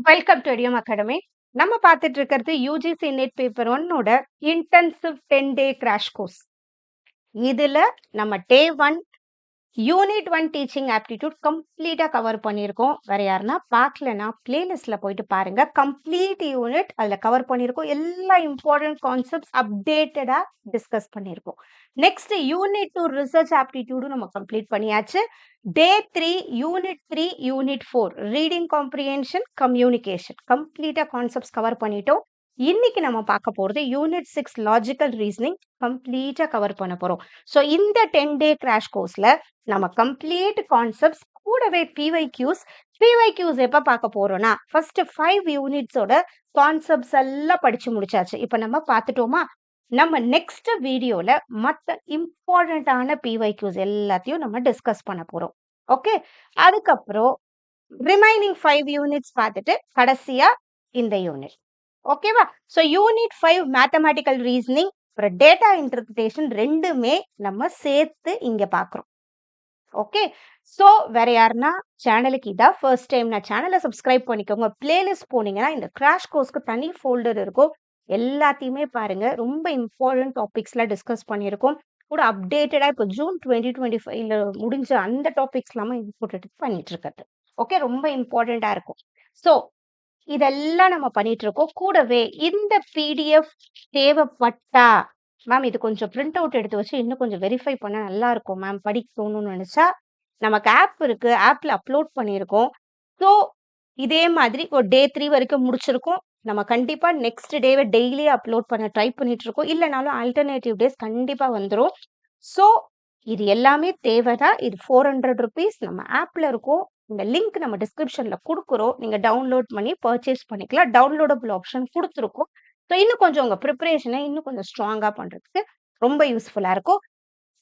Welcome to இடியம் academy. நம்ம பார்த்துட்டு இருக்கிறது யூஜிசி நெட் பேப்பர் 1ஓட இன்டென்சிவ் 10-day கிராஷ் கோர்ஸ். இதுல நம்ம டே 1 யூனிட் 1 டீச்சிங் ஆப்டிடியூட் கம்ப்ளீட்டா கவர் பண்ணியிருக்கோம். வேற யாருன்னா பார்க்கலனா பிளேலிஸ்ட்ல போயிட்டு பாருங்க. கம்ப்ளீட் யூனிட் அதுல கவர் பண்ணியிருக்கோம். எல்லா இம்பார்ட்டன்ட் கான்செப்ட்ஸ் அப்டேட்டடா டிஸ்கஸ் பண்ணியிருக்கோம். நெக்ஸ்ட் யூனிட் 2 ரிசர்ச் ஆப்டிடியூடும் நம்ம கம்ப்ளீட் பண்ணியாச்சு. டே 3 unit 3 unit 4 reading comprehension communication கம்ப்ளீட்டா கான்செப்ட்ஸ் கவர் பண்ணிட்டோம். இன்னைக்கு நம்ம பார்க்க போறது யூனிட் 6 லாஜிக்கல் ரீசனிங் கம்ப்ளீட்டா கவர் பண்ண போறோம். ஸோ இந்த 10-day கிராஷ் கோர்ஸ்ல நம்ம கம்ப்ளீட் கான்செப்ட்ஸ் கூடவே பிவைக்யூஸ் எப்ப பார்க்க போறோம்னா ஃபர்ஸ்ட் 5 யூனிட்ஸோட கான்செப்ட்ஸ் எல்லாம் படிச்சு முடிச்சாச்சு. இப்ப நம்ம பார்த்துட்டோமா? நம்ம நெக்ஸ்ட் வீடியோல மத்த இம்பார்ட்டன்டான பிவைக்யூஸ் எல்லாத்தையும் நம்ம டிஸ்கஸ் பண்ண போறோம். ஓகே, அதுக்கப்புறம் ரிமைனிங் 5 யூனிட்ஸ் பார்த்துட்டு கடைசியா இந்த யூனிட். ஓகேவா? ஸோ யூனிட் 5 மேத்தமேட்டிக்கல் ரீசனிங் அப்புறம் டேட்டா இன்டர்பிரிட்டேஷன் ரெண்டுமே நம்ம சேர்த்து இங்க பார்க்குறோம். ஓகே, ஸோ வேற யாருன்னா சேனலுக்கு இதான் ஃபர்ஸ்ட் டைம் நான் சேனலை சப்ஸ்கிரைப் பண்ணிக்கோங்க. பிளேலிஸ்ட் போனீங்கன்னா இந்த கிராஷ் கோர்ஸ்க்கு தனி ஃபோல்டர் இருக்கும். எல்லாத்தையுமே பாருங்க. ரொம்ப இம்பார்ட்டன்ட் டாபிக்ஸ்லாம் டிஸ்கஸ் பண்ணியிருக்கோம். கூட அப்டேட்டடா இப்போ ஜூன் 2025ல முடிஞ்ச அந்த டாபிக்ஸ் எல்லாமே இன்புட் எடுத்து பண்ணிட்டு இருக்கிறது. ஓகே, ரொம்ப இம்பார்ட்டண்டா இருக்கும். ஸோ இதெல்லாம் நம்ம பண்ணிட்டு இருக்கோம். கூடவே இந்த பிடிஎஃப் தேவைப்பட்டா மேம் இது கொஞ்சம் பிரிண்ட் அவுட் எடுத்து வச்சு இன்னும் கொஞ்சம் வெரிஃபை பண்ண நல்லா இருக்கும் மேம் படிக்கணும்னு நினைச்சா நமக்கு ஆப் இருக்கு. ஆப்ல அப்லோட் பண்ணியிருக்கோம். ஸோ இதே மாதிரி ஒரு டே 3 வரைக்கும் முடிச்சிருக்கோம். நம்ம கண்டிப்பா நெக்ஸ்ட் டேவை டெய்லி அப்லோட் பண்ண ட்ரை பண்ணிட்டு இருக்கோம். இல்லைனாலும் ஆல்டர்னேட்டிவ் டேஸ் கண்டிப்பா வந்துடும். ஸோ இது எல்லாமே தேவைதான். இது 400 ருபீஸ் நம்ம ஆப்ல இருக்கும். இந்த லிங்க் நம்ம டிஸ்கிரிப்ஷன்ல கொடுக்குறோம். நீங்க டவுன்லோட் பண்ணி பர்ச்சேஸ் பண்ணிக்கலாம். டவுன்லோடபிள் ஆப்ஷன் கொடுத்துருக்கோம். ஸோ இன்னும் கொஞ்சம் உங்க ப்ரிப்பரேஷனை இன்னும் கொஞ்சம் ஸ்ட்ராங்கா பண்றதுக்கு ரொம்ப யூஸ்ஃபுல்லா இருக்கும்.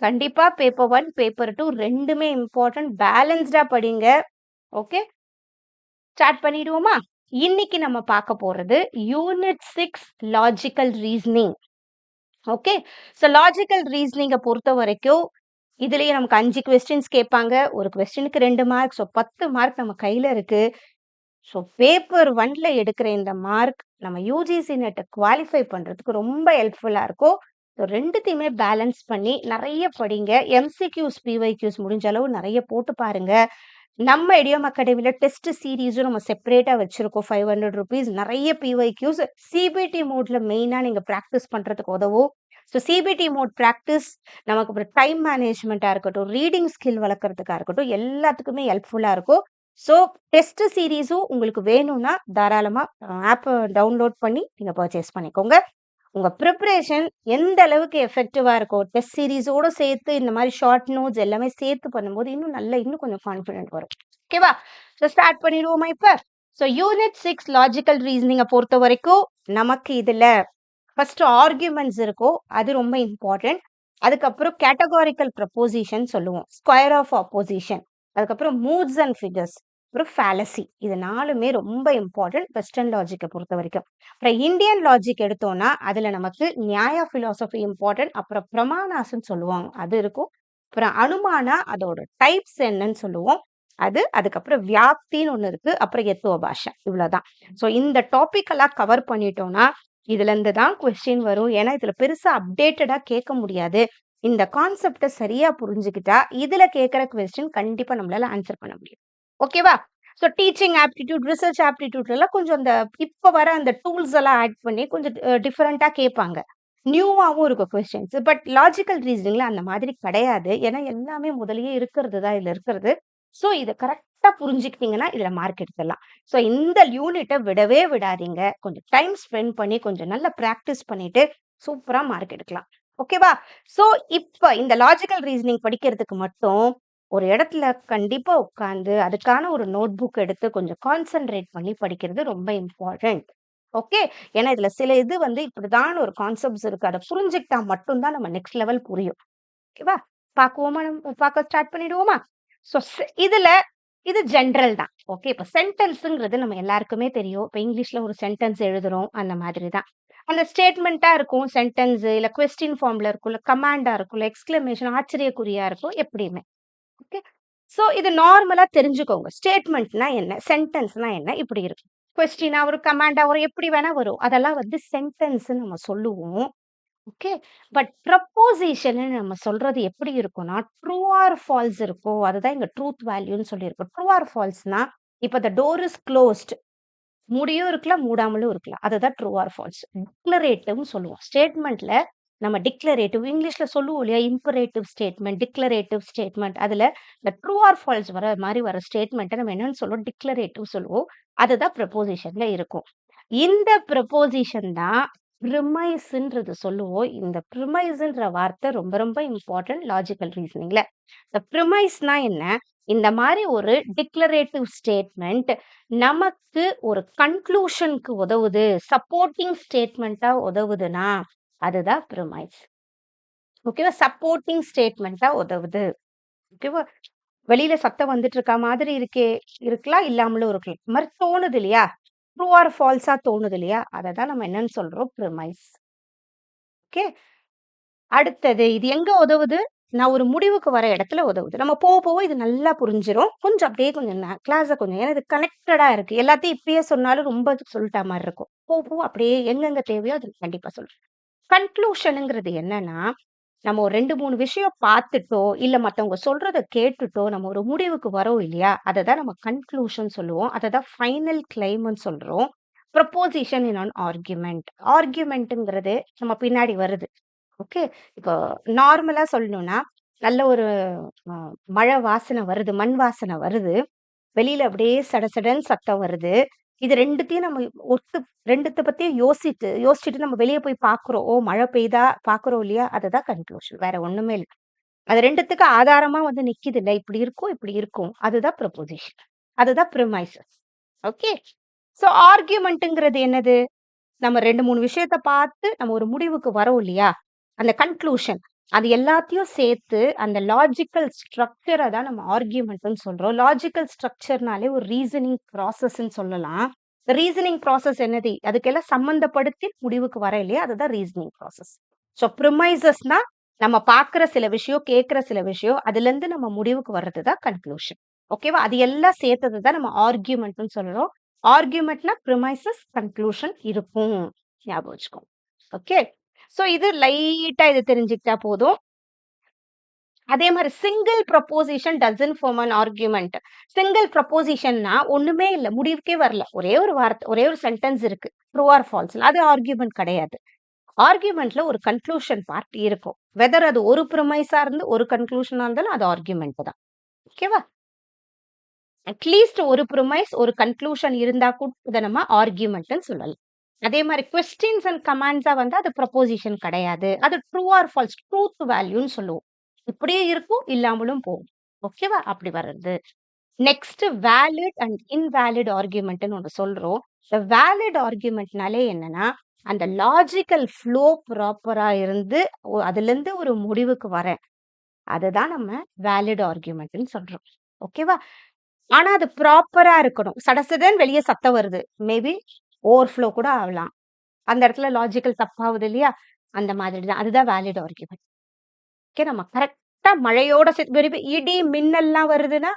கண்டிப்பா பேப்பர் 1 பேப்பர் 2 ரெண்டுமே இம்பார்ட்டன்ட். பேலன்ஸ்டா படிங்க. ஓகே, ஸ்டார்ட் பண்ணிடுவோமா? இன்னைக்கு நம்ம பார்க்க போறது unit 6 logical reasoning. Okay, so logical ரீசனிங்கை பொறுத்த வரைக்கும் இதுலயே நமக்கு 5 கொஸ்டின்ஸ் கேட்பாங்க. ஒரு கொஸ்டினுக்கு 2 மார்க். ஸோ 10 மார்க் நம்ம கையில இருக்கு. ஸோ பேப்பர் 1ல எடுக்கிற இந்த மார்க் நம்ம யூஜிசி நெட்டை குவாலிஃபை பண்றதுக்கு ரொம்ப ஹெல்ப்ஃபுல்லா இருக்கும். ஸோ ரெண்டுத்தையுமே பேலன்ஸ் பண்ணி நிறைய படிங்க. எம்சிக்யூஸ் பிவைக்யூஸ் முடிஞ்ச அளவு நிறைய போட்டு பாருங்க. நம்ம இடியம் அகாடமியில டெஸ்ட் சீரீஸும் நம்ம செப்பரேட்டா வச்சிருக்கோம். 500 ருபீஸ். நிறைய பிவைக்யூஸ் சிபிடி மோட்ல மெயினா நீங்க ப்ராக்டிஸ் பண்றதுக்கு உதவும். ஸோ சிபிடி மோட் ப்ராக்டிஸ் நமக்கு அப்புறம் டைம் மேனேஜ்மெண்ட்டாக இருக்கட்டும், ரீடிங் ஸ்கில் வளர்க்குறதுக்காக இருக்கட்டும், எல்லாத்துக்குமே ஹெல்ப்ஃபுல்லாக இருக்கும். ஸோ டெஸ்ட் சீரீஸும் உங்களுக்கு வேணும்னா தாராளமாக ஆப்பை டவுன்லோட் பண்ணி நீங்கள் பர்ச்சேஸ் பண்ணிக்கோங்க. உங்கள் ப்ரிப்ரேஷன் எந்த அளவுக்கு எஃபெக்டிவாக இருக்கும், டெஸ்ட் சீரீஸோடு சேர்த்து இந்த மாதிரி ஷார்ட் நோட்ஸ் எல்லாமே சேர்த்து பண்ணும்போது இன்னும் கொஞ்சம் கான்ஃபிடென்ட் வரும். ஓகேவா? ஸோ ஸ்டார்ட் பண்ணிடுவோமா இப்போ? ஸோ யூனிட் 6 லாஜிக்கல் ரீசனிங்கை பொறுத்த வரைக்கும் நமக்கு இதில் ஃபர்ஸ்ட் ஆர்குமெண்ட்ஸ் இருக்கும். அது ரொம்ப இம்பார்ட்டன்ட். அதுக்கப்புறம் கேட்டகாரிக்கல் ப்ரப்போசிஷன் சொல்லுவோம். Square of opposition. அதுக்கப்புறம் மூட்ஸ் அண்ட் ஃபிகர்ஸ். அப்புறம் ஃபேலசி. இது 4மே ரொம்ப இம்பார்ட்டன்ட் வெஸ்டர்ன் லாஜிக்கை பொறுத்த வரைக்கும். அப்புறம் இந்தியன் லாஜிக் எடுத்தோம்னா அதுல நமக்கு நியாய பிலாசபி இம்பார்ட்டன்ட். அப்புறம் பிரமாணாஸ்ன்னு சொல்லுவாங்க, அது இருக்கும். அப்புறம் அனுமானா அதோட டைப்ஸ் என்னன்னு சொல்லுவோம். அதுக்கப்புறம் வியாப்தின்னு ஒன்று இருக்கு. அப்புறம் எத்துவ பாஷை. இவ்வளவுதான். ஸோ இந்த டாபிக் எல்லாம் கவர் பண்ணிட்டோம்னா இதுல இருந்து தான் கொஸ்டின் வரும். ஏன்னா இதுல பெருசா அப்டேட்டடா கேட்க முடியாது. இந்த கான்செப்டை சரியா புரிஞ்சுக்கிட்டா இதுல கேட்கிற கொஸ்டின் கண்டிப்பா நம்மளால ஆன்சர் பண்ண முடியும். ஓகேவா? ஸோ டீச்சிங் ஆப்டிடியூட், ரிசர்ச் ஆப்டிடியூட்ல எல்லாம் கொஞ்சம் அந்த இப்ப வர அந்த டூல்ஸ் எல்லாம் ஆட் பண்ணி கொஞ்சம் டிஃபரெண்டா கேட்பாங்க. நியூவாகவும் இருக்கும் கொஸ்டின்ஸ். பட் லாஜிக்கல் ரீசனிங்ல அந்த மாதிரி கிடையாது. ஏன்னா எல்லாமே முதல்லயே இருக்கிறது தான் இதுல இருக்கிறது. ஸோ இதை கரெக்டா புரிஞ்சுக்கிட்டீங்கன்னா இதுல மார்க் எடுத்துடலாம். ஸோ இந்த யூனிட்டை விடவே விடாதீங்க. கொஞ்சம் டைம் ஸ்பெண்ட் பண்ணி கொஞ்சம் நல்லா ப்ராக்டிஸ் பண்ணிட்டு சூப்பரா மார்க் எடுக்கலாம். ஓகேவா? ஸோ இப்போ இந்த லாஜிக்கல் ரீசனிங் படிக்கிறதுக்கு மட்டும் ஒரு இடத்துல கண்டிப்பா உட்காந்து அதுக்கான ஒரு நோட் புக் எடுத்து கொஞ்சம் கான்சென்ட்ரேட் பண்ணி படிக்கிறது ரொம்ப இம்பார்ட்டன்ட். ஓகே, ஏன்னா இதுல சில இது இப்படிதான் ஒரு கான்செப்ட்ஸ் இருக்கு. அதை புரிஞ்சுக்கிட்டா மட்டும்தான் நம்ம நெக்ஸ்ட் லெவல் புரியும். ஓகேவா? பார்க்குவோமா? நம்ம பார்க்க ஸ்டார்ட் பண்ணிடுவோமா? ஸோ இதுல இது ஜென்ரல் தான். ஓகே, இப்போ சென்டென்ஸுங்கிறது நம்ம எல்லாருக்குமே தெரியும். இப்போ இங்கிலீஷ்ல ஒரு சென்டென்ஸ் எழுதுறோம், அந்த மாதிரி தான். அந்த ஸ்டேட்மெண்ட்டா இருக்கும் சென்டென்ஸ், இல்ல கொஸ்டின் ஃபார்ம்ல இருக்கும், இல்ல கமாண்டா இருக்கும், இல்ல எக்ஸ்கிளமேஷன் ஆச்சரியக்குறியா இருக்கும், எப்படியுமே. ஓகே, ஸோ இது நார்மலா தெரிஞ்சுக்கோங்க. ஸ்டேட்மெண்ட்னா என்ன, சென்டென்ஸ்னா என்ன, இப்படி இருக்கும். கொஸ்டினா ஒரு கமாண்டா வரும் எப்படி வேணா வரும். அதெல்லாம் வந்து சென்டென்ஸ் நம்ம சொல்லுவோம். ஓகே. பட் ப்ரப்போசிஷன் நம்ம சொல்றது எப்படி இருக்கும்னா, ட்ரூ ஆர் ஃபால்ஸ் இருக்கும். அதுதான் இங்க ட்ரூத் வேல்யூன்னு சொல்லியிருக்கோம். ட்ரூ ஆர் ஃபால்ஸ்னா, இப்ப த டோர் இஸ் க்ளோஸ்ட். மூடியும் இருக்கலாம், மூடாமலும் இருக்கலாம். அதுதான் ட்ரூ ஆர் ஃபால்ஸ். டிக்ளரேட்டிவ்னு சொல்லுவோம். ஸ்டேட்மெண்ட்ல நம்ம டிக்ளரேட்டிவ் இங்கிலீஷ்ல சொல்லுவோம் இல்லையா? Imperative statement, declarative statement. அதுல இந்த ட்ரூ ஆர் ஃபால்ஸ் வர மாரி வர ஸ்டேட்மெண்ட்ட நம்ம என்னன்னு சொல்லுவோம்? டிக்ளரேட்டிவ் சொல்லுவோம். அதுதான் ப்ரப்போசிஷன்ல இருக்கும். இந்த ப்ரப்போசிஷன் தான் ப்ரிமைஸ்ன்றது சொல்லுவோம். இந்த ப்ரிமைஸ்ன்ற வார்த்தை ரொம்ப ரொம்ப இம்பார்ட்டன்ட் லாஜிக்கல் ரீசனிங்ல. இந்த ப்ரிமைஸ்னா என்ன? இந்த மாரி ஒரு டிக்ளரேட்டிவ் ஸ்டேட்மெண்ட் நமக்கு ஒரு கன்க்ளூஷனுக்கு உதவுது, சப்போர்ட்டிங் ஸ்டேட்மெண்ட்டா உதவுதுன்னா, அதுதான் ப்ரிமைஸ். ஓகேவா? சப்போர்ட்டிங் ஸ்டேட்மெண்ட்டா உதவுது. ஓகேவா? வெளியில சத்தம் வந்துட்டு இருக்க மாதிரி இருக்கலாம், இல்லாமலும் இருக்கலாம். இந்த மாரி தோணுது இல்லையா? ட்ரூ ஆர் ஃபால்ஸா தோணுது இல்லையா? அததான் நம்ம என்னன்னு சொல்றோம்? ப்ரிமைஸ். ஓகே. அடுத்தது இது எங்க உதவுது? நான் ஒரு முடிவுக்கு வர இடத்துல உதவுது. நம்ம போக போக இது நல்லா புரிஞ்சிரும். கொஞ்சம் அப்படியே கொஞ்சம் கிளாஸ கொஞ்சம் ஏன்னா இது கனெக்டடா இருக்கு. எல்லாத்தையும் இப்பயே சொன்னாலும் ரொம்ப சொல்லிட்டா மாரி இருக்கும். போக போக அப்படியே எங்கெங்க தேவையோ அது கண்டிப்பா சொல்றேன். கன்க்ளூஷன்ங்கிறது என்னன்னா, நம்ம ஒரு 2, 3 விஷயம் பார்த்துட்டோ, இல்ல மத்தவங்க சொல்றத கேட்டுட்டோ, நம்ம ஒரு முடிவுக்கு வரோம் இல்லையா? அததான் நம்ம கன்க்ளூஷன் சொல்லுவோம். அததான் ஃபைனல் கிளைம்ன்னு சொல்றோம். Proposition in an argument. ஆர்குமென்ட்ங்கிறது நம்ம பின்னாடி வருது. ஓகே. இப்போ நார்மலா சொல்லணும்னா, நல்ல ஒரு அ மழை வாசனை வருது, மண் வாசனை வருது. வெளியில அப்படியே சடசடன்னு சத்தம் வருது. இது 2த்தையும் நம்ம ஒத்து 2த்த பத்தியும் யோசிச்சுட்டு நம்ம வெளிய போய் பார்க்குறோம். ஓ! மழை பெய்யுதா பார்க்குறோம் இல்லையா? அதுதான் கன்க்ளூஷன். வேற ஒண்ணுமே இல்ல. அது 2த்துக்கு ஆதாரமா வந்து நிக்குதுல்ல. இப்படி இருக்கும், இப்படி இருக்கும். அதுதான் ப்ரொபோசிஷன். அதுதான் ப்ரிமைசஸ். ஓகே. சோ ஆர்குமென்ட்ங்கிறது என்னது? நம்ம 2, 3 விஷயத்த பார்த்து நம்ம ஒரு முடிவுக்கு வரோம் இல்லையா? அந்த கன்க்ளூஷன். அது எல்லாத்தையும் சேர்த்து அந்த லாஜிக்கல் ஸ்ட்ரக்சர தான் நம்ம ஆர்குமென்ட்ன்னு சொல்றோம். லாஜிக்கல் ஸ்ட்ரக்சர்னாலே ஒரு ரீசனிங் ப்ராசஸ்ன்னு சொல்லலாம். ரீசனிங் ப்ராசஸ் என்னது? அதுக்கெல்லாம் சம்மந்தப்படுத்தி முடிவுக்கு வர இல்லையா? அதுதான் ரீசனிங் ப்ராசஸ். ஸோ ப்ரிமைசஸ்னா நம்ம பார்க்குற சில விஷயம், கேட்கிற சில விஷயம், அதுலேருந்து நம்ம முடிவுக்கு வர்றது தான் கன்க்ளூஷன். ஓகேவா? அது எல்லாம் சேர்த்தது தான் நம்ம ஆர்குமென்ட்ன்னு சொல்றோம். ஆர்குமென்ட்னா ப்ரிமைசஸ், கன்க்ளூஷன் இருக்கும். ஞாபகம் வச்சுக்கோங்க. ஓகே. சோ இது லைட்டா இது தெரிஞ்சுக்கிட்டா போதும். அதே மாரி single proposition doesn't form an argument. Single ப்ரொபோசிஷன்னா ஒண்ணுமே இல்ல. முடிவுக்கே வரல. ஒரே ஒரு வார்த்தை, ஒரே ஒரு சென்டென்ஸ் இருக்கு. True or false. அது ஆர்குமென்ட் கிடையாது. ஆர்குமென்ட்ல ஒரு கன்க்ளூஷன் பார்ட் இருக்கும். வெதர் அது ஒரு ப்ரிமைஸா இருந்து ஒரு கன்க்ளூஷனா இருந்தாலும் அது ஆர்குமென்ட் தான். ஓகேவா? அட்லீஸ்ட் ஒரு ப்ரிமைஸ், ஒரு கன்க்ளூஷன் இருந்தா கூட இத நம்ம ஆர்குமென்ட்ன்னு சொல்லலாம். அதே மாரி கொஸ்டின்ஸ் அண்ட் கமாண்ட்ஸா வந்தா அது ப்ரொபோசிஷன் கிடையாது. அது ட்ரூ ஆர் ஃபால்ஸ் ட்ரூத் வேல்யூன்னு சொல்லுவோம். இப்படியே இருக்கும், இல்லாமலும் போகும். ஓகேவா? அப்படி வர்றது. நெக்ஸ்ட் வேலிட் அண்ட் இன்வேலிட் ஆர்குமென்ட்ன்னு ஒண்ணு சொல்றோம். இந்த வேலிட் ஆர்குமென்ட்னாலே என்னன்னா, அந்த லாஜிக்கல் ஃப்ளோ ப்ராப்பரா இருந்து அதுலருந்து ஒரு முடிவுக்கு வரேன். அதுதான் நம்ம வேலிட் ஆர்குமென்ட்ன்னு சொல்றோம். ஓகேவா? ஆனா அது ப்ராப்பரா இருக்கணும். சடசடன்னு வெளிய சத்தம் வருது. மேபி ஓவர்ஃப்ளோ கூட ஆகலாம். அந்த இடத்துல லாஜிக்கல் தப்பாவுது இல்லையா? அந்த மாதிரி தான். அதுதான் வேலிட் ஆர்குமென்ட். ஓகே. நம்ம கரெக்ட்டா மழையோட வெரி இடி, மின்னல்லாம் வருதுன்னா,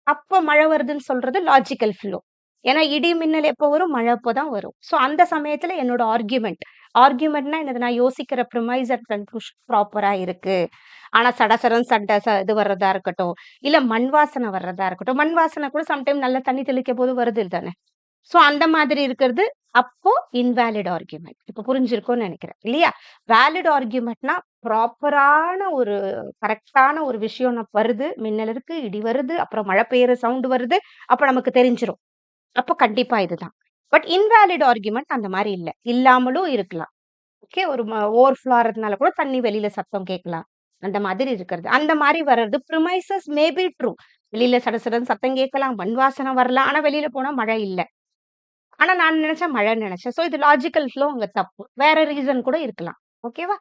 அப்ப மழை வருதுன்னு சொல்றது லாஜிக்கல் ஃப்ளோ. ஏன்னா இடி, மின்னல் எப்போ வரும்? மழை அப்ப தான் வரும். சோ அந்த சமயத்துல என்னோட ஆர்குமென்ட். ஆர்குமென்ட்னா என்னது? நான் யோசிக்கிற ப்ரிமைஸ் அண்ட் கன்க்ளூஷன் ப்ராப்பரா இருக்கு. ஆனா சடசடன்னு இது வர்றதா இருக்கட்டும், இல்ல மண் வாசனை வர்றதா இருக்கட்டும். மண் வாசனை கூட சம்டைம் நல்லா தண்ணி தெளிக்கும்போது வருது தானே! சோ அந்த மாதிரி இருக்கிறது, அப்போ இன்வாலிட் ஆர்குமென்ட். இப்ப புரிஞ்சிருக்கும்னு நெனைக்கிறேன். இல்லையா? வேலிட் ஆர்குமென்ட்னா ப்ராப்பரான ஒரு கரெக்ட்டான ஒரு விஷயம் வருது. மின்னல் இருக்கு, இடி வருது, அப்புறம் மழை பெய்யுற சவுண்ட் வருது. அப்ப நமக்கு தெரிஞ்சிரும். அப்ப கண்டிப்பா இதுதான். பட் இன்வாலிட் ஆர்குமென்ட் அந்த மாரி இல்ல. இல்லாமலும் இருக்கலாம். ஓகே. ஒரு ஓவர்ஃப்ளோ ஆறதுனால கூட தண்ணி வெளியில சத்தம் கேட்கலாம். அந்த மாதிரி இருக்கிறது. அந்த மாரி வர்றது ப்ரிமைசஸ் மே பி ட்ரூ. வெளியில சடசடன்னு சத்தம் கேட்கலாம், மண் வாசனை வரலாம். ஆனா வெளியில போனா மழை இல்ல. ஆனா நான் நெனச்சேன் மழைன்னு நெனச்சேன். சோ இது லாஜிக்கல் ஃப்ளோ அங்க தப்பு. வேற ரீசன் கூட இருக்கலாம். ஓகேவா?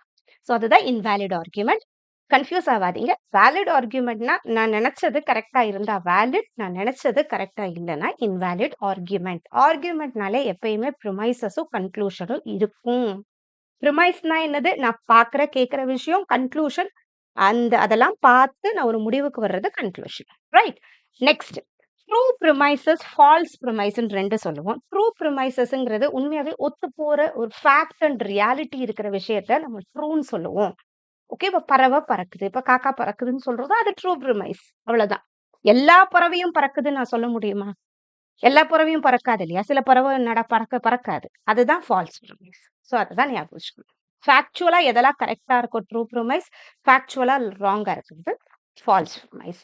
சோ அதுதான் இன்வாலிட் ஆர்குமென்ட். கன்ஃப்யூஸ் ஆவாதீங்க. வேலிட் ஆர்குமென்ட்னா நான் நெனச்சது கரெக்ட்டா இருந்தா வேலிட். நான் நெனச்சது கரெக்ட்டா இல்லன்னா இன்வாலிட் ஆர்குமென்ட். ஆர்குமென்ட்னாலே எப்பயுமே ப்ரிமைசஸும், கன்க்ளூஷனும் இருக்கும். ப்ரிமைஸ்னா என்னது? நான் பார்க்குற, கேட்கிற விஷயம். கன்க்ளூஷன் அதெல்லாம் பார்த்து நான் ஒரு முடிவுக்கு வர்றது conclusion. Right. Next. True premises, false ப்ரிமைஸ்ன்னு 2 சொல்லுவோம். ட்ரூ ப்ரிமைசஸ்ங்கிறது உண்மையாவே ஒத்துப்போற ஒரு ஃபேக்ட் அண்ட் ரியாலிட்டி இருக்கிற விஷயத்த நம்ம ட்ரூன்னு சொல்லுவோம். ஓகே. இப்ப பறவை பறக்குது. இப்ப காக்கா பறக்குதுன்னு சொல்றது அது ட்ரூ ப்ரிமைஸ். அவ்வளவுதான். எல்லா பறவையும் பறக்குதுன்னு நான் சொல்ல முடியுமா? எல்லா பறவையும் பறக்காது இல்லையா? சில பறவை பறக்காது. அதுதான் ஃபால்ஸ் ப்ரிமைஸ். ஸோ அதுதான் ஞாபகம் வச்சுக்கணும். ஃபேக்சுவலா எதெல்லாம் கரெக்ட்டா இருக்கோ ட்ரூ ப்ரிமைஸ், ஃபேக்சுவலா ராங்கா இருக்கிறது ஃபால்ஸ் ப்ரிமைஸ்.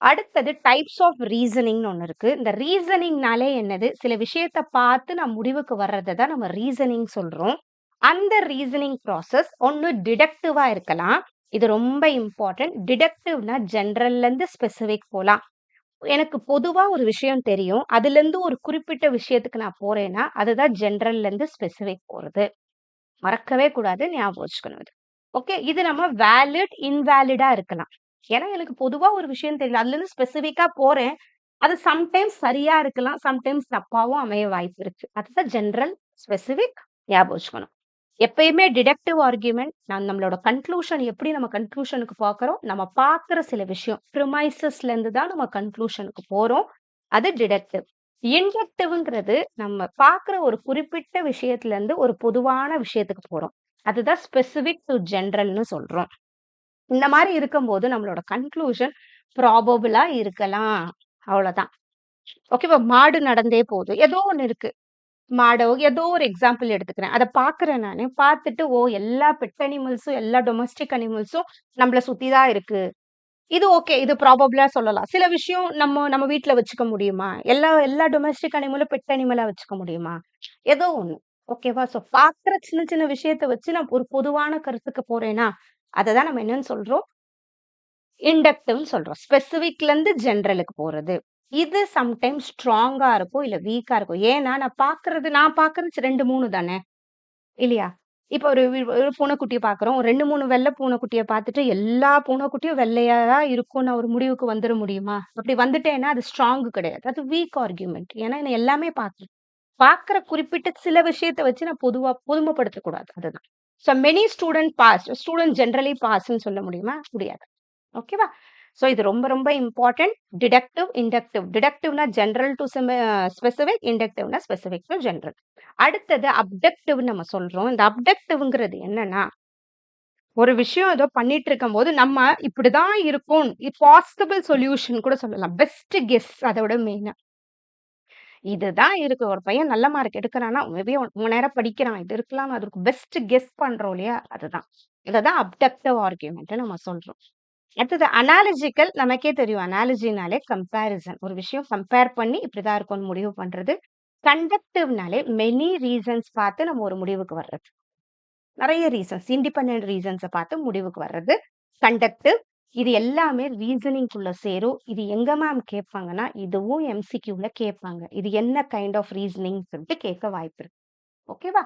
அடுத்தது டைப்ஸ் ஆஃப் ரீசனிங்னு ஒண்ணு இருக்கு. இந்த ரீசனிங்னாலே என்னது? சில விஷயத்த பார்த்து நான் முடிவுக்கு வர்றத தான் நம்ம ரீசனிங் சொல்றோம். அந்த ரீசனிங் ப்ராசஸ் ஒண்ணு டிடக்டிவா இருக்கலாம். இது ரொம்ப இம்பார்ட்டன்ட். டிடக்டிவ்னா ஜெனரல்ல இருந்து ஸ்பெசிஃபிக் போலாம். எனக்கு பொதுவா ஒரு விஷயம் தெரியும். அதுலருந்து ஒரு குறிப்பிட்ட விஷயத்துக்கு நான் போறேன்னா, அதுதான் ஜெனரல்ல இருந்து ஸ்பெசிஃபிக் போறது. மறக்கவே கூடாது. ஞாபகம் வச்சுக்கணும் இது. ஓகே. இது நம்ம வேலிட், இன்வேலிடா இருக்கலாம். ஏன்னா எனக்கு பொதுவா ஒரு விஷயம் தெரியல. அதுலருந்து ஸ்பெசிஃபிக்கா போறேன். அது சம்டைம்ஸ் சரியா இருக்கலாம். சம்டைம்ஸ் தப்பாவும் அமைய வாய்ப்பு இருக்கு. அதுதான் ஜெனரல், ஸ்பெசிஃபிக் ஞாபகம் வச்சுக்கணும். எப்பயுமே டிடக்டிவ் ஆர்குமென்ட் நம்மளோட கன்க்ளூஷன் எப்படி நம்ம கன்க்ளூஷனுக்கு பார்க்குறோம்? நம்ம பார்க்குற சில விஷயம் ப்ரிமைசஸ்ல இருந்து தான் நம்ம கன்க்ளூஷனுக்கு போறோம். அது டிடக்டிவ். இன்டக்டிவ்ங்கிறது நம்ம பார்க்குற ஒரு குறிப்பிட்ட விஷயத்துல இருந்து ஒரு பொதுவான விஷயத்துக்கு போறோம். அதுதான் ஸ்பெசிஃபிக் டு ஜெனரல்னு சொல்றோம். இந்த மாரி இருக்கும்போது நம்மளோட கன்க்ளூஷன் ப்ராபபிளா இருக்கலாம். அவ்வளோதான். ஓகேவா? மாடு நடந்தே போகுது. ஏதோ ஒண்ணு இருக்கு. மாடோ ஏதோ ஒரு எக்ஸாம்பிள் எடுத்துக்கிறேன். அத பார்க்குறேன் நானு. பார்த்துட்டு, ஓ! எல்லா பெட் அனிமல்ஸும், எல்லா டொமஸ்டிக் அனிமல்ஸும் நம்மள சுத்தி தான் இருக்கு. இது ஓகே. இது ப்ராபபிளா சொல்லலாம். சில விஷயம் நம்ம நம்ம வீட்ல வச்சுக்க முடியுமா? எல்லா எல்லா டொமஸ்டிக் அனிமலும் பெட் அனிமலா வச்சுக்க முடியுமா? ஏதோ ஒண்ணு. ஓகேவா? ஸோ பார்க்குற சின்ன சின்ன விஷயத்த வச்சு நான் ஒரு பொதுவான கருத்துக்கு போறேன்னா, அததான் நம்ம என்னன்னு சொல்றோம்? இண்டக்டிவ்ன்னு சொல்றோம். ஸ்பெசிஃபிக்லேருந்து ஜெனரலுக்கு போறது. இது சம்டைம்ஸ் ஸ்ட்ராங்கா இருக்கும், இல்ல வீக்கா இருக்கும். ஏன்னா நான் பார்க்குறது 2, 3 தானே! இல்லையா? இப்ப ஒரு பூனைக்குட்டிய பார்க்குறோம். 2, 3 வெள்ள பூனைக்குட்டிய பார்த்துட்டு, எல்லா பூனைக்குட்டியும் வெள்ளையா தான் இருக்கும்னு நான் ஒரு முடிவுக்கு வந்துர முடியுமா? அப்படி வந்துட்டேன்னா, அது ஸ்ட்ராங் கிடையாது. அது வீக் ஆர்குமென்ட். ஏன்னா நான் எல்லாமே பார்க்குறேன். பார்க்குற குறிப்பிட்ட சில விஷயத்த வச்சு நான் பொதுமைப்படுத்தக்கூடாது. அதுதான். So many student passed. Student generally பாஸ்ன்னு சொல்ல முடியுமா? முடியாது. ஓகேவா? ஸோ இது ரொம்ப ரொம்ப இம்பார்ட்டன்ட். Deductive, inductive. டிடக்டிவ்னா ஜெனரல் டு ஸ்பெசிஃபிக். இண்டக்டிவ்னா ஸ்பெசிஃபிக் டு ஜெனரல். அடுத்தது அப்டக்டிவ்ன்னு நம்ம சொல்றோம். இந்த அப்டக்டிவ்ங்கிறது என்னன்னா, ஒரு விஷயம் ஏதோ பண்ணிட்டு இருக்கும்போது, நம்ம இப்படிதான் இருக்கும். பாசிபிள் சொல்யூஷன் கூட சொல்லலாம். பெஸ்ட் கெஸ் அதோட மெயினா. இதுதான் இருக்கு. ஒரு பையன் நல்ல மார்க் எடுக்குறான்னா, மேபி ரொம்ப நேரம் படிக்கிறான். இது இருக்கலாம். அதுக்கு பெஸ்ட் கெஸ் பண்றோம் இல்லையா? அதுதான். இததான் அப்டக்டிவ் ஆர்குமென்ட்ன்னு நம்ம சொல்றோம். அடுத்தது அனாலஜிக்கல். நமக்கே தெரியும். அனாலஜினாலே கம்பேரிசன். ஒரு விஷயம் கம்பேர் பண்ணி இப்படிதான் இருக்கும்னு முடிவு பண்றது. கண்டக்டிவ்னாலே மெனி ரீசன்ஸ் பார்த்து நம்ம ஒரு முடிவுக்கு வர்றது. நெறைய ரீசன்ஸ், இண்டிபெண்டன்ட் ரீசன்ஸ பார்த்து முடிவுக்கு வர்றது கண்டக்டிவ். இது எல்லாமே ரீசனிங்குள்ள சேரும். இது எங்க மேம் கேட்பாங்கன்னா, இதுவும் எம்சிக்யூல கேட்பாங்க. இது என்ன கைண்ட் ஆஃப் ரீசனிங் சொல்லிட்டு கேட்க வாய்ப்பு இருக்கு. ஓகேவா?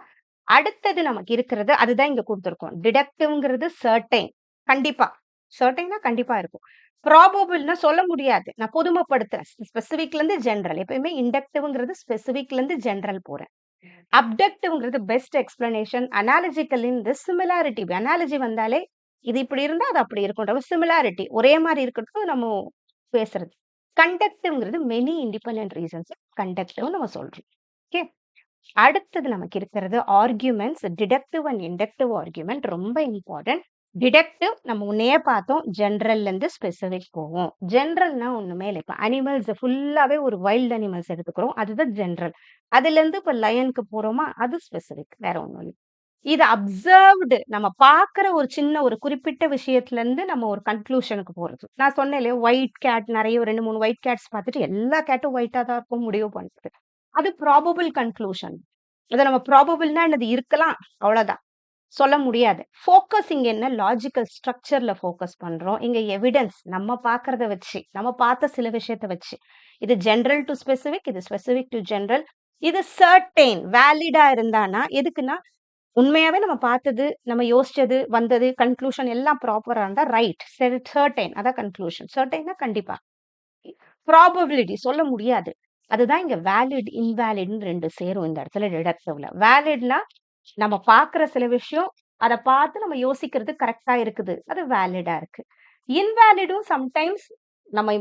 அடுத்தது நமக்கு இருக்கிறது அதுதான் இங்க குடுத்துருக்கோம். டிடக்டிவ்ங்கிறது சர்டைன். கண்டிப்பா. சர்டைன்னா கண்டிப்பா இருக்கும். ப்ராபபிள்னா சொல்ல முடியாது. நான் பொதுமைப்படுத்துறேன். ஸ்பெசிஃபிக்லேருந்து ஜெனரல். எப்பயுமே இண்டக்டிவ்ங்கிறது ஸ்பெசிஃபிக்லேருந்து ஜெனரல் போறேன். அப்டக்டிவ்ங்கிறது பெஸ்ட் எக்ஸ்பிளனேஷன். அனாலஜிக்கல் இந்த சிமிலாரிட்டி. அனாலஜி வந்தாலே இது இப்படி இருந்தா அது அப்படி இருக்கும்ன்ற சிமிலாரிட்டி. ஒரே மாரி இருக்கிறதுக்கு நம்ம பேசுறது. கண்டக்டிவ்ங்கிறது மெனி இண்டிபெண்டன்ட் ரீசன்ஸ் கண்டக்டிவ்னு நம்ம சொல்றோம். ஓகே. அடுத்தது நமக்கு இருக்கிறது arguments. Deductive and inductive argument ரொம்ப இம்பார்ட்டன்ட். டிடக்டிவ் நம்ம முன்னையே பார்த்தோம். ஜெனரல்ல இருந்து ஸ்பெசிஃபிக் போவோம். ஜெனரல்னா ஒண்ணுமே இல்ல. இப்ப அனிமல்ஸ் ஃபுல்லாவே ஒரு வைல்ட் அனிமல்ஸ் எடுத்துக்கிறோம். அதுதான் ஜெனரல். அதுலேருந்து இப்ப லயனுக்கு போறோமா? அது ஸ்பெசிஃபிக். வேற ஒண்ணும் இல்ல. இது அப்சர்வ்டு நம்ம பார்க்குற ஒரு சின்ன ஒரு குறிப்பிட்ட விஷயத்துல இருந்து நம்ம ஒரு கன்க்ளூஷனுக்கு போறது. நான் சொன்னேன் இல்லையா? ஒயிட் கேட் நெறைய 2, 3 ஒயிட் கேட்ஸ் பார்த்துட்டு எல்லா கேட்டும் ஒயிட்டா தான் இருக்கும் முடிவு பண்றது. அது ப்ராபபிள் கன்க்ளூஷன். அத நம்ம ப்ராபபிள்னா என்னது இருக்கலாம். அவ்வளோதான். சொல்ல முடியாது. ஃபோக்கஸ் இங்க என்ன லாஜிக்கல் ஸ்ட்ரக்சர்ல ஃபோக்கஸ் பண்றோம். இங்க எவிடன்ஸ் நம்ம பார்க்கிறத வச்சு, நம்ம பார்த்த சில விஷயத்த வச்சு. இது ஜெனரல் டு ஸ்பெசிஃபிக், இது ஸ்பெசிஃபிக் டு ஜெனரல். இது சர்டைன் வேலிடா இருந்தானா, எதுக்குன்னா உண்மையாவே நம்ம பார்த்தது, நம்ம யோசிச்சது, வந்தது, கன்க்ளூஷன் எல்லாம் ப்ராப்பரா இருந்தா ரைட். சர்டைன் அதான் கன்க்ளூஷன். சர்டைன்னா கண்டிப்பா. ப்ராபபிலிட்டி சொல்ல முடியாது. அதுதான் இங்க வேலிட், இன்வேலிட்ன்னு 2 சேரும் இந்த இடத்துல டிடக்டிவ்ல. வேலிட்னா நம்ம பார்க்குற சில விஷயம், அத பார்த்து நம்ம யோசிக்கிறது கரெக்ட்டா இருக்குது. அது வேலிடா இருக்கு. இன்வேலிடும் சம்டைம்ஸ் நம்ம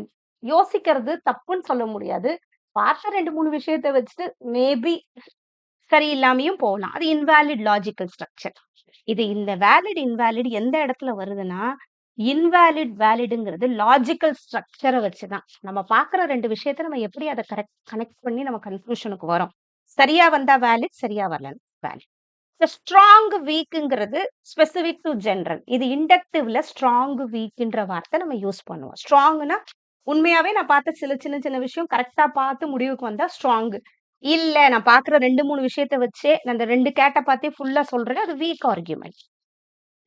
யோசிக்கிறது தப்புன்னு சொல்ல முடியாது. பார்த்த 2, 3 விஷயத்த வச்சுட்டு மேபி சரியில்லாமயும் போகலாம். அது இன்வாலிட் லாஜிக்கல் ஸ்ட்ரக்சர். இது இந்த வேலிட், இன்வாலிட் எந்த இடத்துல வருதுன்னா, இன்வாலிட், வேலிட்ங்கிறது லாஜிக்கல் ஸ்ட்ரக்சர வச்சு தான். நம்ம பார்க்குற 2 விஷயத்த நம்ம எப்படி அத கனெக்ட் பண்ணி நம்ம கன்க்ளூஷனுக்கு வரோம். சரியா வந்தா வேலிட், சரியா வரலன்னா வேலிட். இந்த ஸ்ட்ராங், வீக்ங்கிறது ஸ்பெசிஃபிக் டூ ஜெனரல். இது இண்டக்டிவ்ல ஸ்ட்ராங், வீக்ன்ற வார்த்தை நம்ம யூஸ் பண்ணுவோம். ஸ்ட்ராங்னா உண்மையாவே நான் பார்த்த சில சின்ன சின்ன விஷயம் கரெக்ட்டா பார்த்து முடிவுக்கு வந்தா ஸ்ட்ராங். இல்ல நான் பார்க்குற 2, 3 விஷயத்த வச்சே நான் அந்த 2 கேட்ட பார்த்தே ஃபுல்லா சொல்றேன். அது வீக் ஆர்குமென்ட்.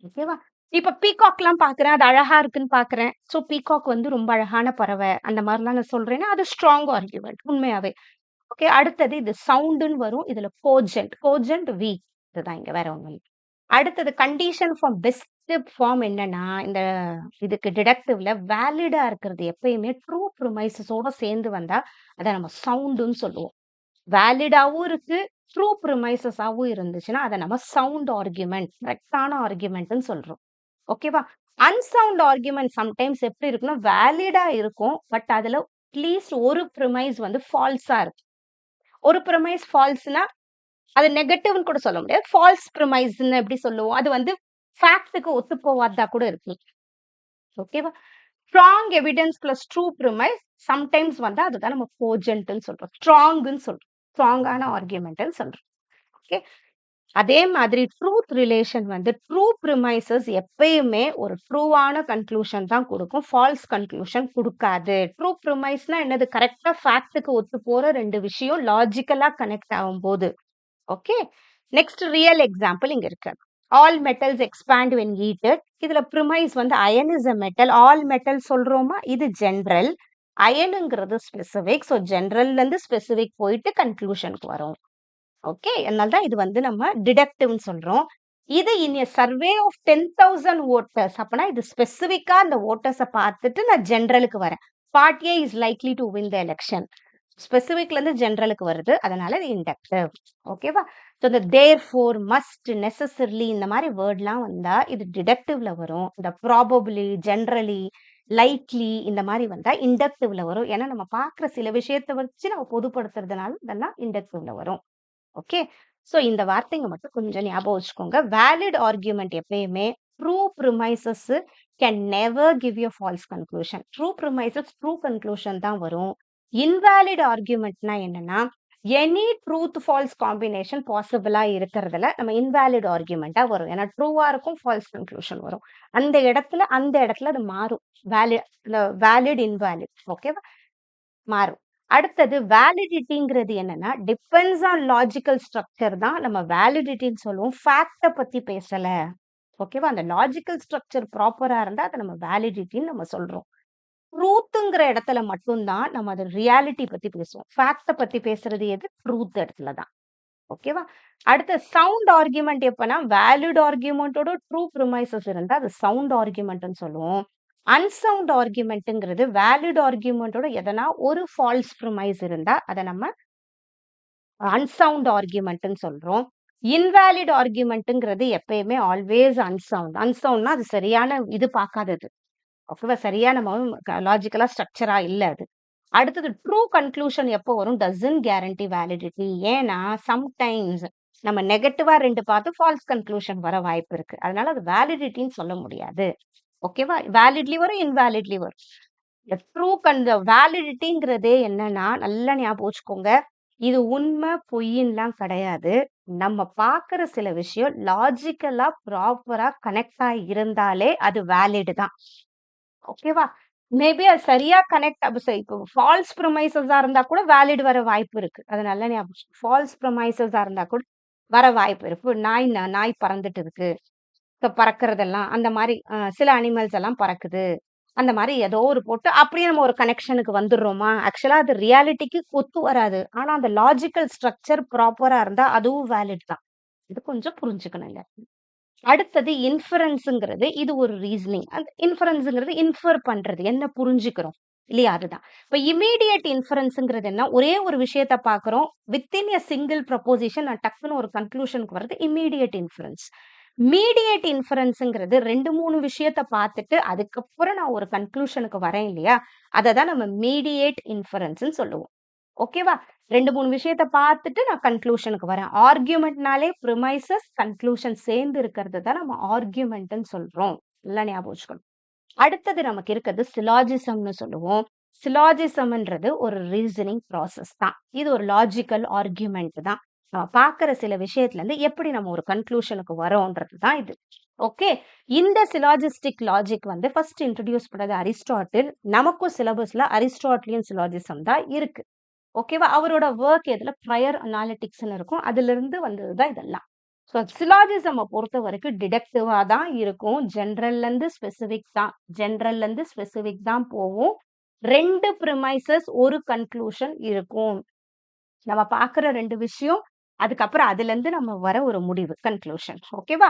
ஓகேவா? இப்ப பீகாக்லாம் பார்க்குறேன். அது அழகா இருக்குன்னு பார்க்குறேன். ஸோ பீகாக் வந்து ரொம்ப அழகான பறவை. அந்த மாரிலாம் நான் சொல்றேன்னா, அது ஸ்ட்ராங் ஆர்குமென்ட் உண்மையாவே. ஓகே. அடுத்தது இது சவுண்டுன்னு வரும். இதுல கோஜென்ட். Cogent, week. இதுதான் இங்க வேற ஒண்ணும் இல்ல. அடுத்தது கண்டிஷன் ஃபார் பெஸ்ட் ஃபார்ம் என்னன்னா, இந்த இதுக்கு டிடக்டிவ்ல வேலிடா இருக்கிறது எப்பயுமே ட்ரூ ப்ரிமைசஸோட சேர்ந்து வந்தா, அத நம்ம சவுண்டுன்னு சொல்லுவோம். வேலிடாவும் இருக்கு, ட்ரூ ப்ரிமைசஸாவும் இருந்துச்சுன்னா, அத நம்ம சவுண்ட் ஆர்குமென்ட், கரெக்ட்டான ஆர்குமென்ட்ன்னு சொல்றோம். ஓகேவா? அன்சவுண்ட் ஆர்குமென்ட் சம்டைம்ஸ் எப்படி இருக்குன்னா, வேலிடா இருக்கும். பட் அதுல அட்லீஸ்ட் ஒரு ப்ரிமைஸ் வந்து ஃபால்ஸா இருக்கும். ஒரு ப்ரிமைஸ் ஃபால்ஸ்னா, அது நெகட்டிவ்ன்னு கூட சொல்ல முடியாது. ஃபால்ஸ் ப்ரிமைஸ்ன்னு எப்படி சொல்லுவோம்? அது வந்து ஃபேக்ட்க்கு ஒத்து போவாததா கூட இருக்கு. ஓகேவா? Strong evidence plus true premise sometimes வந்து அதுதான் நம்ம கோஜென்ட்ன்னு சொல்றோம். ஸ்ட்ராங்ன்னு சொல்றோம். ஸ்ட்ராங்கான ஆர்குமென்ட்ன்னு சொல்றோம். ஓகே. அதே மாதிரி ட்ரூத் ரிலேஷன் வந்து ட்ரூ ப்ரிமைசஸ் எப்பயுமே ஒரு ட்ரூவான கன்க்ளூஷன் தான் குடுக்கும். ஃபால்ஸ் கன்க்ளூஷன் குடுக்காது. ட்ரூ ப்ரிமைஸ்னா என்னது? கரெக்ட்டா ஃபேக்ட்க்கு ஒத்து போற 2 விஷயம் லாஜிக்கலா கனெக்ட் ஆகும்போது. ஓகே. நெக்ஸ்ட் ரியல் எக்ஸாம்பிள் இங்க இருக்கு. All metals expand when heated. இதுல ப்ரிமைஸ் வந்து iron is a metal. All metal சொல்றோமா? இது ஜெனரல். அயனுங்கிறது ஸ்பெசிஃபிக். ஸோ ஜெனரல்ல இருந்து ஸ்பெசிஃபிக் போயிட்டு கன்க்ளூஷனுக்கு வரும். ஓகே. அதனால தான் இது வந்து நம்ம டிடக்டிவ்னு சொல்றோம். இது in a survey of 10,000 voters. அப்பனா இது ஸ்பெசிஃபிக்கா அந்த வோட்டர்ஸ பார்த்துட்டு நான் ஜெனரலுக்கு வரேன். Part A is likely to win the election. ஸ்பெசிஃபிக்ல இருந்து ஜெனரலுக்கு வருது. அதனால இது இண்டக்டிவ். ஓகேவா? ஸோ இந்த தேர்ஃபோர், மஸ்ட், நெசசரிலி இந்த மாதிரி வேர்ட்லாம் வந்தா இது டிடக்டிவ்ல வரும். இந்த ப்ராபபிலி, ஜெனரலி, லைக்லி இந்த மாதிரி வந்தா இண்டக்டிவ்ல வரும். ஏன்னா நம்ம பார்க்குற சில விஷயத்த வச்சு நம்ம பொதுப்படுத்துறதுனால இதெல்லாம் இண்டக்டிவ்ல வரும். ஓகே. ஸோ இந்த வார்த்தைங்க மட்டும் கொஞ்சம் ஞாபகம் வச்சுக்கோங்க. வேலிட் ஆர்குமெண்ட் எப்பயுமே true premises can never give you false conclusion. True premises true conclusion தான் வரும். இன்வாலிட் ஆர்குமெண்ட்னா என்னன்னா, எனி ட்ரூத் ஃபால்ஸ் காம்பினேஷன் பாசிபிளா இருக்கிறதுல நம்ம இன்வாலிட் ஆர்குமெண்டா வரும். ஏன்னா ட்ரூவா இருக்கும், ஃபால்ஸ் கன்க்ளூஷன் வரும். அந்த இடத்துல அது மாறும். Valid, invalid. ஓகேவா? மாறும். அடுத்தது வேலிடிட்டிங்கிறது என்னன்னா, டிபெண்ட்ஸ் ஆன் லாஜிக்கல் ஸ்ட்ரக்சர் தான் நம்ம வேலிடிட்டின்னு சொல்லுவோம். ஃபேக்ட்ட பத்தி பேசல. ஓகேவா? அந்த லாஜிக்கல் ஸ்ட்ரக்சர் ப்ராப்பரா இருந்தா அத நம்ம வேலிடிட்டின்னு நம்ம சொல்றோம். ட்ரூத்ங்கிற இடத்துல மட்டும் தான் நம்ம அது ரியாலிட்டி பத்தி பேசுவோம். ஃபேக்ட்ட பத்தி பேசுறது எது? ட்ரூத் இடத்துல தான். ஓகேவா? அடுத்து சவுண்ட் ஆர்குமெண்ட் எப்பன்னா, வேலிட் ஆர்குமெண்டோட ட்ரூ ப்ரிமைசஸ் இருந்தா அது சவுண்ட் ஆர்குமெண்ட்ன்னு சொல்லுவோம். அன்சவுண்ட் ஆர்குமெண்ட்ங்கிறது வேலிட் ஆர்குமெண்டோட எதனா ஒரு ஃபால்ஸ் ப்ரிமைஸ் இருந்தா அத நம்ம அன்சவுண்ட் ஆர்குமெண்ட்ன்னு சொல்றோம். இன்வாலிட் ஆர்குமெண்ட்ங்கிறது எப்பயுமே ஆல்வேஸ் அன்சவுண்ட். அன்சவுண்ட்னா அது சரியான இது பார்க்காதது. ஓகேவா? சரியா நம்ம லாஜிக்கலா ஸ்ட்ரக்சரா இல்ல அது. அடுத்தது ட்ரூ கன்க்ளூஷன் எப்போ வரும்? Doesn't guarantee validity. ஏன்னா சம்டைம்ஸ் நம்ம நெகட்டிவா 2 பார்த்து ஃபால்ஸ் கன்க்ளூஷன் வர வாய்ப்பு இருக்கு. அதனால அது வேலிடிட்டின்னு சொல்ல முடியாது. ஓகேவா? வேலிட்லி வரும், இன்வாலிட்லி வரும். இந்த ட்ரூ வேலிடிட்டிங்கிறதே என்னன்னா, நல்லா ஞாபகம் வச்சுக்கோங்க. இது உண்மை, பொய்யின்லாம் கிடையாது. நம்ம பார்க்குற சில விஷயம் லாஜிக்கலா ப்ராப்பரா கனெக்ட் இருந்தாலே அது வேலிட் தான். ஓகேவா? மேபி அது சரியா கனெக்ட் இப்போ ஃபால்ஸ் ப்ரமைசஸா இருந்தா கூட வேலிட் வர வாய்ப்பு இருக்கு. அது நல்லா ஞாபகம் ஃபால்ஸ் ப்ரமைசஸா இருந்தா கூட வர வாய்ப்பு இருக்கு. இப்போ நாய் பறந்துட்டு இருக்கு. இப்ப பறக்கிறதெல்லாம் அந்த மாரி சில அனிமல்ஸ் எல்லாம் பறக்குது. அந்த மாரி ஏதோ ஒரு போட்டு அப்படியே நம்ம ஒரு கனெக்ஷனுக்கு வந்துடுறோமா? ஆக்சுவலா அது ரியாலிட்டிக்கு ஒத்து வராது. ஆனா அந்த லாஜிக்கல் ஸ்ட்ரக்சர் ப்ராப்பரா இருந்தா அதுவும் வேலிட் தான். இது கொஞ்சம் புரிஞ்சுக்கணுங்க. அடுத்தது இன்ஃபரன்ஸ்ங்கிறது இது ஒரு ரீசனிங். அந்த இன்ஃபரன்ஸ்ங்கிறது இன்ஃபர் பண்றது. என்ன புரிஞ்சுக்கிறோம். இல்லையா? அதுதான். இப்ப இம்மீடியட் இன்ஃபரன்ஸ்ங்கிறது என்ன? ஒரே ஒரு விஷயத்த பார்க்குறோம். வித்தின் எ சிங்கிள் ப்ரொபோசிஷன் நான் டக்குன்னு ஒரு கன்க்ளூஷனுக்கு வர்றது இம்மீடியட் இன்ஃபரன்ஸ். மீடியேட் இன்ஃபரன்ஸ்ங்கிறது 2, 3 விஷயத்த பார்த்துட்டு, அதுக்கப்புறம் நான் ஒரு கன்க்ளூஷனுக்கு வரேன் இல்லையா? அத தான் நம்ம மீடியேட் இன்ஃபரன்ஸ்ன்னு சொல்லுவோம். ஓகேவா? 2, 3 விஷயத்த பார்த்துட்டு நான் கன்க்ளூஷனுக்கு வரேன். ஆர்குமெண்ட்னாலே ப்ரிமைசஸ், கன்க்ளூஷன் சேர்ந்து இருக்கிறது தான் நம்ம ஆர்குமெண்ட்ன்னு சொல்றோம். நல்லா ஞாபகம் வச்சுக்கணும். அடுத்தது நமக்கு இருக்கிறது சிலாஜிசம்னு சொல்லுவோம். சிலாஜிசம்ன்றது ஒரு ரீசனிங் ப்ராசஸ் தான். இது ஒரு லாஜிக்கல் ஆர்குமெண்ட் தான். நம்ம பார்க்குற சில விஷயத்துல இருந்து எப்படி நம்ம ஒரு கன்க்ளூஷனுக்கு வரோன்றது தான் இது. ஓகே. இந்த சிலாஜிஸ்டிக் லாஜிக் வந்து ஃபர்ஸ்ட் இன்ட்ரோடியூஸ் பண்ணது அரிஸ்டாட்டில். நமக்கும் சிலபஸ்ல அரிஸ்டாட்டிலியன் சிலாஜிசம் தான் இருக்கு. ஓகேவா? அவரோட வொர்க் எதுல ப்ரையர் அனாலிட்டிக்ஸ்ன்னு இருக்கும். அதிலிருந்து வந்தது தான் இதெல்லாம். ஸோ சிலாஜிசம பொறுத்தவரைக்கும் டிடக்டிவா தான் இருக்கும். ஜெனரல்லேருந்து ஸ்பெசிஃபிக் தான். ஜெனரல்லேருந்து ஸ்பெசிஃபிக் தான் போகும். 2 ப்ரிமைசஸ், 1 கன்க்ளூஷன் இருக்கும். நம்ம பார்க்குற 2 விஷயம், அதுக்கப்புறம் அதுலேருந்து நம்ம வர ஒரு முடிவு, கன்க்ளூஷன். ஓகேவா?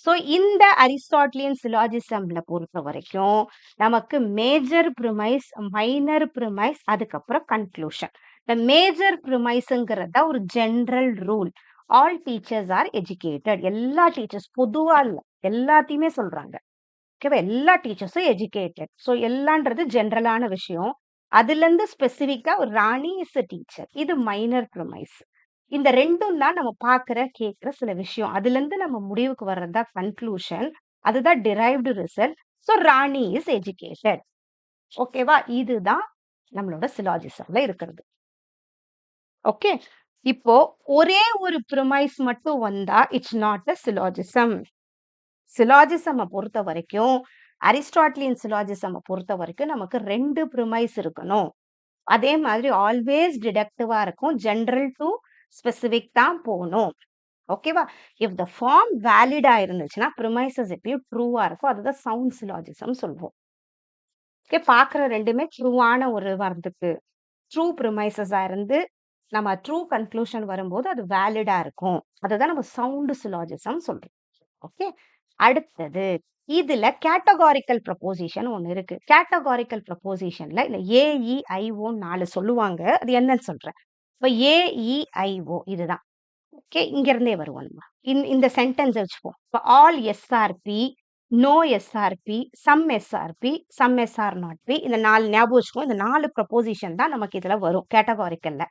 ஸோ இந்த அரிஸ்டாட்டிலியன் சிலாஜிசம்ல பொறுத்தவரைக்கும், நமக்கு மேஜர் ப்ரிமைஸ், மைனர் ப்ரிமைஸ், அதுக்கப்புறம் கன்க்ளூஷன். இந்த மேஜர் ப்ரிமைஸ்ங்கிறது தான் ஒரு general rule. All teachers are educated. எல்லா டீச்சர்ஸ் பொதுவா இல்ல. எல்லாத்தையுமே சொல்றாங்க. ஓகேவா? எல்லா டீச்சர்ஸும் எஜுகேட்டட். ஸோ எல்லான்றது ஜெனரலான விஷயம். அதுலேருந்து ஸ்பெசிஃபிக்கா ஒரு ராணி இஸ் அ டீச்சர். இது மைனர் ப்ரிமைஸ். இந்த 2ம் தான் நம்ம பார்க்குற, கேட்குற சில விஷயம். அதுலேருந்து நம்ம முடிவுக்கு வர்றது தான் கன்க்ளூஷன். அதுதான் derived result. So Rani is educated. ஓகேவா? இதுதான் நம்மளோட சிலாஜிசம்ல இருக்கிறது. ஓகே. இப்போ ஒரே ஒரு ப்ரிமைஸ் மட்டும் வந்தா இட்ஸ் நாட் அ சிலாஜிசம். சிலாஜிசம பொறுத்தவரைக்கும், அரிஸ்டாட்டிலியன் சிலாஜிசம பொறுத்தவரைக்கும் நமக்கு 2 ப்ரிமைஸ் இருக்கணும். அதே மாதிரி ஆல்வேஸ் டிடக்டிவா இருக்கும். ஜெனரல் டூ ஸ்பெசிஃபிக் தான் போணும். ஓகேவா? இஃப் த ஃபார்ம் வேலிடா இருந்துச்சுன்னா, ப்ரிமைசஸ் எப்பயும் ட்ரூவா இருக்கும். அதுதான் சவுண்ட் சிலாஜிசம் சொல்வோம். ஓகே. பார்க்குற 2மே ட்ரூவான ஒரு வரதுக்கு ட்ரூ ப்ரிமைசஸா இருந்து, நம்ம ட்ரூ கன்க்ளூஷன் வரும்போது அது வேலிடா இருக்கும். அதுதான் நம்ம சவுண்ட் சிலாஜிசம் சொல்றோம். ஓகே. அடுத்தது, இதுல கேட்டகாரிக்கல் ப்ரொபோசிஷன் ஒண்ணு இருக்கு. கேட்டகாரிக்கல் ப்ரொபோசிஷன்ல இந்த ஏஇஐஓ 4 சொல்லுவாங்க. அது என்னன்னு சொல்றேன். இப்ப ஏஇஐஓ இதுதான். ஓகே. இங்க இருந்தே வருவோம் நம்ம. இந்த சென்டென்ஸ வச்சுப்போம். இப்ப all S are P, no S are P, some S are P, some S are not P. இந்த 4 ஞாபகம் வச்சுக்கோ. இந்த 4 ப்ரொபோசிஷன் தான் நமக்கு இதுல வரும் கேட்டகாரிக்கல்ல.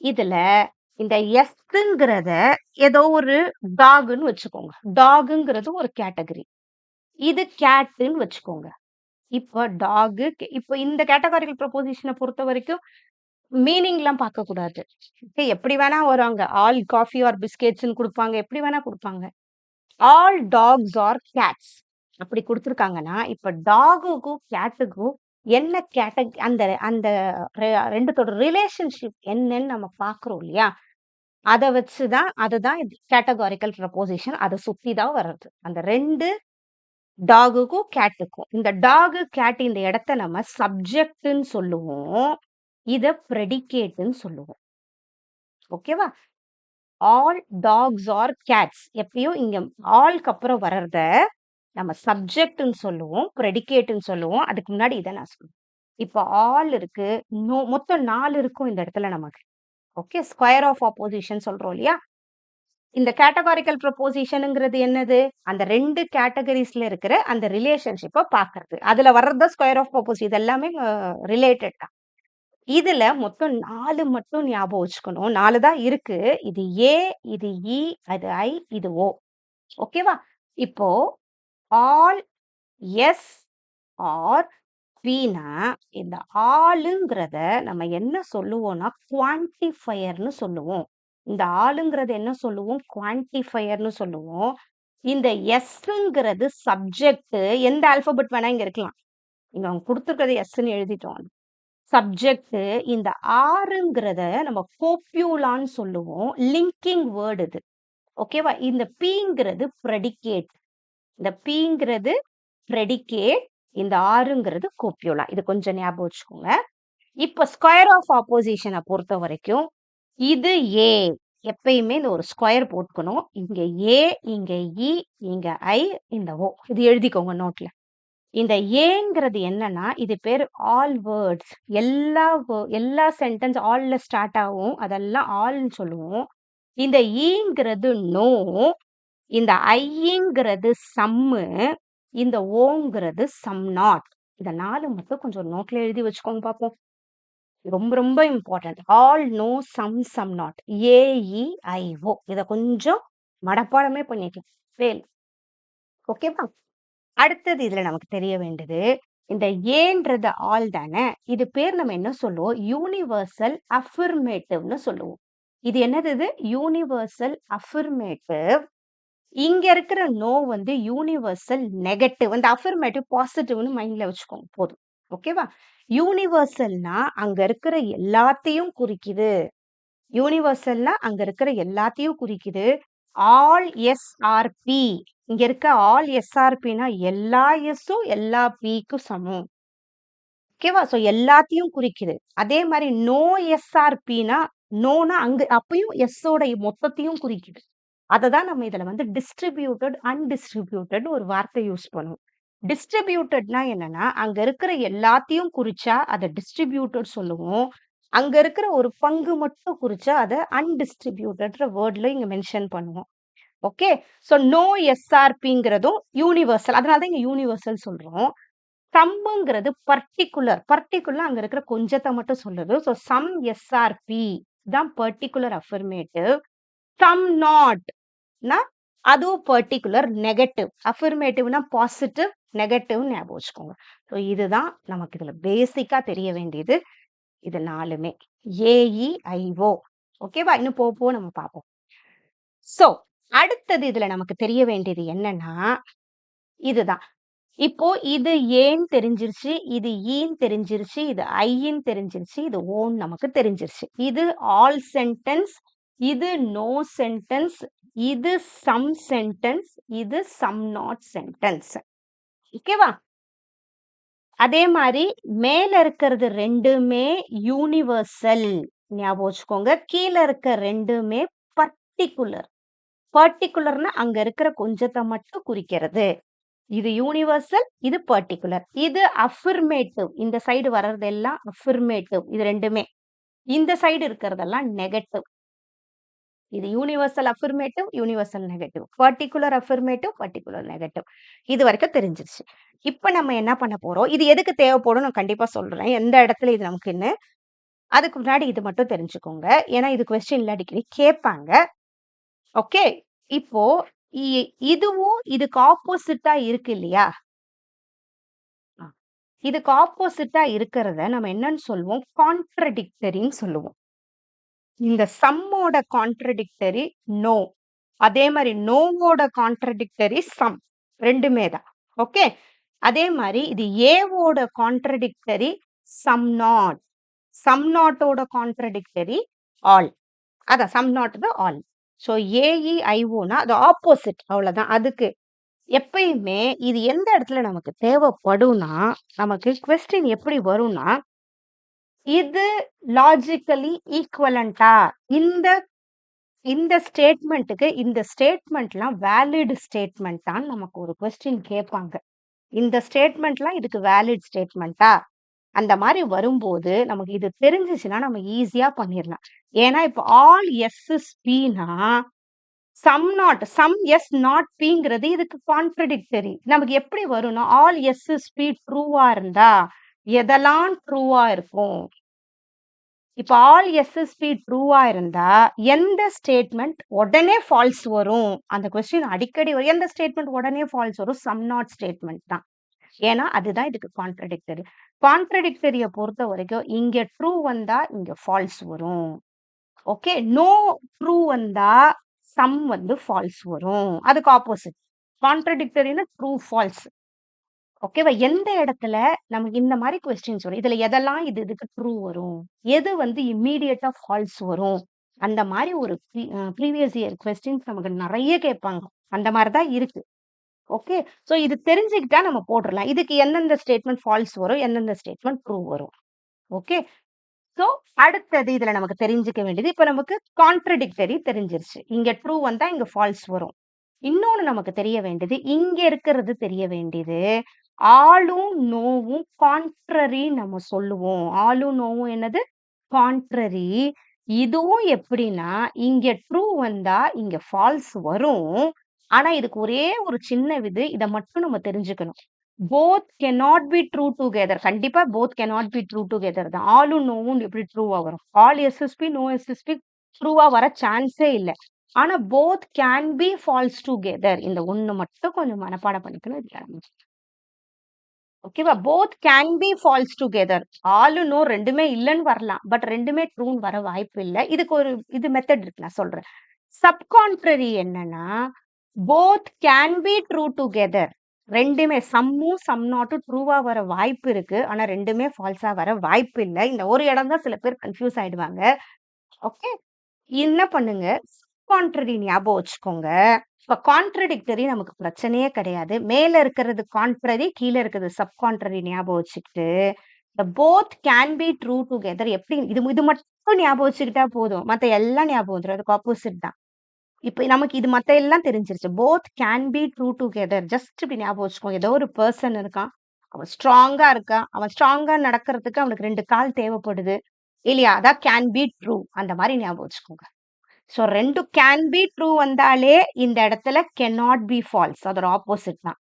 இதுல இந்த எஸ்ங்கிறத ஏதோ ஒரு டாக்ன்னு வச்சுக்கோங்க. டாக்ங்கிறது ஒரு கேட்டகரி. இது கேட்டுன்னு வச்சுக்கோங்க. இப்ப டாகு இப்ப இந்த கேட்டகாரிக்கல் ப்ரொபோசிஷன பொறுத்தவரைக்கும் மீனிங்லாம் பார்க்கக்கூடாது. ஓகே. எப்படி வேணா வருவாங்க. ஆல் காஃபி ஆர் பிஸ்கட்ஸ்ன்னு குடுப்பாங்க. எப்படி வேணா குடுப்பாங்க. ஆல் டாக்ஸ் ஆர் கேட்ஸ் அப்படி குடுத்துருக்காங்கன்னா, இப்ப டாகுக்கும், கேட்டுக்கும் என்ன அந்த அந்த 2த்தோட ரிலேஷன்ஷிப் என்னன்னு நம்ம பார்க்குறோம் இல்லையா? அத வச்சு தான் அதுதான் கேட்டகாரிக்கல் ப்ரொபோசிஷன். அத சுத்தி தான் வர்றது. அந்த 2 டாகுக்கும், கேட்டுக்கும். இந்த டாகு, கேட் இந்த இடத்த நம்ம சப்ஜெக்ட்ன்னு சொல்லுவோம். இத ப்ரெடிகேட்ன்னு சொல்லுவோம். ஓகேவா? ஆல் டாக்ஸ் ஆர் கேட்ஸ் எப்பயும் இங்க ஆல்க்கு அப்புறம் வர்றத நம்ம சப்ஜெக்ட்ன்னு சொல்லுவோம். ப்ரெடிகேட்ன்னு சொல்லுவோம். அதுக்கு முன்னாடி இத நான் சொல்லுவேன். இப்ப ஆல் இருக்கு. மொத்தம் 4 இருக்கும் இந்த இடத்துல நமக்கு. ஓகே. ஸ்கொயர் ஆஃப் ஆப்போசிஷன் சொல்றோம் இல்லையா? இந்த கேட்டகாரிக்கல் ப்ரொபோசிஷன்ங்கிறது என்னது? அந்த 2 கேட்டகரீஸ்ல இருக்கிற அந்த ரிலேஷன்ஷிப்ப பார்க்கறது. அதுல வர்றது தான் ஸ்கொயர் ஆஃப் ஆப்போசிட். இது எல்லாமே ரிலேட்டட் தான். இதுல மொத்தம் 4 மட்டும் ஞாபகம் வச்சுக்கணும். 4 தான் இருக்கு. இது ஏ, இது இ, அது ஐ, இது ஓ. ஓகேவா? இப்போ ஆல், எஸ், ஆர், பின்னா இந்த ஆளுங்கிறத நம்ம என்ன சொல்லுவோம்னா, குவான்டிஃபையர்ன்னு சொல்லுவோம். இந்த ஆளுங்கிறது என்ன சொல்லுவோம்? குவான்டிஃபையர்ன்னு சொல்லுவோம். இந்த எஸ்ங்கிறது சப்ஜெக்ட். எந்த ஆல்பபெட் வேணா இங்க இருக்கலாம். இங்க அவங்க குடுத்துருக்கிறது எஸ்ன்னு எழுதிட்டோம். சப்ஜெக்ட். இந்த ஆருங்கிறத நம்ம கோப்யூலான்னு சொல்லுவோம். லிங்கிங் வேர்ட் இது. ஓகேவா? இந்த பீங்கிறது ப்ரெடிகேட். இந்த பீங்கிறது ப்ரெடிகேட். இந்த ஆருங்கிறது கோப்யூலா. இது கொஞ்சம் ஞாபகம் வச்சுக்கோங்க. இப்ப ஸ்கொயர் ஆஃப் ஆப்போசிஷன பொறுத்தவரைக்கும், இது ஏ. எப்பயுமே இந்த ஒரு ஸ்கொயர் போட்டுக்கணும். இங்க ஏ, இங்க இ, இங்க ஐ, இந்த ஓ. இது எழுதிக்கோங்க நோட்ல. இந்த ஏங்கிறது என்னன்னா, இது பேரு ஆல் வேர்ட்ஸ். எல்லா சென்டென்ஸ் ஆல்ல ஸ்டார்ட் ஆகும். அதெல்லாம் ஆல்ன்னு சொல்லுவோம். இந்த ஈங்கிறது நோ. இந்த ஐங்கிறது சம்மு, இந்த ஓங்கிறது சம் நாட். இந்த 4 மட்டும் கொஞ்சம் நோட்ல எழுதி வச்சுக்கோங்க பாப்போம். ரொம்ப ரொம்ப important. All, no, some not. AEIO. இத கொஞ்சம் மனப்பாடமே பண்ணிக்கங்க. ஃபெயில். ஓகேவா? அடுத்தது இதுல நமக்கு தெரிய வேண்டியது, இந்த ஏன்றது ஆல் தானே. இது பேர் நம்ம என்ன சொல்லுவோம்? யூனிவர்சல் அஃபர்மேட்டிவ்னு சொல்லுவோம். இது என்னது இது? Universal affirmative. இங்க இருக்கிற நோ வந்து யூனிவர்சல் நெகட்டிவ். அந்த அஃபர்மேட்டிவ் பாசிட்டிவ்னு மைண்ட்ல வச்சுக்கோங்க போதும். ஓகேவா? யூனிவர்சல்னா அங்க இருக்கிற எல்லாத்தையும் குறிக்குது. யூனிவர்சல்னா அங்க இருக்கிற எல்லாத்தையும் குறிக்குது. All SRP. இங்க இருக்க ஆல் எஸ்ஆர்பினா எல்லா எஸ்ஸும் எல்லா பிக்கும் சமம். ஓகேவா? சோ எல்லாத்தையும் குறிக்குது. அதே மாதிரி நோ எஸ்ஆர்பினா நோனா அங்க அப்பயும் எஸ்ஸோட மொத்தத்தையும் குறிக்குது. அததான் நம்ம இதுல வந்து டிஸ்ட்ரிபியூட்டட், அன்டிஸ்ட்ரிபியூட்டட் ஒரு வார்த்தை யூஸ் பண்ணுவோம். டிஸ்ட்ரிபியூட்டட்னா என்னன்னா, அங்க இருக்கிற எல்லாத்தையும் குறிச்சா அத டிஸ்ட்ரிபியூட்டட் சொல்லுவோம். அங்க இருக்கிற ஒரு பங்கு மட்டும் குறிச்சா அத அன்டிஸ்ட்ரிபியூட்டட்ன்ற வேர்ட்ல இங்க மென்ஷன் பண்ணுவோம். ஓகே. சோ நோ எஸ்ஆர்பிங்கிறதும் யூனிவர்சல். அதனால தான் இங்க யூனிவர்சல் சொல்றோம். சம்ங்கிறது பர்ட்டிகுலர். பர்ட்டிகுலர் அங்க இருக்கிற கொஞ்சத்த மட்டும் சொல்லுது. சோ சம் எஸ்ஆர்பி தான் பர்ட்டிகுலர் அஃபர்மேட்டிவ். சம் நாட் னா அதுவும் பர்ட்டிகுலர் நெகட்டிவ். அஃபர்மேட்டிவ்னா பாசிட்டிவ், நெகட்டிவ் ஞாபகம் வச்சுக்கோங்க. ஸோ இதுதான் நமக்கு இதுல பேசிக்கா தெரிய வேண்டியது. இது 4மே. AEIO. ஓகேவா? இன்னும் போக போக நம்ம பார்ப்போம். ஸோ அடுத்தது இதுல நமக்கு தெரிய வேண்டியது என்னன்னா, இதுதான். இப்போ இது ஏன்னு தெரிஞ்சிருச்சு, இது ஈன்னு தெரிஞ்சிருச்சு, இது ஐன்னு தெரிஞ்சிருச்சு, இது ஓன்னு நமக்கு தெரிஞ்சிருச்சு. இது ஆல் சென்டென்ஸ், இது நோ சென்டென்ஸ், இது சம் சென்டென்ஸ், இது சம் நாட் சென்டென்ஸ். ஓகேவா? அதே மாதிரி மேல இருக்கிறது 2மே யூனிவர்சல் ஞாபகம் வச்சுக்கோங்க. கீழ இருக்க 2மே பர்ட்டிகுலர். பர்ட்டிகுலர்னா அங்க இருக்கிற கொஞ்சத்த மட்டும் குறிக்கிறது. இது யூனிவர்சல், இது பர்ட்டிகுலர். இது அஃபர்மேட்டிவ். இந்த சைடு வர்றதெல்லாம் அஃபர்மேட்டிவ். இது 2மே. இந்த சைடு இருக்கிறதெல்லாம் நெகட்டிவ். இது universal affirmative, universal negative. Particular affirmative, particular negative. இது வரைக்கும் தெரிஞ்சிருச்சு. இப்ப நம்ம என்ன பண்ண போறோம்? இது எதுக்கு தேவைப்படும் நான் கண்டிப்பா சொல்றேன். எந்த இடத்துல இது நமக்குன்னு. அதுக்கு முன்னாடி இது மட்டும் தெரிஞ்சுக்கோங்க. ஏன்னா இது கொஸ்டின்ல அடிக்கடி கேட்பாங்க. ஓகே. இப்போ இ இதுவும் இதுக்கு ஆப்போசிட்டா இருக்கு இல்லையா? அ. இதுக்கு ஆப்போசிட்டா இருக்கிறத நம்ம என்னன்னு சொல்லுவோம்? கான்ட்ரடிக்டரின்னு சொல்லுவோம். இந்த சம்மோட கான்ட்ரடிக்டரி நோ. அதே மாரி நோவோட கான்ட்ரடிக்டரி சம். 2மே தான். ஓகே. அதே மாரி இது ஏவோட கான்ட்ரடிக்டரி சம் நாட். சம் நாட்டோட கான்ட்ரடிக்டரி ஆல். அதான் சம் நாட் தான் ஆல். ஸோ ஏஇஐஓனா அது ஆப்போசிட் அவ்வளோதான். அதுக்கு எப்பயுமே இது எந்த இடத்துல நமக்கு தேவைப்படும்னா, நமக்கு கொஸ்டின் எப்படி வரும்னா, இது லாஜிக்கலி ஈக்வலன்ட்டா? இந்த இந்த ஸ்டேட்மெண்ட்டுக்கு இந்த ஸ்டேட்மெண்ட்லாம் வேலிட் ஸ்டேட்மெண்ட்டான்னு நமக்கு ஒரு கொஸ்டின் கேட்பாங்க. இந்த ஸ்டேட்மெண்ட்லாம் இதுக்கு வேலிட் ஸ்டேட்மெண்ட்டா? அந்த மாரி வரும்போது, நமக்கு இது தெரிஞ்சுச்சுன்னா நம்ம ஈஸியா பண்ணிரலாம். ஏன்னா, இப்போ ஆல் எஸ் இஸ் பின்னா, some not some S not பிங்கிறது இதுக்கு கான்ட்ரடிக்டரி. நமக்கு எப்படி வரும்னா, ஆல் எஸ் இஸ் பி ட்ரூவா இருந்தா, எதெல்லாம் ட்ரூவா இருக்கும்? இப்ப ஆல் எஸ்எஸ்பி ட்ரூவா இருந்தா, எந்த ஸ்டேட்மெண்ட் உடனே ஃபால்ஸ் வரும்? அந்த கொஸ்டின் அடிக்கடி வரும். எந்த ஸ்டேட்மெண்ட் உடனே ஃபால்ஸ் வரும்? சம் நாட் ஸ்டேட்மெண்ட் தான். ஏன்னா, அதுதான் இதுக்கு கான்ட்ரடிக்டரி. கான்ட்ரடிக்டரிய பொறுத்தவரைக்கும், இங்க ட்ரூ வந்தா, இங்க ஃபால்ஸ் வரும். ஓகே. நோ ட்ரூ வந்தா, சம் வந்து ஃபால்ஸ் வரும். அதுக்கு ஆப்போசிட். கான்ட்ரடிக்டரின்னா true, falls. ஓகேவா? எந்த இடத்துல நமக்கு இந்த மாரி கொஸ்டின்ஸ் வரும். இதுல எதெல்லாம் இதுக்கு ட்ரூ வரும்? எது வந்து இம்மீடியட்டா ஃபால்ஸ் வரும்? அந்த மாரி ஒரு ப்ரீவியஸ் இயர் கொஸ்டின்ஸ் நமக்கு நெறைய கேட்பாங்க. அந்த மாரி தான் இருக்கு. ஓகே. சோ இது தெரிஞ்சுக்கிட்டா நம்ம போட்டுறலாம். இதுக்கு எந்தெந்த ஸ்டேட்மெண்ட் ஃபால்ஸ் வரும்? எந்தெந்த ஸ்டேட்மெண்ட் ட்ரூ வரும்? ஓகே. சோ அடுத்தது இதுல நமக்கு தெரிஞ்சுக்க வேண்டியது, இப்ப நமக்கு கான்ட்ரடிக்டரி தெரிஞ்சிருச்சு. இங்க ட்ரூ வந்தா இங்க ஃபால்ஸ் வரும். இன்னொன்னு நமக்கு தெரிய வேண்டியது, இங்க இருக்கிறது தெரிய வேண்டியது, ஆலும், நோவும் கான்ட்ரரி நம்ம சொல்லுவோம். ஆலும், நோவும் என்னது? கான்ட்ரரி. இதுவும் எப்படின்னா, இங்க ட்ரூ வந்தா இங்க ஃபால்ஸ் வரும். ஆனா இதுக்கு ஒரே ஒரு சின்ன இத மட்டும் நம்ம தெரிஞ்சுக்கணும். Both cannot be true together. கண்டிப்பா both cannot be true together தான். ஆலும் நோவும் எப்படி ட்ரூவா வரும்? ஆல் எஸ்எஸ்பி, நோ எஸ்எஸ்பி ட்ரூவா வர சான்ஸே இல்ல. ஆனா both can be false together. இந்த ஒண்ணு மட்டும் கொஞ்சம் மனப்பாடம் பண்ணிக்கணும். ஓகேவா? Both can be false together. ஆலும் நோ 2மே இல்லன்னு வரலாம். பட் 2மே ட்ரூன்னு வர வாய்ப்பு இல்ல. இதுக்கு ஒரு மெத்தட் இருக்கு நான் சொல்றேன். சப் கான்ட்ரரி என்னன்னா, both can be true together. 2மே சம்மும், சம் நாட்டும் ட்ரூவா வர வாய்ப்பு இருக்கு. ஆனா 2மே ஃபால்ஸா வர வாய்ப்பு இல்ல. இந்த ஒரு இடம் தான் சில பேர் கன்ஃப்யூஸ் ஆயிடுவாங்க. ஓகே. என்ன பண்ணுங்க, கான்ட்ரரி ஞாபகம் வச்சுக்கோங்க. இப்ப கான்ட்ரடிக்டரி நமக்கு பிரச்சனையே கிடையாது. மேல இருக்கிறது கான்ட்ரரி, கீழ இருக்கிறது சப் கான்ட்ரரி ஞாபகம் வச்சுக்கிட்டு, இந்த both can be true together எப்படி இது மட்டும் ஞாபகம் வச்சுக்கிட்டா போதும். மத்த எல்லாம் ஞாபகம் வந்துரும். அதுக்கு ஆப்போசிட் தான். இப்ப நமக்கு இது மத்த எல்லாம் தெரிஞ்சிருச்சு. Both can be true together. Just இப்படி ஞாபகம் வச்சுக்கோங்க. ஏதோ ஒரு பெர்சன் இருக்கான். அவன் ஸ்ட்ராங்கா இருக்கான். அவன் ஸ்ட்ராங்கா நடக்கிறதுக்கு அவனுக்கு 2 கால் தேவைப்படுது. இல்லையா? அதான் கேன் பி ட்ரூ. அந்த மாரி ஞாபகம் வச்சுக்கோங்க. ஸோ 2 கேன் பி ட்ரூ வந்தாலே இந்த இடத்துல கேனாட் பி ஃபால்ஸ். அதோட ஆப்போசிட் தான்.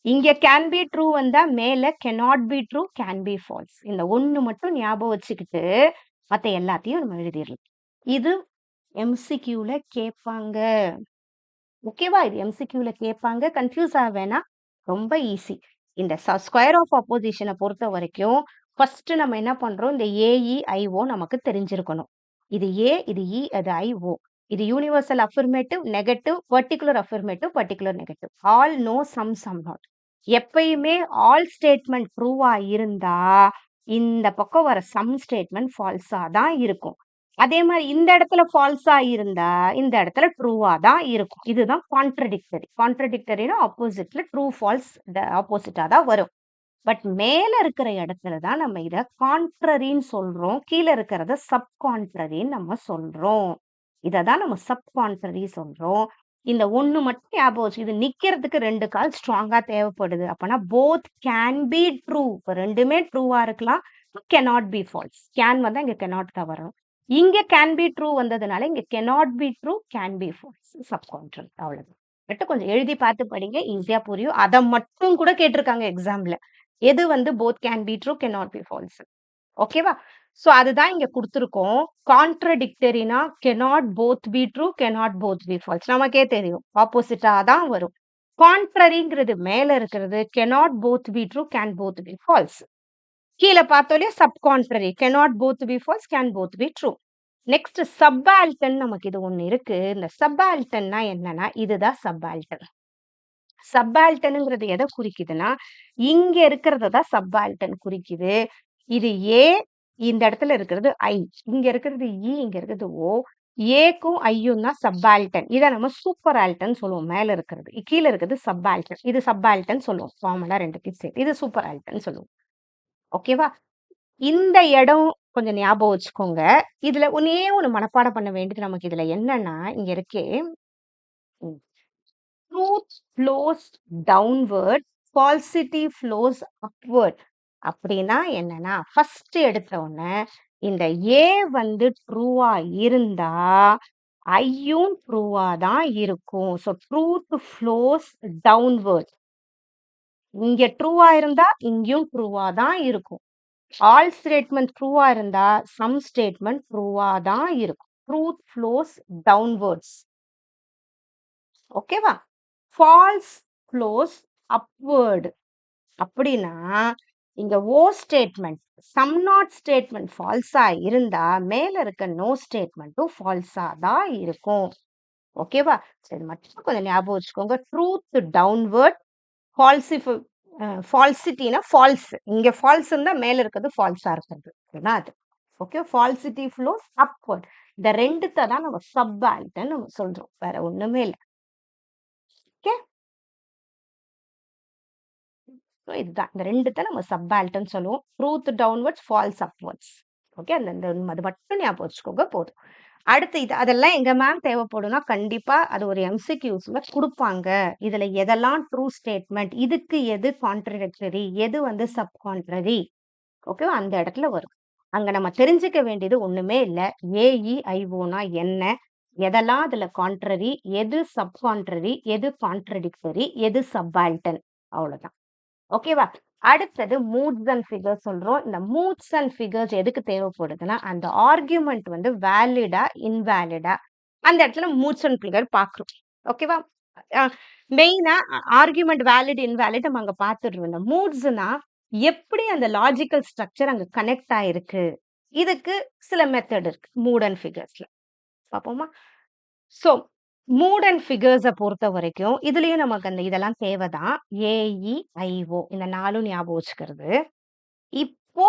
இங்க கேன் பி ட்ரூ வந்தா மேல cannot be true, can be falls. இந்த ஒண்ணு மட்டும் ஞாபகம் வச்சுக்கிட்டு மத்த எல்லாத்தையும் நம்ம எழுதிடலாம். இது எம்சிக்யூல கேட்பாங்க. ஓகேவா? இது எம்சிக்யூல கேட்பாங்க. கன்ஃப்யூஸ் ஆக வேணாம். ரொம்ப ஈஸி. இந்த ஸ்கொயர் ஆஃப் அப்போசிஷன பொறுத்த வரைக்கும், ஃபர்ஸ்ட் நம்ம என்ன பண்றோம், இந்த ஏஇ, ஐஓ நமக்கு தெரிஞ்சிருக்கணும். இது ஏ, இது இ, அது ஐஓ. இது universal affirmative, negative, particular affirmative, particular negative. All, no, some, some not. எப்பயுமே ஆல் ஸ்டேட்மெண்ட் ட்ரூவா இருந்தா, இந்த பக்கம் வர சம் ஸ்டேட்மெண்ட் ஃபால்ஸா தான் இருக்கும். அதே மாரி இந்த இடத்துல ஃபால்ஸா இருந்தா, இந்த இடத்துல ட்ரூவா தான் இருக்கும். இதுதான் கான்ட்ரடிக்டரி. கான்ட்ரடிக்டரினா ஆப்போசிட்ல ட்ரூ, ஃபால்ஸ் ஆப்போசிட்டா தான் வரும். பட் மேல இருக்கிற இடத்துல தான் நம்ம இத கான்ட்ரரின்னு சொல்றோம். கீழ இருக்கிறத சப் கான்ட்ரரின்னு நம்ம சொல்றோம். இத தான் நம்ம சப் கான்ட்ரரி சொல்றோம். இந்த ஒண்ணு மட்டும் ஞாபகம் வச்சு இது நிக்கிறதுக்கு 2 கால் ஸ்ட்ராங்கா தேவைப்படுது. அப்பனா போத் கேன் பி ட்ரூ. இப்ப 2மே ட்ரூவா இருக்கலாம். Cannot be false. கேன் வந்தா இங்க கேனாட் தான் வரும். இங்க கேன் பி ட்ரூ வந்ததுனால இங்க cannot be true, can be falls. Sub contrary அவ்வளவுதான். மட்டும் கொஞ்சம் எழுதி பார்த்து படிங்க. ஈஸியா புரியும். அத மட்டும் கூட கேட்டிருக்காங்க எக்ஸாம்ல. எது வந்து both can be true, cannot be false. ஓகேவா? சோ அதுதான் இங்க குடுத்திருக்கோம். கான்ட்ரடிக்டரினா cannot both be true, cannot both be false. நமக்கே தெரியும். ஆப்போசிட்டா தான் வரும். கான்ட்ரரிங்கிறது மேல இருக்கிறது cannot both be true, can both be false. கீழ பார்த்தோம்லையா subcontrary cannot both be false, can both be true. Next subaltern நமக்கு இது ஒண்ணு இருக்கு. இந்த சப்பால்டன்னா என்னன்னா, இதுதான் சப்பால்டன். சப்பால்டன்ங்கிறது எத குறிக்குதுன்னா, இங்க இருக்கிறத தான் சப்பால்டன் குறிக்குது. இது ஏ, இந்த இடத்துல இருக்கிறது ஐ. இங்க இருக்கிறது இ, இங்க இருக்கிறது ஓ. ஏக்கும் ஐயும் தான் சப்பால்டன். இத நம்ம சூப்பர் ஆல்டன் சொல்லுவோம். மேல இருக்கிறது. கீழ இருக்கிறது சப்பால்டன். இது சப்பால்டன் சொல்லுவோம். ஃபார்முலா 2த்தையும் சேர்த்து. இது சூப்பர் ஆல்டன் சொல்லுவோம். ஓகேவா? இந்த இடம் கொஞ்சம் ஞாபகம் வச்சுக்கோங்க. இதுல ஒண்ணே ஒண்ணு மனப்பாடம் பண்ண வேண்டியது நமக்கு இதுல என்னன்னா, இங்க இருக்கே truth flows downward, falsity flows upward. அப்படின்னா என்னன்னா, ஃபர்ஸ்ட் எடுத்த உடனே இந்த ஏ வந்து ட்ரூவா இருந்தா, ஐயும் ட்ரூவா தான் இருக்கும். So truth flows downward. இங்க ட்ரூவா இருந்தா, இங்கேயும் ட்ரூவா தான் இருக்கும். ஆல் ஸ்டேட்மெண்ட் ட்ரூவா இருந்தா, சம் ஸ்டேட்மெண்ட் ட்ரூவா தான் இருக்கும். Truth flows downwards. ஓகேவா? False flows upward. அப்படின்னா, இங்க O statement, some not statement ஃபால்ஸா இருந்தா, மேல இருக்க நோ ஸ்டேட்மெண்ட்டும் ஃபால்ஸா தான் இருக்கும். ஓகேவா? சரி மட்டும் கொஞ்சம் ஞாபகம் வச்சுக்கோங்க. ட்ரூத் டவுன்வர்ட், ஃபால்சிஃபை ஃபால்சிட்டினா ஃபால்ஸ். இங்க ஃபால்ஸ் இருந்தா மேல இருக்கிறது ஃபால்ஸா இருக்கிறது. இதுதான் அது. ஓகே. Falsity flows upward. இந்த 2த்த தான் நம்ம சப்பால்டன் நம்ம சொல்றோம். வேற ஒண்ணுமே இல்ல. ஓகே. ஸோ இதுதான். இந்த 2த்த நம்ம சப்பால்டன் சொல்லுவோம். Truth downwards, false upwards. Okay. அது மட்டும் ஞாபகம் வச்சுக்கோங்க போதும். அடுத்து இது அதெல்லாம் எங்க மேம் தேவைப்படும்னா, கண்டிப்பா அது ஒரு எம்சிக்யூஸ்ல குடுப்பாங்க. இதுல எதெல்லாம் ட்ரூ ஸ்டேட்மெண்ட், இதுக்கு எது கான்ட்ரடிக்டரி, எது வந்து சப் கான்ட்ரரி. ஓகேவா? அந்த இடத்துல வரும். அங்க நம்ம தெரிஞ்சுக்க வேண்டியது ஒண்ணுமே இல்ல. ஏஇ, ஐஓனா என்ன? எதெல்லாம் அதுல கான்ட்ரரி, எது சப் கான்ட்ரரி, எது கான்ட்ரடிக்டரி, எது சப்பால்டன், அவ்வளவுதான். ஓகேவா? அடுத்தது மூட்ஸ் அண்ட் ஃபிகர்ஸ் சொல்றோம். இந்த மூட்ஸ் அண்ட் ஃபிகர்ஸ் எதுக்கு தேவைப்படுதுன்னா, அந்த ஆர்குமெண்ட் வந்து வேலிடா, இன்வேலிடா அந்த இடத்துல மூட்ஸ் அண்ட் ஃபிகர் பார்க்குறோம். ஓகேவா? அ மெயினா ஆர்குமெண்ட் வேலிட், இன்வேலிட் நம்ம அங்க பார்த்துடுறோம். இந்த மூட்ஸ்னா எப்படி அந்த லாஜிக்கல் ஸ்ட்ரக்சர் அங்க கனெக்ட் ஆயிருக்கு. இதுக்கு சில மெத்தட் இருக்கு. மூட் அண்ட் ஃபிகர்ஸ்ல. பார்ப்போமா? ஸோ மூட் அண்ட் ஃபிகர்ஸ பொறுத்தவரைக்கும், இதுலயும் நமக்கு அந்த இதெல்லாம் தேவைதான். ஏ-இ-ஐ-ஓ இந்த 4ம் ஞாபகம் வச்சுக்கிறது. இப்போ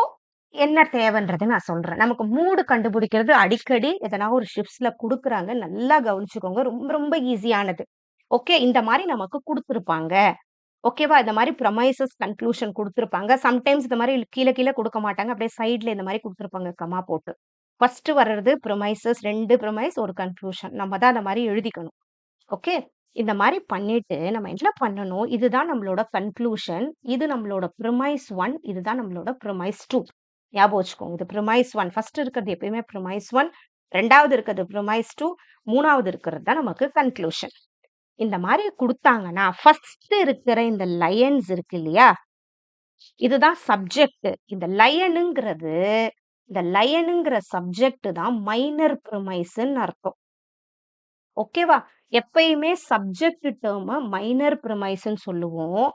என்ன தேவைன்றத நான் சொல்றேன். நமக்கு மூடு கண்டுபிடிக்கிறது அடிக்கடி எதனா ஒரு ஷிஃப்ட்ஸ்ல குடுக்குறாங்க. நல்லா கவனிச்சுக்கோங்க. ரொம்ப ரொம்ப ஈஸியானது. ஓகே. இந்த மாரி நமக்கு குடுத்துருப்பாங்க. ஓகேவா? இந்த மாரி ப்ரமைசஸ், கன்க்ளூஷன் குடுத்துருப்பாங்க. சம்டைம்ஸ் இந்த மாரி கீழ கீழ குடுக்க மாட்டாங்க. அப்படியே சைட்ல இந்த மாரி குடுத்துருப்பாங்க கமா போட்டு. ஃபர்ஸ்ட் வர்றது ப்ரமைசஸ் 2 ப்ரமைஸ், 1 கன்க்ளூஷன். நம்ம தான் அந்த மாரி எழுதிக்கணும். ஓகே. இந்த மாரி பண்ணிட்டு நம்ம என்ன பண்ணணும், இதுதான் நம்மளோட கன்க்ளூஷன். இது நம்மளோட ப்ரிமைஸ் 1. இதுதான் நம்மளோட ப்ரிமைஸ் 2. ஞாபகம் வச்சுக்கோங்க. இது ப்ரிமைஸ் 1. ஃபர்ஸ்ட் இருக்கிறது எப்பயுமே ப்ரிமைஸ் 1. 2வது இருக்கிறது ப்ரிமைஸ் 2. 3வது இருக்கிறது தான் நமக்கு கன்க்ளூஷன். இந்த மாரி குடுத்தாங்கன்னா, ஃபர்ஸ்ட் இருக்கிற இந்த லயன்ஸ் இருக்கு இல்லையா? இதுதான் சப்ஜெக்ட். இந்த லயனுங்கிற சப்ஜெக்ட் தான் மைனர் ப்ரிமைஸ்ன்னு அர்த்தம். ஓகேவா? எப்பயுமே சப்ஜெக்ட் டெர்ம மைனர் ப்ரிமைஸ்ன்னு சொல்லுவோம்.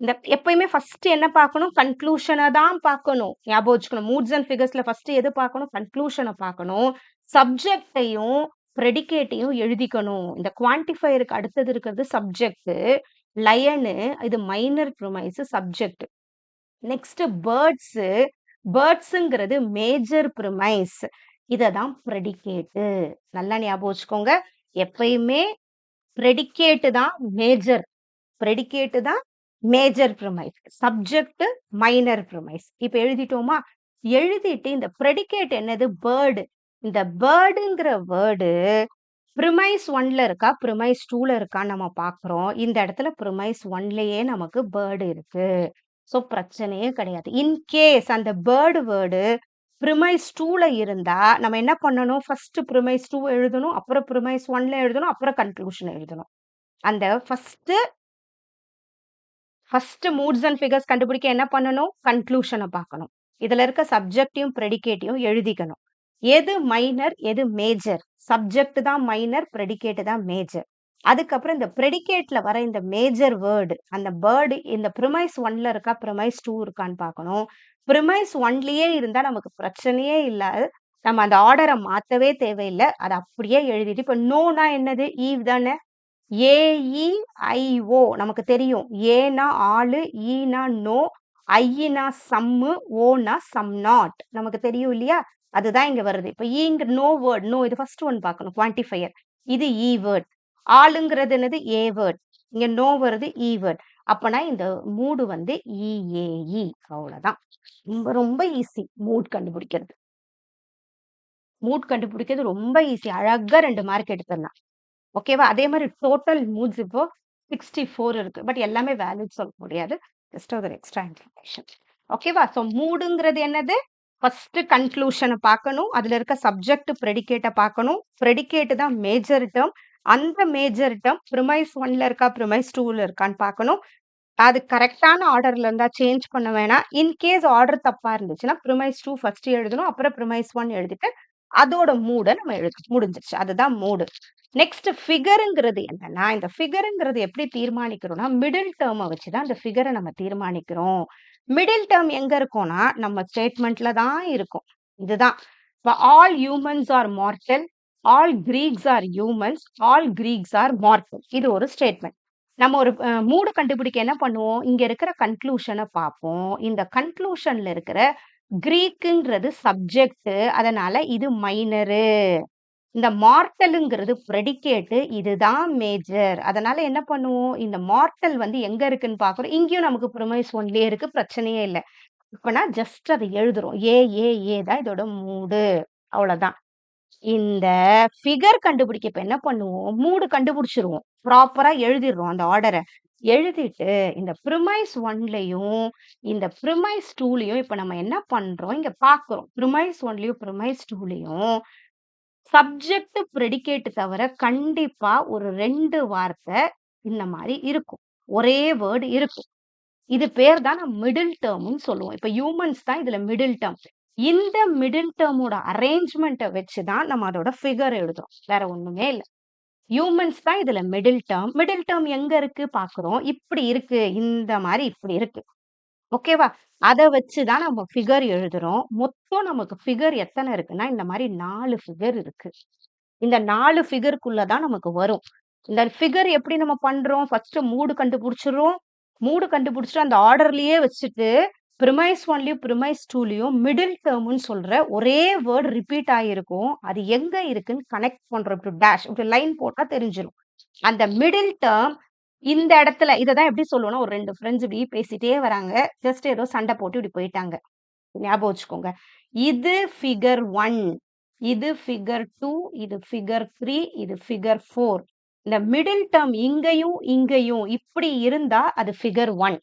இந்த எப்பயுமே ஃபர்ஸ்ட் என்ன பார்க்கணும்? கன்க்ளூஷன தான் பார்க்கணும். ஞாபகம் வச்சுக்கணும். மூட்ஸ் அண்ட் ஃபிகர்ஸ்ல ஃபர்ஸ்ட் எது பார்க்கணும்? கன்க்ளூஷன பார்க்கணும். சப்ஜெக்ட்டையும், பிரெடிகேட்டையும் எழுதிக்கணும். இந்த குவான்டிஃபையருக்கு அடுத்தது இருக்கிறது சப்ஜெக்ட். லயனு இது minor premise subject. Next birds. பேர்ட்ஸுங்கிறது மேஜர் ப்ரிமைஸ். இததான் பிரெடிகேட்டு. நல்லா ஞாபகம் வச்சுக்கோங்க. எப்பயுமே பிரெடிகேட் தான் மேஜர். பிரெடிகேட் தான் major premise. Subject minor premise. இப்ப எழுதிட்டோமா? எழுதிட்டு இந்த பிரெடிகேட் என்னது? பேர்டு. இந்த பேர்டுங்கிற வேர்டு ப்ரிமைஸ் 1ல இருக்கா? ப்ரிமைஸ் 2ல இருக்கான்னு நம்ம பார்க்குறோம். இந்த இடத்துல ப்ரிமைஸ் 1லயே நமக்கு பேர்டு இருக்கு. ஸோ பிரச்சனையே கிடையாது. இன்கேஸ் அந்த பேர்டு வேர்டு ப்ரிமைஸ் 2ல இருந்தா, நம்ம என்ன பண்ணணும்? ஃபர்ஸ்ட் ப்ரிமைஸ் 2 எழுதணும். அப்புறம் ப்ரிமைஸ் 1ல எழுதணும். அப்புறம் கன்க்ளூஷன் எழுதணும். அந்த ஃபர்ஸ்ட் மூட்ஸ் அண்ட் ஃபிகர்ஸ் கண்டுபிடிக்க என்ன பண்ணணும்? கன்க்ளூஷன பார்க்கணும். இதுல இருக்க சப்ஜெக்ட்டையும், பிரெடிகேட்டையும் எழுதிக்கணும். எது மைனர், எது மேஜர்? சப்ஜெக்ட் தான் மைனர், பிரெடிகேட் தான் மேஜர். அதுக்கப்புறம் இந்த பிரெடிகேட்ல வர இந்த மேஜர் வேர்டு, அந்த வேர்டு இந்த ப்ரிமைஸ் 1ல இருக்கா? ப்ரிமைஸ் 2 இருக்கான்னு பார்க்கணும். ப்ரிமைஸ் 1லயே இருந்தா நமக்கு பிரச்சனையே இல்ல. நம்ம அந்த ஆர்டர மாத்தவே தேவையில்ல. அத அப்படியே எழுதிட்டு இப்ப நோனா என்னது? ஈவ் தானே? ஏ-இ-ஐ-ஓ நமக்கு தெரியும். ஏன்னா ஆளு, ஈனா நோ, ஐயினா சம்மு, ஓனா சம் நாட். நமக்கு தெரியும் இல்லையா? அதுதான் இங்க வருது. இப்ப ஈங்க நோ வேர்ட். நோ இது ஃபர்ஸ்ட் ஒன் பார்க்கணும். குவான்டிஃபையர். இது இ வேர்ட். ஆளுங்கிறது என்னது? ஏ வேர்ட். இங்க நோ வருது இ வேர்ட். அப்பனா இந்த மூடு வந்து இ-ஏ-இ. அவ்வளவுதான். ரொம்ப ரொம்ப ஈஸி மூட் கண்டுபிடிக்கிறது. மூட் கண்டுபிடிக்கிறது ரொம்ப ஈஸி. அழகா 2 மார்க் எடுத்துடலாம். ஓகேவா? அதே மாரி டோட்டல் மூட்ஸ் இப்போ 64 இருக்கு. பட் எல்லாமே வேலிட் சொல்ல முடியாது. ஜஸ்ட் ஒரு எக்ஸ்ட்ரா இன்ஃபர்மேஷன். ஓகேவா? ஸோ மூடுங்கிறது என்னது? ஃபர்ஸ்ட் கன்க்ளூஷன பார்க்கணும். அதுல இருக்க சப்ஜெக்ட், பிரெடிகேட்ட பார்க்கணும். பிரெடிகேட் தான் மேஜர் டெர்ம். அந்த மேஜர் டெர்ம் ப்ரிமைஸ் 1ல இருக்கா? ப்ரிமைஸ் 2ல இருக்கான்னு பார்க்கணும். அது கரெக்ட்டான ஆர்டர்ல இருந்தா சேஞ்ச் பண்ண வேணாம். இன்கேஸ் ஆர்டர் தப்பா இருந்துச்சுன்னா, ப்ரிமைஸ் 2 ஃபர்ஸ்ட் எழுதணும். அப்புறம் ப்ரிமைஸ் 1 எழுதிட்டு, அதோட மூட நம்ம எழுதணும். முடிஞ்சிருச்சு. அதுதான் மூடு. நெக்ஸ்ட் ஃபிகர்ங்கிறது என்னன்னா, இந்த ஃபிகர்ங்கிறது எப்படி தீர்மானிக்கிறோம்னா, மிடில் டெர்ம வச்சு தான் இந்த ஃபிகர நம்ம தீர்மானிக்கிறோம். மிடில் டெர்ம் எங்க இருக்கும்னா, நம்ம ஸ்டேட்மெண்ட்ல தான் இருக்கும். இதுதான். இப்ப all humans are mortal, all Greeks are humans, all Greeks are mortal. இது ஒரு ஸ்டேட்மெண்ட். நம்ம ஒரு மூடு கண்டுபிடிக்க என்ன பண்ணுவோம்? இங்க இருக்கிற கன்க்ளூஷன பார்ப்போம். இந்த கன்க்ளூஷன்ல இருக்கிற கிரீக்குங்கிறது சப்ஜெக்ட். அதனால இது மைனரு. இந்த மார்ட்டலுங்கிறது பிரெடிகேட். இதுதான் மேஜர். அதனால என்ன பண்ணுவோம்? இந்த மார்ட்டல் வந்து எங்க இருக்குன்னு பார்க்குறோம். இங்கேயும் நமக்கு ப்ரிமைஸ் 1லயே இருக்கு. பிரச்சனையே இல்ல. இப்பனா ஜஸ்ட் அத எழுதுறோம். ஏ தான் இதோட மூடு. அவ்வளவுதான். இந்த ஃபிகர் கண்டுபிடிக்க இப்ப என்ன பண்ணுவோம்? மூடு கண்டுபிடிச்சுருவோம். ப்ராப்பரா எழுதிடுறோம் அந்த ஆர்டர. எழுதிட்டு இந்த ப்ரிமைஸ் 1லயும், இந்த ப்ரிமைஸ் 2லயும் இப்ப நம்ம என்ன பண்றோம்? இங்க பார்க்குறோம். ப்ரிமைஸ் 1லயும், ப்ரிமைஸ் 2லயும் சப்ஜெக்ட், ப்ரெடிகேட் தவிர கண்டிப்பா ஒரு 2 வார்த்தை இந்த மாரி இருக்கும். ஒரே வேர்ட் இருக்கும். இது பேர் தான் நம்ம மிடில் டெர்ம்ன்னு சொல்லுவோம். இப்ப ஹியூமன்ஸ் தான் இதுல மிடில் டெர்ம். இந்த மிடில் டெர்மோட அரேஞ்ச்மெண்ட்ட வச்சு தான் நம்ம அதோட ஃபிகர் எழுதுறோம். வேற ஒண்ணுமே இல்ல. ஹியூமன்ஸ் தான் இதுல மிடில் டெர்ம். மிடில் டெர்ம் எங்க இருக்கு பார்க்குறோம். இப்படி இருக்கு. இந்த மாரி இப்படி இருக்கு. ஓகேவா? அத வச்சு தான் நம்ம ஃபிகர் எழுதுறோம். மொத்தம் நமக்கு ஃபிகர் எத்தன இருக்குன்னா, இந்த மாரி 4 ஃபிகர் இருக்கு. இந்த 4 ஃபிகர்க்குள்ள தான் நமக்கு வரும். இந்த ஃபிகர் எப்படி நம்ம பண்றோம்? ஃபர்ஸ்ட் மூடு கண்டுபிடிச்சுர்றோம். மூடு கண்டுபிடிச்சுட்டு அந்த ஆர்டர்லயே வச்சுட்டு, பிரிமைஸ் 1லயும், பிரிமைஸ் 2லயும் மிடில் டெர்ம்ன்னு சொல்ற ஒரே வேர்ட் ரிப்பீட் ஆகியிருக்கும். அது எங்க இருக்குன்னு கனெக்ட் பண்றோம். இப்படி டேஷ் இப்படி லைன் போட்டா தெரிஞ்சிரும். அந்த மிடில் டெர்ம் இந்த இடத்துல இத தான் எப்படி சொல்லுவோம்னா, ஒரு 2 ஃபிரெண்ட்ஸ் இப்படி பேசிட்டே வராங்க. ஜஸ்ட் ஏதோ சண்டை போட்டு இப்படி போயிட்டாங்க. ஞாபகம் வச்சுக்கோங்க. இது ஃபிகர் 1, இது ஃபிகர் 2, இது ஃபிகர் 3, இது ஃபிகர் 4. இந்த மிடில் டெர்ம் இங்கேயும், இங்கேயும் இப்படி இருந்தா அது ஃபிகர் 1.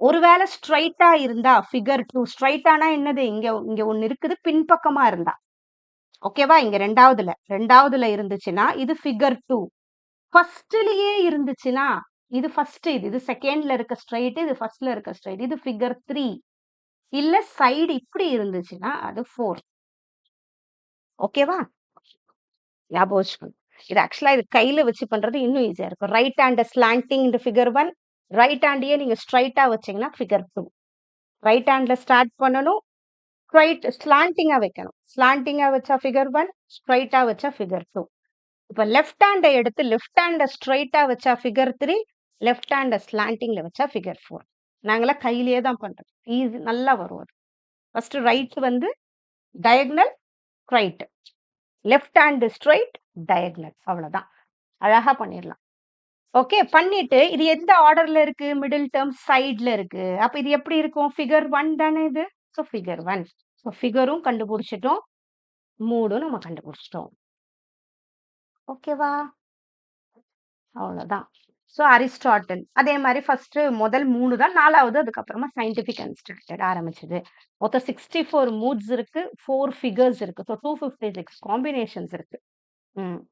ஒருவேளை ஸ்ட்ரைட்டா இருந்தா ஃபிகர் 2. ஸ்ட்ரைட்டானா என்னது? இங்க இங்க ஒண்ணு இருக்குது பின்பக்கமா இருந்தா. ஓகேவா? இங்க 2வதுல இருந்துச்சுன்னா இது ஃபிகர் 2. ஃபர்ஸ்ட்லயே இருந்துச்சுன்னா, இது ஃபர்ஸ்ட் இது செகண்ட்ல இருக்க ஸ்ட்ரைட், இது ஃபர்ஸ்ட்ல இருக்க ஸ்ட்ரைட். இது ஃபிகர் 3. இல்ல சைடு இப்படி இருந்துச்சுன்னா அது 4. ஓகேவா? ஞாபகம் வச்சுக்கணும். இது ஆக்சுவலா இது கையில வச்சு பண்றது இன்னும் ஈஸியா இருக்கும். ரைட் ஹேண்ட் ஸ்லாண்டிங் இந்த ஃபிகர் 1. ரைட் ஹேண்டையே நீங்க ஸ்ட்ரைட்டா வச்சீங்கன்னா ஃபிகர் 2. ரைட் ஹேண்ட்ல ஸ்டார்ட் பண்ணணும். ஸ்லாண்டிங்கா வைக்கணும். ஸ்லாண்டிங்கா வச்சா ஃபிகர் 1, ஸ்ட்ரைட்டா வச்சா ஃபிகர் 2. இப்ப லெஃப்ட் ஹேண்ட எடுத்து லெஃப்ட் ஹேண்ட ஸ்ட்ரைட்டா வச்சா ஃபிகர் 3, லெஃப்ட் ஹேண்ட ஸ்லாண்டிங்ல வச்சா ஃபிகர் 4. நாங்கலாம் கையிலேயே தான் பண்றோம். ஈஸி நல்லா வரும் அது. ஃபர்ஸ்ட் ரைட் வந்து diagonal, right. Left hand straight, diagonal. அவ்வளவுதான். அழகா பண்ணிடலாம். ஓகே பண்ணிட்டு இது எந்த ஆர்டர்ல இருக்கு? மிடில் டெர்ம் சைடுல இருக்கு. அப்ப இது எப்படி இருக்கும்? ஃபிகர் 1 தானே இது. So figure 1. சோ ஃபிகரும் கண்டுபிடிச்சிட்டோம். மூடும் நம்ம கண்டுபிடிச்சிட்டோம். ஓகேவா? அவ்வளவுதான். சோ அரிஸ்டாட்டில் அதே மாதிரி ஃபர்ஸ்ட் முதல் 3 தான். 4வது அதுக்கப்புறமா சயின்டிபிக் அண்ட் ஸ்டாண்டர்ட் ஆரம்பிச்சது. மொத்தம் 64 மூட்ஸ் இருக்கு. 4 ஃபிகர்ஸ் இருக்கு. ஸோ 256 காம்பினேஷன்ஸ் இருக்கு.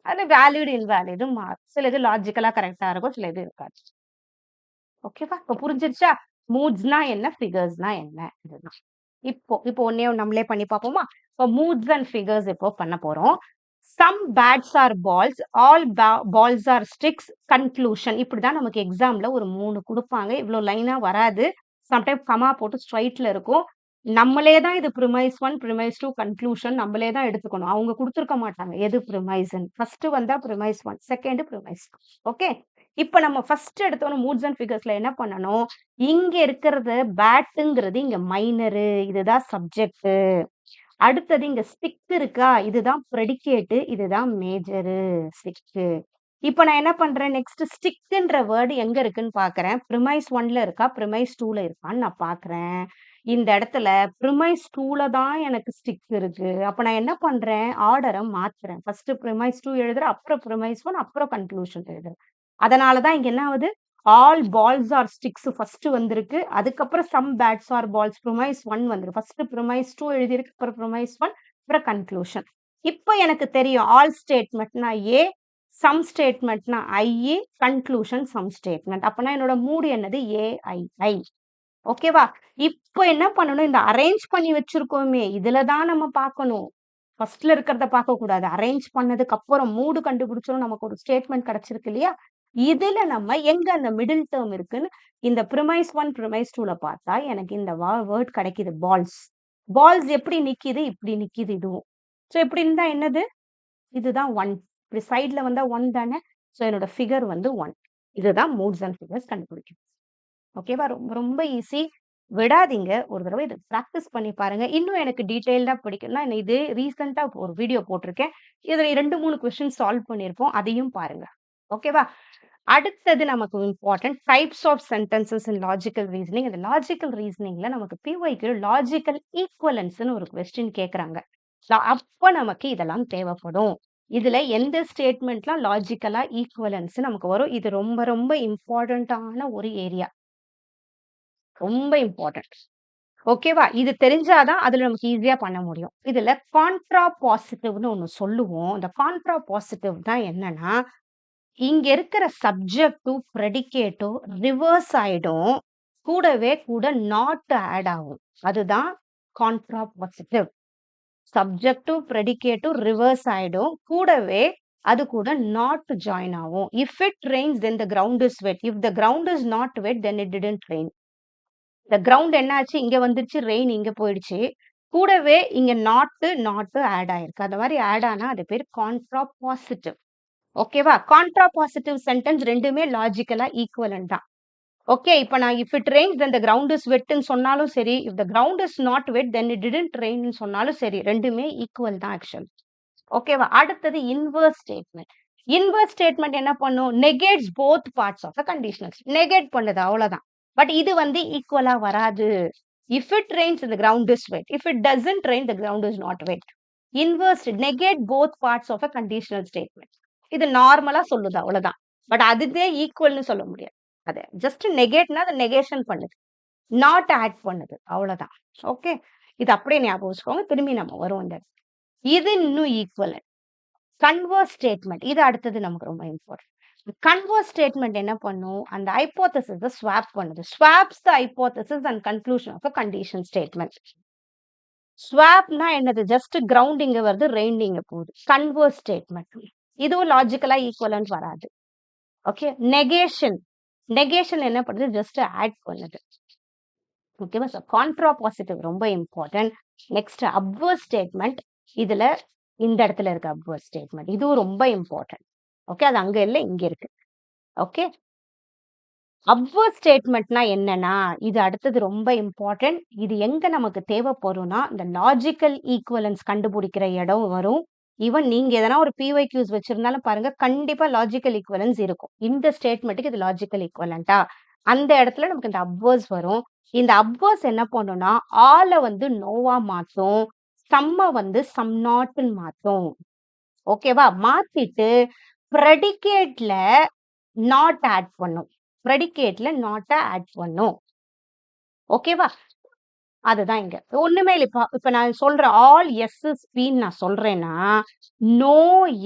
அது வேலிட் இன்வேலிடும் மாறும். சில இது லாஜிக்கலா கரெக்டா இருக்கும். சில இது இருக்காது. ஓகேவா? இப்போ புரிஞ்சிருச்சா? மூட்ஸ்னா என்ன? ஃபிகர்ஸ்னா என்ன? இதுதான். இப்போ ஒண்ணே ஒண்ணு நம்மளே பண்ணி பார்ப்போமா? இப்போ மூட்ஸ் அண்ட் ஃபிகர்ஸ் இப்போ பண்ண போறோம். Some bats are balls, all balls are sticks, conclusion. இப்படிதான் நமக்கு எக்ஸாம்ல ஒரு 3 குடுப்பாங்க. இவ்ளோ லைனா வராது. சம்டைம் கமா போட்டு ஸ்ட்ரைட்ல இருக்கும். நம்மளே தான் இது ப்ரிமைஸ் 1, ப்ரிமைஸ் 2, கன்க்ளூஷன் நம்மளே தான் எடுத்துக்கணும். அவங்க குடுத்துருக்க மாட்டாங்க. எது ப்ரிமைஸ்ன்னு. ஃபர்ஸ்ட் வந்தா ப்ரிமைஸ் 1, செகண்ட் ப்ரிமைஸ் 2. ஓகே. இப்ப நம்ம ஃபர்ஸ்ட் எடுத்தோன மூட்ஸ் அண்ட் ஃபிகர்ஸ்ல என்ன பண்ணணும்? இங்க இருக்கிறது பேட்டுங்கிறது இங்க மைனரு. இதுதான் சப்ஜெக்ட். அடுத்தது இங்க ஸ்டிக் இருக்கா? இதுதான் ப்ரெடிகேட். இதுதான் மேஜரு. ஸ்டிக். இப்ப நான் என்ன பண்றேன்? நெக்ஸ்ட் ஸ்டிக்ன்ற வேர்ட் எங்க இருக்குன்னு பார்க்கிறேன். ப்ரிமைஸ் 1ல இருக்கா? ப்ரிமைஸ் 2ல இருக்கான்னு நான் பார்க்கிறேன். இந்த இடத்துல ப்ரிமைஸ் 2ல தான் எனக்கு ஸ்டிக் இருக்கு. அப்ப நான் என்ன பண்றேன்? ஆர்டர மாத்துறேன். ஃபர்ஸ்ட் ப்ரிமைஸ் 2 எழுதுறேன். அப்புறம் ப்ரிமைஸ் 1, அப்புறம் கன்க்ளூஷன் எழுதுறேன். அதனால தான் இங்க என்ன ஆகுது? All balls are sticks first வந்திருக்கு. அதுக்கப்புறம் some bats are balls premise 1 வந்திருக்கு. ஃபர்ஸ்ட் ப்ரிமைஸ் 2 எழுதியிருக்கு. அப்புறம் ப்ரிமைஸ் 1, அப்புறம் கன்க்ளூஷன். இப்ப எனக்கு தெரியும் ஆல் ஸ்டேட்மெண்ட்னா ஏ, சம் ஸ்டேட்மெண்ட்னா ஐ, கன்க்ளூஷன் சம் ஸ்டேட்மெண்ட். அப்பனா என்னோட மூடு என்னது? ஏஐஐ. ஓகேவா? இப்போ என்ன பண்ணணும்? இந்த அரேஞ்ச் பண்ணி வச்சிருக்கோமே, இதுல தான் நம்ம பார்க்கணும். ஃபர்ஸ்ட்ல இருக்கிறத பார்க்க கூடாது. அரேஞ்ச் பண்ணதுக்கு அப்புறம் மூடு கண்டுபிடிச்சோம் நமக்கு ஒரு ஸ்டேட்மெண்ட் கிடைச்சிருக்கு இல்லையா? இதுல நம்ம எங்க அந்த மிடில் டெர்ம் இருக்குன்னு இந்த ப்ரிமைஸ் 1, ப்ரிமைஸ் 2ல பார்த்தா எனக்கு இந்த வேர்ட் கிடைக்குது பால்ஸ். பால்ஸ் எப்படி நிக்குது? இப்படி நிக்குது இதுவும். சோ இப்படி இருந்தா என்னது? இதுதான் 1. இப்படி சைடுல வந்தா 1 தானே. சோ என்னோட ஃபிகர் வந்து 1. இதுதான் மூட்ஸ் அண்ட் ஃபிகர்ஸ் கண்டுபிடிக்கும். ஓகேவா? ரொம்ப ரொம்ப ஈஸி. விடாதீங்க. ஒரு தடவை இத பிராக்டிஸ் பண்ணி பாருங்க. இன்னும் எனக்கு டீட்டெயில்டா படிக்கணும்னா இது ரீசென்ட்டா ஒரு வீடியோ போட்டிருக்கேன். இதுல 2, 3 கொஸ்டின் சால்வ் பண்ணியிருப்போம். அதையும் பாருங்க. ஓகேவா? அடுத்தது நமக்கு important types of sentences in logical reasoning. இந்த லாஜிக்கல் ரீசனிங்ல நமக்கு பிஒய்க்கு லாஜிக்கல் ஈக்குவலன்ஸ்னு ஒரு கொஸ்டின் கேட்கறாங்க. அப்ப நமக்கு இதெல்லாம் தேவைப்படும். இதுல எந்த ஸ்டேட்மெண்ட்லாம் லாஜிக்கலா ஈக்குவலன்ஸ் நமக்கு வரும். இது ரொம்ப ரொம்ப இம்பார்ட்டன்டான ஒரு ஏரியா. ரொம்ப இம்பார்ட்டன்ட். ஓகேவா? இது தெரிஞ்சாதான் அதுல நமக்கு ஈஸியா பண்ண முடியும். இதுல கான்ட்ரா பாசிட்டிவ்னு ஒண்ணு சொல்லுவோம். இந்த கான்ட்ரா பாசிட்டிவ் தான் என்னன்னா, இங்க இருக்கிற சப்ஜெக்டும், ப்ரெடிகேட்டும் ரிவர்ஸ் ஆயிடும். கூடவே கூட நாட் ஆட் ஆகும். அதுதான் கான்ட்ரா பாசிட்டிவ். சப்ஜெக்டும், ப்ரெடிகேட்டும் ரிவர்ஸ் ஆயிடும். கூடவே அது கூட நாட் ஜாயின் ஆகும். If it rains then the ground is wet. If the ground is not wet then it didn't rain. இந்த கிரவுண்ட் என்ன ஆச்சு? இங்க வந்துருச்சு. ரெயின் இங்க போயிடுச்சு. கூடவே இங்க நாட் ஆட் ஆயிருக்கு. அந்த மாரி ஆட் ஆனா அது பேரு கான்ட்ரா பாசிட்டிவ். ஓகேவா? கான்ட்ரா பாசிட்டிவ் சென்டென்ஸ் 2மே லாஜிக்கலா ஈக்குவலன்ட் தான். ஓகே. இப்ப நான் if it rains then the ground is வெட்ன்னு சொன்னாலும் சரி, if the ground is not wet then it didn't ரெயின்னு சொன்னாலும் சரி, 2மே ஈக்குவல் தான் ஆக்சுவல். ஓகேவா? அடுத்தது இன்வெர்ஸ் ஸ்டேட்மெண்ட். இன்வெர்ஸ் ஸ்டேட்மெண்ட் என்ன பண்ணும்? Negates both parts of the conditionals. Negate பண்ணுது அவ்வளவுதான். பட் இது வந்து ஈக்குவலா வராது. If it rains the ground is wet. If it doesn't rain, the ground is not wet. Inverse negate both parts of a conditional statement. இது நார்மலா சொல்லுது அவ்வளவுதான். பட் அதுவே ஈக்குவல்னு சொல்ல முடியாது. அது ஜஸ்ட் நெகேட்னா அது நெகேஷன் பண்ணுது. நாட் ஆட் பண்ணுது. அவ்வளவுதான். ஓகே. இது அப்படியே ஞாபகம் வச்சுக்கோங்க. திரும்பி நம்ம வருவோம் இந்த இடத்துக்கு. இது இன்னும் ஈக்குவலன்ட். Converse statement. இது அடுத்தது நமக்கு ரொம்ப இம்பார்ட்டன்ட். கன்வர்ஸ் ஸ்டேட்மெண்ட் என்ன பண்ணும்? அந்த ஹைப்போதசிஸ ஸ்வாப் பண்ணுது. Swaps the hypothesis and conclusion of a condition statement. ஸ்வாப்னா என்னது? ஜஸ்ட் கிரவுண்ட் இங்க வருது, ரெயின் இங்க போகுது. Converse statement. இதுவும் லாஜிக்கலா ஈக்குவலன்ட் வராது. ஓகே. நெகேஷன். நெகேஷன் என்ன பண்ணுது? ஜஸ்ட் ஆட் பண்ணுது. ஓகேவா? ஸோ கான்ட்ரா பாசிட்டிவ் ரொம்ப இம்பார்ட்டன்ட். Next obverse statement. இதுல இந்த இடத்துல இருக்க அப்வர்ஸ் ஸ்டேட்மெண்ட். இதுவும் ரொம்ப இம்பார்ட்டன்ட். ஓகே. அது அங்க இல்ல, இங்க இருக்கு. ஓகே. அப்வர்ஸ் ஸ்டேட்மெண்ட்னா என்னன்னா, இது அடுத்தது ரொம்ப இம்பார்ட்டன்ட். இது எங்க நமக்கு தேவைப்படும்னா, இந்த லாஜிக்கல் ஈக்குவலன்ஸ் கண்டுபிடிக்கிற இடம் வரும். ஈவன் நீங்க எதனா ஒரு பிஒய்க்யூஸ் வச்சிருந்தாலும் பாருங்க, கண்டிப்பா லாஜிக்கல் ஈக்குவலன்ஸ் இருக்கும். இந்த ஸ்டேட்மெண்ட்டுக்கு இது லாஜிக்கல் ஈக்குவலன்ட்டா? அந்த இடத்துல நமக்கு இந்த அப்வர்ஸ் வரும். இந்த அப்வர்ஸ் என்ன பண்ணும்னா, ஆல வந்து நோவா மாத்தும். சம்ம வந்து சம் நாட்ன்னு மாத்தும். ஓகேவா? மாத்திட்டு ப்ரெடிகேட்ல நாட் ஆட் பண்ணும். ப்ரெடிகேட்ல நாட்ட ஆட் பண்ணும். ஓகேவா? அதுதான் இங்க. ஒண்ணுமே இல்ல. இப்ப நான் சொல்றேன் ஆல் எஸ் இஸ் பீன்னு நான் சொல்றேன்னா, நோ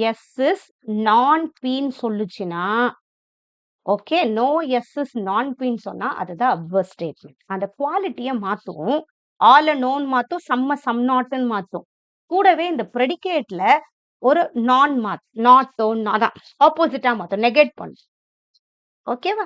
எஸ் இஸ் நான் பீன்னு சொல்லுச்சுன்னா, ஓகே. நோ எஸ் இஸ் நான் பீன்னு சொன்னா அதுதான் அப்வர்ஸ் ஸ்டேட்மெண்ட். அந்த குவாலிட்டிய மாத்தும். ஆல நோன்னு மாத்தும். சம்ம சம் நாட்ன்னு மாத்தும். கூடவே இந்த ப்ரெடிகேட்ல ஒரு நாட்டோ அதான் ஆப்போசிட்டா மாத்தும். நெகேட் பண்ணும். ஓகேவா?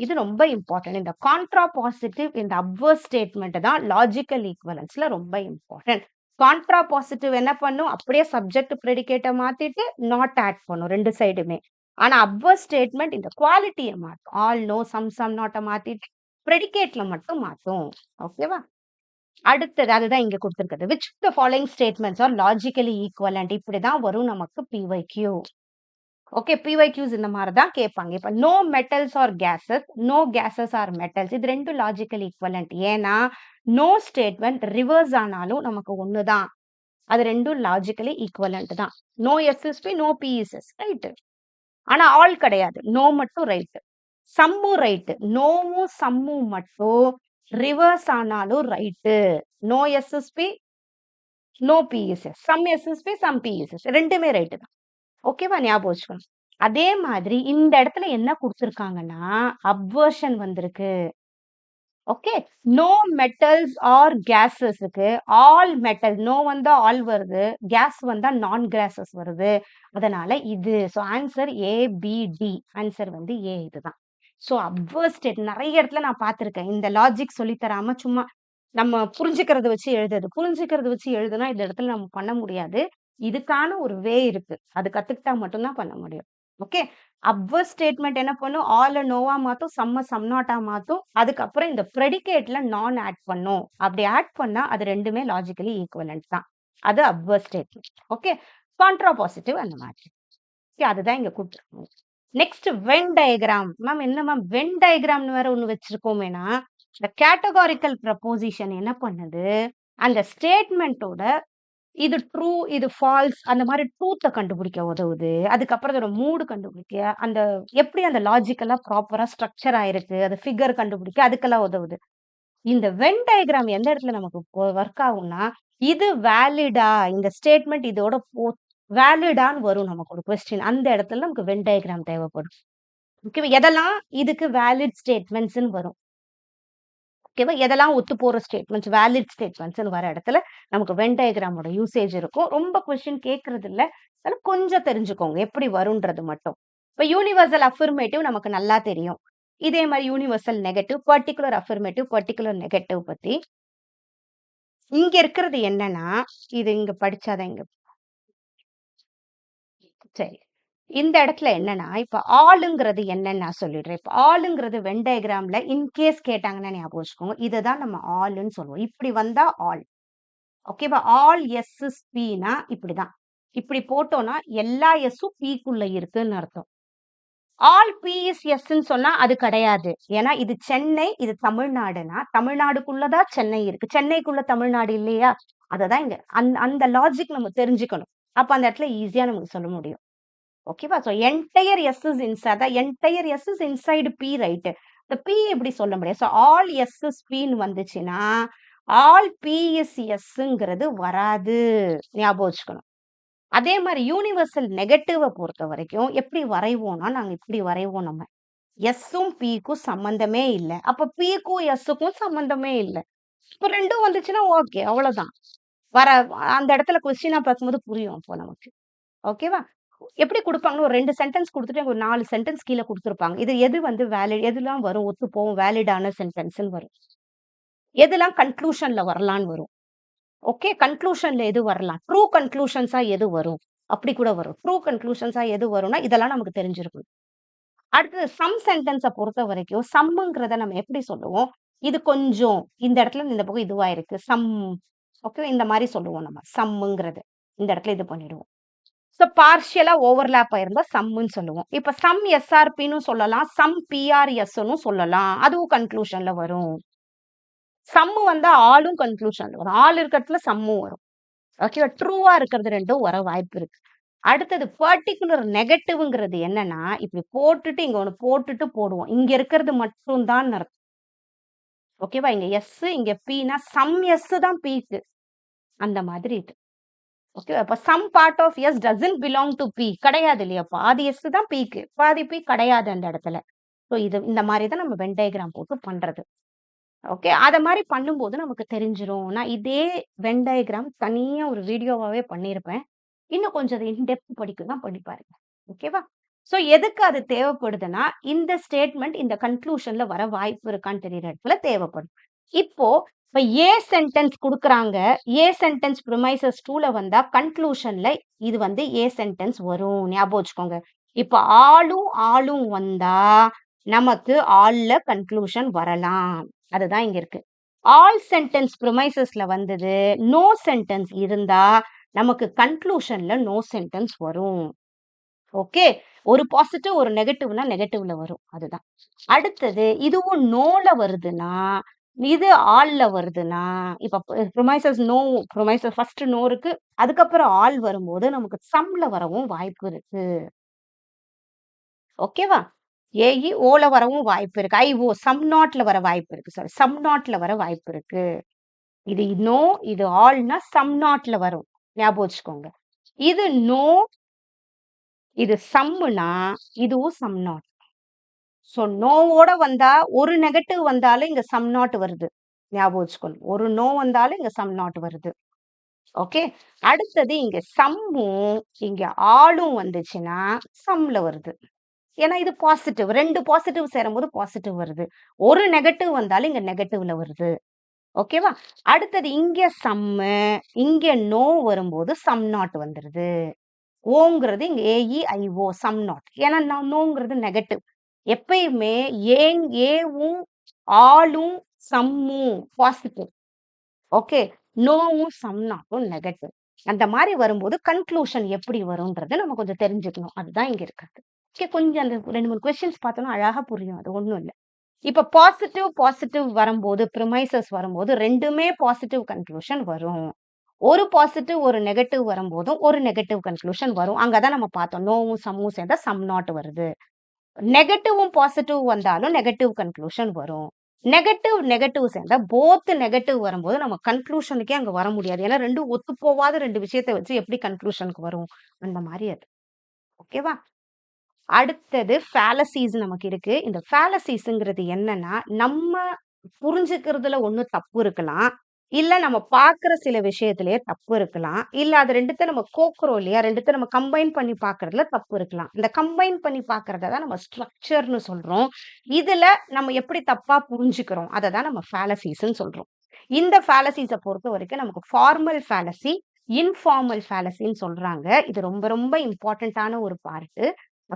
இது ரொம்ப இம்பார்ட்டன்ட். இந்த கான்ட்ரா பாசிட்டிவ், இந்த அப்வர்ஸ் ஸ்டேட்மெண்ட் தான் லாஜிக்கல் ஈக்குவலன்ஸ்ல ரொம்ப இம்பார்ட்டன்ட். கான்ட்ரா பாசிட்டிவ் என்ன பண்ணும்? அப்படியே சப்ஜெக்ட் ப்ரெடிகேட்ட மாத்திட்டு நாட் ஆட் பண்ணும் 2 சைடுமே. ஆனா அப்வர்ஸ் ஸ்டேட்மெண்ட் இந்த குவாலிட்டிய மாத்தும். ஆல், நோ, சம் நாட்ட மாத்திட்டு ப்ரெடிகேட்ல மட்டும் மாத்தும். ஓகேவா? அடுத்தது அதுதான் இங்க குடுத்திருக்கிறது. Which of the following statements are logically equivalent? இப்படிதான் வரும் நமக்கு பிஒய்க்யூ. ஓகே. பிஒய்க்யூஸ் இந்த மாதிரி தான் கேட்பாங்க. இப்ப no metals are gases, no gases are metals. இது 2 லாஜிக்கல் ஈக்குவலன்ட். ஏன்னா நோ ஸ்டேட்மெண்ட் ரிவர்ஸ் ஆனாலும் நமக்கு ஒண்ணுதான். அது 2 லாஜிக்கலி ஈக்குவலன்ட் தான். No S is P, no P is S. Right. ஆனா ஆல் கிடையாது. நோ மட்டும் ரைட். சம்மும் ரைட். நோவும் சம்மும் மட்டும் ரிவர்ஸ் ஆனாலும் right. No S is P, no P is S. Some S is P, some P is S. 2மே ரைட் தான். ஓகேவா? ஞாபகம் வச்சுக்கணும். அதே மாதிரி இந்த இடத்துல என்ன குடுத்திருக்காங்கன்னா, அப்வர்ஷன் வந்திருக்கு. ஓகே. நோ மெட்டல்ஸ் ஆர் கேஸஸ்க்கு ஆல் மெட்டல். நோ வந்தா ஆல் வருது. கேஸ் வந்தா நான் கேஸஸ் வருது. அதனால இது. So answer A, B, D. Answer வந்து ஏ இதுதான். ஸோ அப்வர்ஸ் ஸ்டேட் நெறைய இடத்துல நான் பார்த்திருக்கேன். இந்த லாஜிக் சொல்லி தராம சும்மா நம்ம புரிஞ்சுக்கிறத வச்சு எழுதுறது. புரிஞ்சுக்கிறத வச்சு எழுதுனா இந்த இடத்துல நம்ம பண்ண முடியாது. இதுக்கான ஒரு வே இருக்கு. அது கத்துக்கிட்டா மட்டும் தான் பண்ண முடியும். ஓகே. அப்வர்ஸ் ஸ்டேட்மெண்ட் என்ன பண்ணும்? ஆல நோவா மாத்தும். சம்ம சம் நாட்டா மாத்தும். அதுக்கப்புறம் இந்த ப்ரெடிகேட்ல நான் ஆட் பண்ணும். அப்படி ஆட் பண்ணா அது 2மே லாஜிக்கலி ஈக்குவலன்ட் தான். அது அப்வர்ஸ் ஸ்டேட்மெண்ட். ஓகே. கான்ட்ரா பாசிட்டிவ் அந்த மாதிரி. ஓகே. அதுதான் இங்க குடுத்துருக்காங்க. Next when diagram. மேம் என்ன மேம் வென் டயகிராம்னு வேற ஒண்ணு வச்சிருக்கோமேனா, இந்த கேட்டகாரிக்கல் ப்ரப்போசிஷன் என்ன பண்ணுது? அந்த ஸ்டேட்மெண்ட்டோட இது ட்ரூ, இது ஃபால்ஸ் அந்த மாரி ட்ரூத்த கண்டுபிடிக்க உதவுது. அதுக்கப்புறம் அதோட மூட் கண்டுபிடிக்க, அந்த எப்படி அந்த லாஜிக்கலா ப்ராப்பரா ஸ்ட்ரக்சர் ஆயிருக்கு, அது ஃபிகர் கண்டுபிடிக்க அதுக்கெல்லாம் உதவுது. இந்த வென் டயக்ராம் எந்த இடத்துல நமக்கு ஒர்க் ஆகும்னா, இது வேலிடா? இந்த ஸ்டேட்மெண்ட் இதோட வேலிடான்னு வரும் நமக்கு ஒரு கொஸ்டின். அந்த இடத்துல நமக்கு வென் டயக்ராம் தேவைப்படும். ஓகேவா? எதெல்லாம் இதுக்கு வேலிட் ஸ்டேட்மெண்ட்ஸ்ன்னு வரும். ஓகேவா? எதெல்லாம் ஒத்துப்போற ஸ்டேட்மெண்ட்ஸ், வேலிட் ஸ்டேட்மெண்ட்ஸ்ன்னு வர இடத்துல நமக்கு வென் டயக்ராமோட யூசேஜ் இருக்கும். ரொம்ப கொஸ்டின் கேட்கறது இல்ல. அதனால கொஞ்சம் தெரிஞ்சுக்கோங்க. எப்படி வரும்ன்றது மட்டும். இப்ப யூனிவர்சல் அஃபர்மேட்டிவ் நமக்கு நல்லா தெரியும். இதே மாரி universal negative, particular affirmative, particular negative பத்தி இங்க இருக்கிறது என்னன்னா, இது இங்க படிச்சாதான் இங்க சரி. இந்த இடத்துல என்னன்னா, இப்ப ஆல்ங்கிறது என்னன்னு நான் சொல்லிடுறேன். இப்ப ஆல்ங்கிறது வென் டயகிராம்ல இன்கேஸ் கேட்டாங்கன்னா ஞாபகம் வச்சுக்கோங்க. இததான் நம்ம ஆல்ன்னு சொல்லுவோம். இப்படி வந்தா ஆல். ஓகேவா? ஆல் எஸ் இஸ் பீனா இப்படிதான். இப்படி போட்டோம்னா எல்லா எஸ்ஸும் பீக்குள்ள இருக்குன்னு அர்த்தம். ஆல் பி இஸ் எஸ்ன்னு சொன்னா அது கிடையாது. ஏன்னா இது சென்னை, இது தமிழ்நாடுனா, தமிழ்நாடுக்குள்ளதான் சென்னை இருக்கு. சென்னைக்குள்ள தமிழ்நாடு இல்லையா? அததான் இங்க அந்த லாஜிக் நம்ம தெரிஞ்சுக்கணும். அப்ப அந்த இடத்துல ஈஸியா நமக்கு சொல்ல முடியும். ஓகேவா? So entire S is inside the entire S is inside P right. இந்த பி எப்படி சொல்ல முடியும்? சோ ஆல் எஸ் இஸ் பின்னு வந்துச்சுன்னா, ஆல் பி இஸ் எஸ்ங்கிறது வராது. ஞாபகம் வச்சுக்கணும். அதே மாரி யூனிவர்சல் நெகட்டிவ பொறுத்த வரைக்கும் எப்படி வரைவோம்னா, நாங்க இப்படி வரைவோம் நம்ம. எஸ்ஸும் பிக்கும் சம்மந்தமே இல்ல. அப்ப பிக்கும் எஸ்ஸுக்கும் சம்மந்தமே இல்ல. இப்ப 2ம் வந்துச்சுன்னா ஓகே. அவ்வளவுதான். வர அந்த இடத்துல கொஸ்டினா பார்க்கும்போது புரியும் அப்போ நமக்கு. ஓகேவா? எப்படி குடுப்பாங்கன்னா, ஒரு 2 சென்டென்ஸ் குடுத்துட்டு ஒரு 4 சென்டென்ஸ் கீழ குடுத்துருப்பாங்க. இது எது வந்து வேலிட் எதுலாம் வரும் ஒத்துப்போகும் வேலிடான சென்டென்ஸ்ன்னு வரும். எதெல்லாம் கன்க்ளூஷன்ல வரலான்னு வரும். ஓகே. கன்க்ளூஷன்ல எது வரலாம்? ட்ரூ கன்க்ளூஷன்ஸா எது வரும்? அப்படி கூட வரும். ட்ரூ கன்க்ளூஷன்ஸா எது வரும்னா, இதெல்லாம் நமக்கு தெரிஞ்சிருக்கும். அடுத்தது சம் சென்டென்ஸ பொறுத்தவரைக்கும், சம்முங்கிறத நம்ம எப்படி சொல்லுவோம்? இது கொஞ்சம் இந்த இடத்துல இந்த பக்கம் இதுவா இருக்கு. Some okay. இந்த மாரி சொல்லுவோம் நம்ம. சம்முங்கிறது. இந்த இடத்துல இது பண்ணிடுவோம். சோ பார்ஷியலா ஓவர்லேப் ஆயிருந்தா சம்முன்னு சொல்லுவோம். இப்ப சம் எஸ்ஆர்பின்னு சொல்லலாம். சம் பிஆர்எஸ்ன்னு சொல்லலாம். அதுவும் கன்க்ளூஷன்ல வரும். சம்மு வந்தா ஆலும் கன்க்ளூஷன்ல வரும். ஆல் இருக்க இடத்துல சம்மும் வரும். ஓகேவா? ட்ரூவா இருக்கிறது 2ம் வர வாய்ப்பு இருக்கு. அடுத்தது பர்ட்டிகுலர் நெகட்டிவ்ங்கிறது என்னன்னா, இப்படி போட்டுட்டு இங்க ஒண்ணு போட்டுட்டு போடுவோம். இங்க இருக்கிறது மட்டும் தான் அர்த்தம். ஓகேவா? இங்க எஸ், இங்க பின்னா சம் எஸ் தான் பிக்கு. அந்த மாதிரி இது. ஓகேவா? அப்ப some part of S doesn't belong to P கிடையாது இல்லையா? பாதி எஸ் தான் பிக்கு. பாதி பி கிடையாது அந்த இடத்துல. சோ இது இந்த மாரி தான் நம்ம வென் டயகிராம் போட்டு பண்றது. ஓகே. அத மாரி பண்ணும்போது நமக்கு தெரிஞ்சிரும். நான் இதே வென் டயகிராம் தனியா ஒரு வீடியோவாவே பண்ணியிருப்பேன். இன்னும் கொஞ்சம் அத இன் டெப்த் படிக்கணும்னா பண்ணி பாருங்க. ஓகேவா? சோ எதுக்கு அது தேவைப்படுதுன்னா, இந்த ஸ்டேட்மெண்ட் இந்த கன்க்ளூஷன்ல வர வாய்ப்பு இருக்கான்னு தெரியிற இடத்துல தேவைப்படும். இப்போ இப்ப ஏ சென்டென்ஸ் குடுக்குறாங்க. ஏ சென்டென்ஸ் ப்ரிமைசஸ் 2ல வந்தா கன்க்ளூஷன்ல இது வந்து ஏ சென்டென்ஸ் வரும். ஞாபகம் வச்சுக்கோங்க. இப்ப ஆலும் வந்தா நமக்கு ஆல்ல கன்க்ளூஷன் வரலாம். அதுதான் இங்க இருக்கு. ஆல் சென்டென்ஸ் ப்ரிமைசஸ்ல வந்தது. நோ சென்டென்ஸ் இருந்தா நமக்கு கன்க்ளூஷன்ல நோ சென்டென்ஸ் வரும். ஓகே. ஒரு பாசிட்டிவ், ஒரு நெகட்டிவ்னா நெகட்டிவ்ல வரும். அதுதான். அடுத்தது இதுவும் நோல வருதுன்னா, இது ஆல்ல வருதுன்னா, இப்ப ப்ரிமைசஸ் ஃபர்ஸ்ட் நோ இருக்கு. அதுக்கப்புறம் ஆல் வரும்போது நமக்கு சம்ல வரவும் வாய்ப்பு இருக்கு. ஓகேவா? ஏஇ ஓல வரவும் வாய்ப்பு இருக்கு. ஐஓ சம் நாட்ல வர வாய்ப்பு இருக்கு. சாரி சம் நாட்ல வர வாய்ப்பு இருக்கு. இது நோ, இது ஆல்னா சம் நாட்ல வரும். ஞாபகம் வச்சுக்கோங்க. இது நோ, இது சம்முனா இதுவும் சம் நாட். சோ நோவோட வந்தா ஒரு நெகட்டிவ் வந்தாலும் இங்க சம் நாட் வருது. ஞாபகம் வச்சுக்கணும். ஒரு நோ வந்தாலும் இங்க சம் நாட் வருது. ஓகே. அடுத்தது இங்க சம்மும், இங்க ஆலும் வந்துச்சுன்னா சம்ல வருது. ஏன்னா இது பாசிட்டிவ். 2 பாசிட்டிவ் சேரும்போது பாசிட்டிவ் வருது. ஒரு நெகட்டிவ் வந்தாலும் இங்க நெகட்டிவ்ல வருது. ஓகேவா? அடுத்தது இங்க சம்மு, இங்க நோ வரும்போது சம் நாட் வந்துருது. ஓங்கிறது இங்க ஏஇஐஓ சம் நாட். ஏன்னா நோங்கிறது நெகட்டிவ். எப்பயுமே ஏவும், ஆலும், சம்மும் பாசிட்டிவ். ஓகே. நோவும், சம் நாட்டும் நெகட்டிவ். அந்த மாரி வரும்போது கன்க்ளூஷன் எப்படி வரும்ன்றத நம்ம கொஞ்சம் தெரிஞ்சுக்கணும். அதுதான் இங்க இருக்கிறது. ஓகே. கொஞ்சம் அந்த 2, 3 கொஸ்டின்ஸ் பார்த்தோம்னா அழகா புரியும். அது ஒண்ணும் இல்ல. இப்ப பாசிட்டிவ் வரும்போது, ப்ரிமைசஸ் வரும்போது 2மே பாசிட்டிவ் கன்க்ளூஷன் வரும். ஒரு பாசிட்டிவ், ஒரு நெகட்டிவ் வரும்போதும் ஒரு நெகட்டிவ் கன்க்ளூஷன் வரும். அங்க தான் நம்ம பார்த்தோம். நோவும், சம்மும் சேர்ந்தா சம் நாட் வருது. நெகட்டிவும், பாசிட்டிவ் வந்தாலும் நெகட்டிவ் கன்க்ளூஷன் வரும். நெகட்டிவ் சேர்ந்தா போத் நெகட்டிவ் வரும்போது நம்ம கன்க்ளூஷனுக்கே அங்க வர முடியாது. ஏன்னா 2 ஒத்துப்போவாத 2 விஷயத்த வச்சு எப்படி கன்க்ளூஷனுக்கு வரும்? அந்த மாரி அது. ஓகேவா? அடுத்தது ஃபேலசிஸ் நமக்கு இருக்கு. இந்த ஃபேலசிஸ்ங்கிறது என்னன்னா, நம்ம புரிஞ்சுக்கிறதுல ஒண்ணு தப்பு இருக்கலாம். இல்ல நம்ம பார்க்குற சில விஷயத்திலேயே தப்பு இருக்கலாம். இல்ல அது 2த்த நம்ம கோக்குறோம் இல்லையா? 2த்த நம்ம கம்பைன் பண்ணி பார்க்கறதுல தப்பு இருக்கலாம். இந்த கம்பைன் பண்ணி பார்க்கறத தான் நம்ம ஸ்ட்ரக்சர்ன்னு சொல்றோம். இதுல நம்ம எப்படி தப்பா புரிஞ்சுக்கிறோம்? அத தான் நம்ம ஃபேலசிஸ்ன்னு சொல்றோம். இந்த ஃபேலசிஸ பொறுத்தவரைக்கும் நமக்கு ஃபார்மல் ஃபேலசி, இன்ஃபார்மல் ஃபேலசின்னு சொல்றாங்க. இது ரொம்ப ரொம்ப இம்பார்ட்டன்ட்டான ஒரு பார்ட்டு.